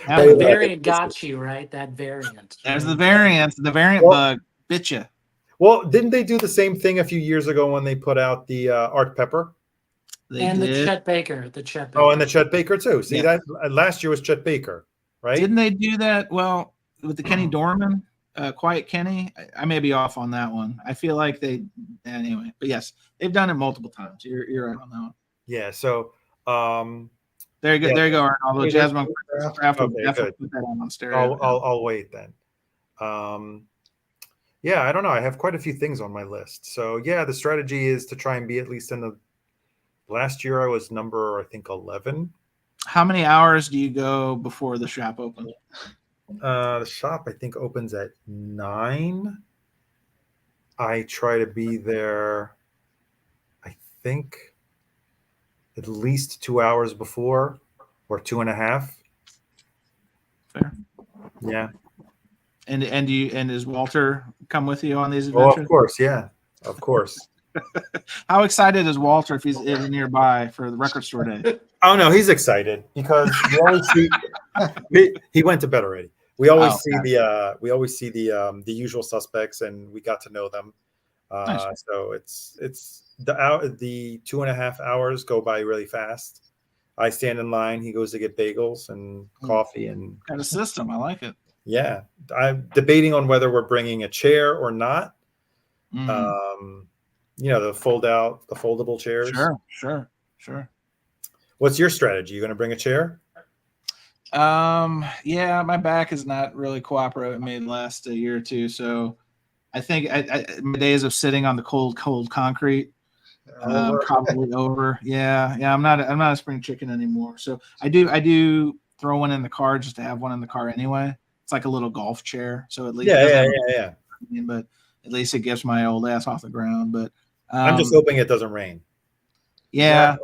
variant got you, right? That variant. There's the variant. The variant bug bit you. Well, didn't they do the same thing a few years ago when they put out the Art Pepper? The Chet Baker. Oh, and the Chet Baker too. See, that last year was Chet Baker, right? Didn't they do that? Well, with the Kenny Dorman, Quiet Kenny. I may be off on that one. I feel like anyway. But yes, they've done it multiple times. You're right on that one. Yeah. So there you go. There you go, Arnaldo. Jasmine. Okay, put that on stereo. I'll wait then. Yeah, I don't know. I have quite a few things on my list. So yeah, the strategy is to try and be at least in the. Last year I was number, I think, 11. How many hours do you go before the shop opens? The shop, I think, opens at 9. I try to be there, I think, at least 2 hours before, or 2.5. Fair. Yeah. And does Walter come with you on these adventures? Oh, of course, yeah. Of course. How excited is Walter if he's nearby for the Record Store Day? Oh no, he's excited because we always see he went to bed already. We always see the usual suspects, and we got to know them. Nice. So it's the 2.5 hours go by really fast. I stand in line. He goes to get bagels and coffee and Got a system. I like it. yeah. I'm debating on whether we're bringing a chair or not. The foldable chairs. Sure. What's your strategy? You going to bring a chair? Yeah, my back is not really cooperating with me the last year or two. So I think my days of sitting on the cold concrete probably over. Yeah. I'm not a spring chicken anymore. So I do throw one in the car just to have one in the car anyway. It's like a little golf chair. So at least yeah. But at least it gets my old ass off the ground. But I'm just hoping it doesn't rain. Yeah,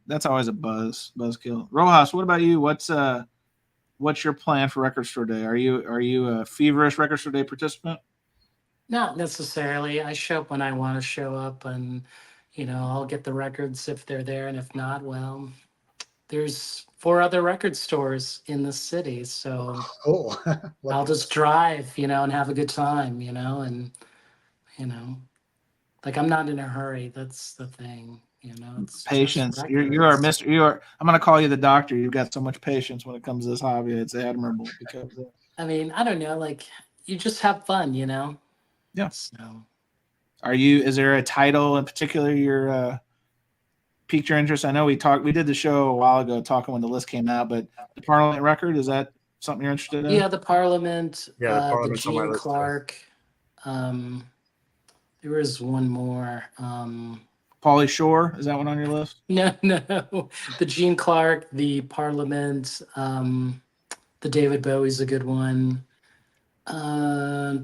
that's always a buzzkill. Rojas, what about you? What's your plan for Record Store Day? Are you a feverish Record Store Day participant? Not necessarily. I show up when I want to show up, and I'll get the records if they're there, and if not, well, there's 4 other record stores in the city, so Cool. I'll just drive, and have a good time, and like I'm not in a hurry. That's the thing. It's Patience. just You are records. Mr. I'm gonna call you the doctor. You've got so much patience when it comes to this hobby. It's admirable because I mean, I don't know, like you just have fun, Yeah. So is there a title in particular you're piqued your interest? I know we did the show a while ago talking when the list came out, but the Parliament record, is that something you're interested in? yeah, the Parliament, Yeah, the the Parliament's on my Gene list, too. Clark. There was one more. Pauly Shore, is that one on your list? No, the Gene Clark, the Parliament, the David Bowie's a good one. The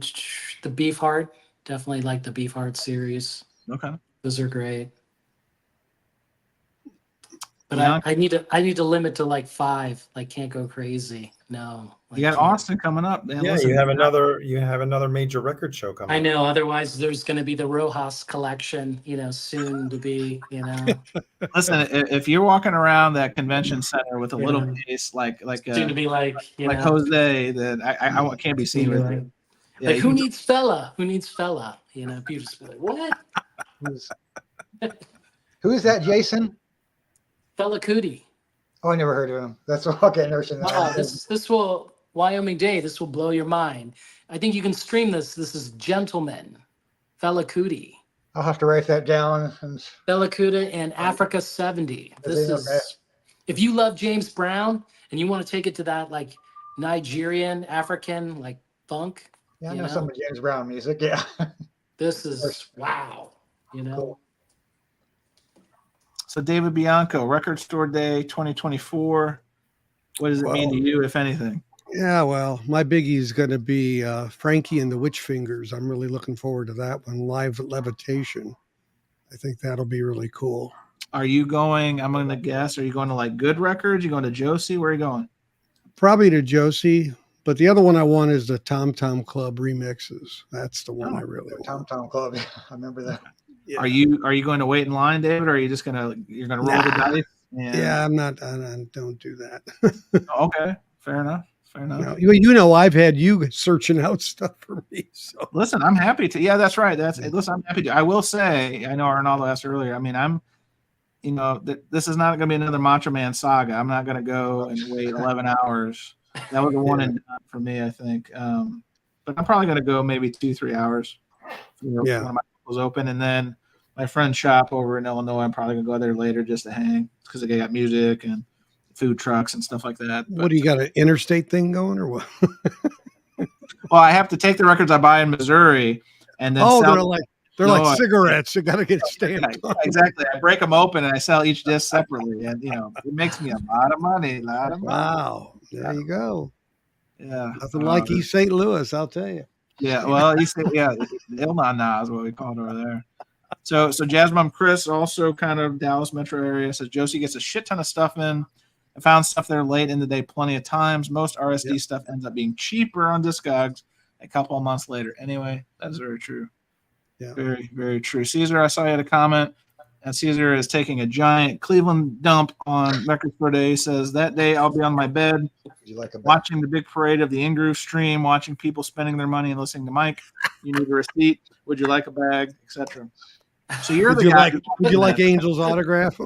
Beefheart, definitely like the Beefheart series. Okay. Those are great. But Yeah. I need to limit to like 5. Like can't go crazy. No. You got Austin coming up. Man. Yeah, Listen, you have another major record show coming. I know. Otherwise, there's going to be the Rojas collection, soon to be, Listen, if you're walking around that convention center with a Yeah. little case like soon to be like, Jose, then I can't be seen with it. Yeah, Like who needs fella? Who needs fella? People just be like, what? Who is that, Jason? Fella Cootie. Oh, I never heard of him. That's okay. Never seen that. Oh, this will Wyoming Day. This will blow your mind. I think you can stream this. This is Gentleman, Fella Cootie. I'll have to write that down. Fella Cootie and Africa 70. This is if you love James Brown and you want to take it to that like Nigerian African like funk. Yeah, I know some of James Brown music. Yeah. This is wow. Cool. So David Bianco, Record Store Day 2024. What does it mean to you, if anything? Yeah, well, my biggie is going to be Frankie and the Witch Fingers. I'm really looking forward to that one, live levitation. I think that'll be really cool. Are you going, I'm going to guess, are you going to like Good Records? You going to Josie? Where are you going? Probably to Josie, but the other one I want is the Tom Tom Club remixes. That's the one I really want. Tom Tom Club. I remember that. Yeah. Are you going to wait in line, David, or are you just going to roll the dice? Yeah, I'm not. I don't do that. Okay, fair enough. No, I've had you searching out stuff for me. So listen, I'm happy to. Yeah, that's right. Listen, I'm happy to. I will say, I know Arnaldo asked earlier. I mean, this is not going to be another Macho Man saga. I'm not going to go and wait 11 hours. That was a one and done for me, I think. But I'm probably going to go maybe 2-3 hours. One of my was open, and then my friend's shop over in Illinois. I'm probably gonna go there later just to hang because they got music and food trucks and stuff like that. What do you got, an interstate thing going or what? Well, I have to take the records I buy in Missouri and then sell they're like cigarettes. You got to get stamped. Yeah, exactly. I break them open and I sell each disc separately, and it makes me a lot of money. Wow, there you go. Yeah, nothing like East St. Louis, I'll tell you. Yeah, well, Il-Na-Na is what we call it over there. So Jazz Mom Chris, also kind of Dallas metro area, says Josie gets a shit ton of stuff in. I found stuff there late in the day plenty of times. Most RSD stuff ends up being cheaper on Discogs a couple of months later. Anyway, that's very true. Yeah. Very, very true. Caesar, I saw you had a comment. And Caesar is taking a giant Cleveland dump on Record Store Day. He says, that day I'll be on my bed Would you like a bag? watching the big parade of the in-groove stream, watching people spending their money and listening to Mike. You need a receipt. Would you like a bag, etc. So you're Would the you guy. like Angel's autograph?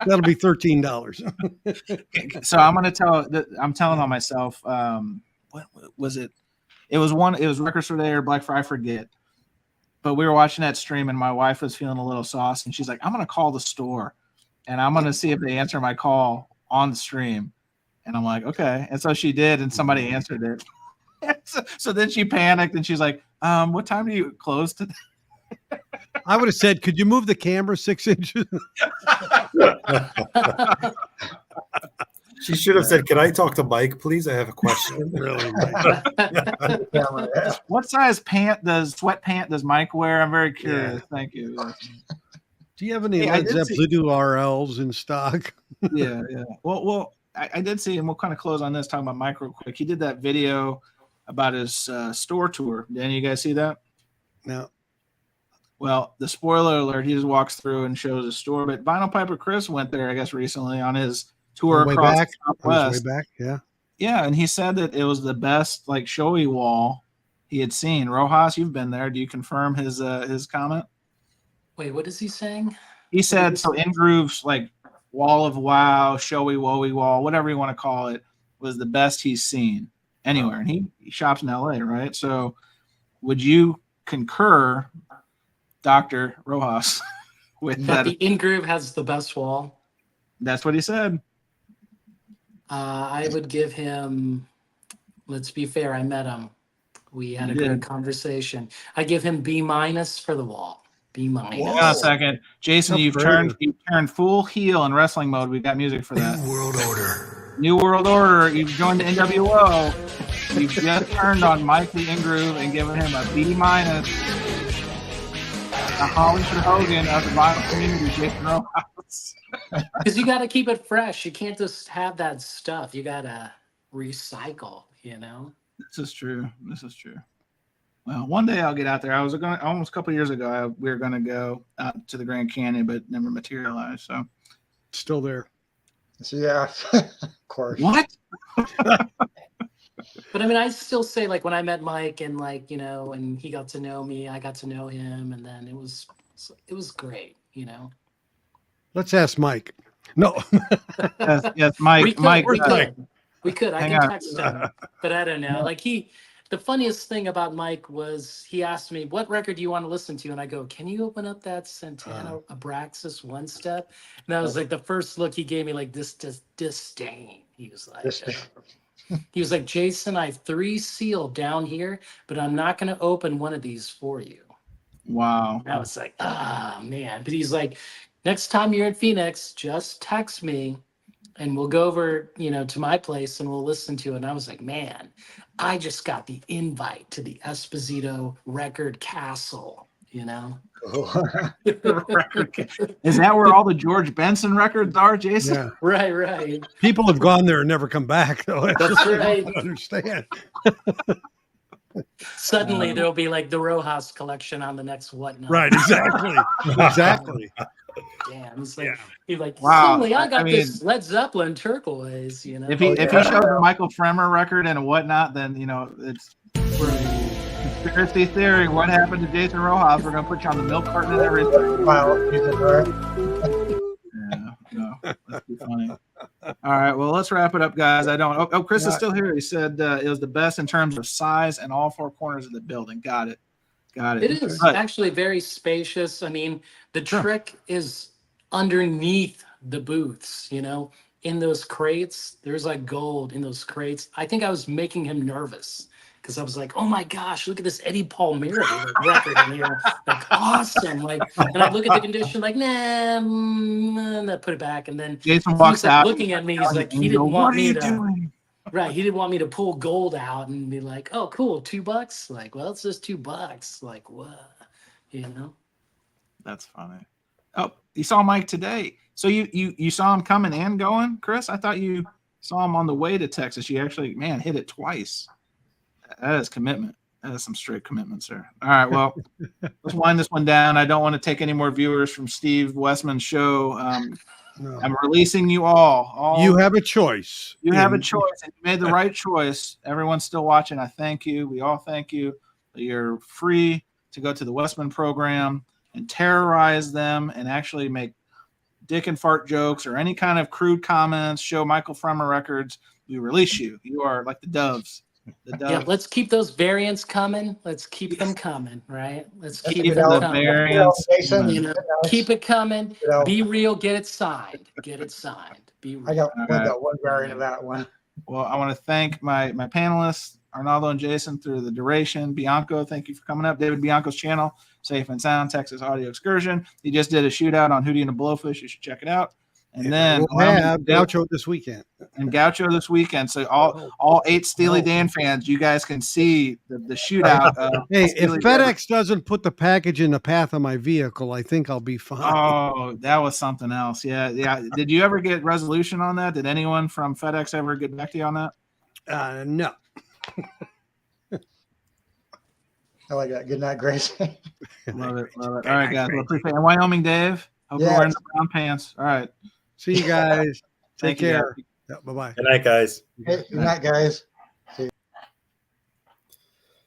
That'll be $13. So I'm gonna I'm telling on myself. What was it? It was Record Store Day or Black Friday, I forget. But we were watching that stream, and my wife was feeling a little saucy, and she's like, "I'm gonna call the store, and I'm gonna see if they answer my call on the stream." And I'm like, "Okay." And so she did, and somebody answered it. so then she panicked, and she's like, "What time do you close today?" I would have said, "Could you move the camera 6 inches?" She should have said, "Can I talk to Mike, please? I have a question." Really? What size sweat pant does Mike wear? I'm very curious. Yeah. Thank you. Do you have any Hey, I Led did Zeppelin RLs in stock? Yeah. Well, I did see, and we'll kind of close on this, talking about Mike real quick. He did that video about his store tour. Did any of you guys see that? No. Well, the spoiler alert, he just walks through and shows his store. But Vinyl Piper Chris went there, I guess, recently on his tour On his across way the back? Southwest. Way back, yeah. Yeah, and he said that it was the best, like, showy wall he had seen. Rojas, you've been there. Do you confirm his comment? Wait, what is he saying? He said, so In Groove's, like, wall of wow, showy, wowy wall, whatever you want to call it, was the best he's seen anywhere. And he shops in LA, right? So would you concur, Dr. Rojas, with That that? the in-groove has the best wall. That's what he said. I would give him, let's be fair, I met him. We had a good conversation. I give him B- for the wall. B-. Hang on a second. Jason, That's you've turned full heel in wrestling mode. We've got music for that. New World Order. New World Order. You've joined the NWO. You've just turned on Mike the In-Groove and given him a B-. A Hollywood Hogan of the vinyl community, Jason Rojas. Because you got to keep it fresh. You can't just have that stuff. You got to recycle, you know? This is true. Well, one day I'll get out there. I was going almost a couple of years ago. We were going to go out to the Grand Canyon, but never materialized. So Still there. So, yeah, of course. what? But I mean, I still say, like, when I met Mike and, like, you know, and he got to know me, I got to know him, and then it was great, you know? Let's ask Mike. No. Yes, Mike. We could. Mike. We could. I Hang can on. text him, but I don't know. Like, the funniest thing about Mike was he asked me, "What record do you want to listen to?" And I go, "Can you open up that Santana Abraxas One Step?" And that was like the first look he gave me, like this disdain. He was like, "Jason, I have 3 sealed down here, but I'm not going to open one of these for you." Wow. And I was like, man. But he's like, "Next time you're in Phoenix, just text me and we'll go over, you know, to my place and we'll listen to it." And I was like, man, I just got the invite to the Esposito Record Castle, you know? Is that where all the George Benson records are, Jason? Yeah. Right. People have gone there and never come back, though. That's right. I don't understand. Suddenly there'll be like the Rojas collection on the next whatnot. Right, exactly. Exactly. Damn. It's like, he's like, Wow. suddenly I got I mean, this Led Zeppelin turquoise, you know? If he shows a Michael Fremer record and a whatnot, then, you know, it's conspiracy theory. What happened to Jason Rojas? We're gonna put you on the milk carton and everything. Wow, he's in there. Yeah, no, that's too funny. All right, well, let's wrap it up, guys. Chris is still here. He said it was the best in terms of size and all 4 corners of the building. Got it. It is actually very spacious. I mean, the trick is underneath the booths, you know, in those crates. There's like gold in those crates. I think I was making him nervous because I was like, oh my gosh, look at this Eddie Palmieri record in here. Like, awesome. Like, and I look at the condition, like, and I put it back. And then Jason walks out looking at me. He's like, he didn't want me to. Right, he didn't want me to pull gold out and be like, "Oh, cool, $2." Like, well, it's just $2. Like, what? You know? That's funny. Oh, you saw Mike today. So you saw him coming and going, Chris? I thought you saw him on the way to Texas. You actually, hit it twice. That is commitment. That's some straight commitments there. All right, well, let's wind this one down. I don't want to take any more viewers from Steve Westman's show. No. I'm releasing you all. You have a choice. You have a choice, and you made the right choice. Everyone's still watching. I thank you. We all thank you. You're free to go to the Westman program and terrorize them and actually make dick and fart jokes or any kind of crude comments, show Michael Fremer records. We release you. You are like the doves. Yeah, let's keep those variants coming. Let's keep them coming, right? Let's keep keep them the coming. variants. Jason, You know, keep it coming. You know. Be real. Get it signed. Get it signed. Be real. I got one variant of that one. Well, I want to thank my panelists, Arnaldo and Jason, through the duration. Bianco, thank you for coming up. David Bianco's channel, Safe and Sound, Texas Audio Excursion. He just did a shootout on Hootie and the Blowfish. You should check it out. And then we'll have Gaucho this weekend. And Gaucho this weekend. So all 8 Steely Dan fans, you guys can see the shootout. Hey, Steely if FedEx doesn't put the package in the path of my vehicle, I think I'll be fine. Oh, that was something else. Yeah. Did you ever get resolution on that? Did anyone from FedEx ever get back to you on that? No. I like that. Good night, Grace. Love it. All right, guys. Well, appreciate it. And Wyoming Dave, hope you're wearing the brown pants. All right. See you guys. Take Thank you, care. guys. Yeah, bye-bye. Good night, guys. Hey, good night, guys.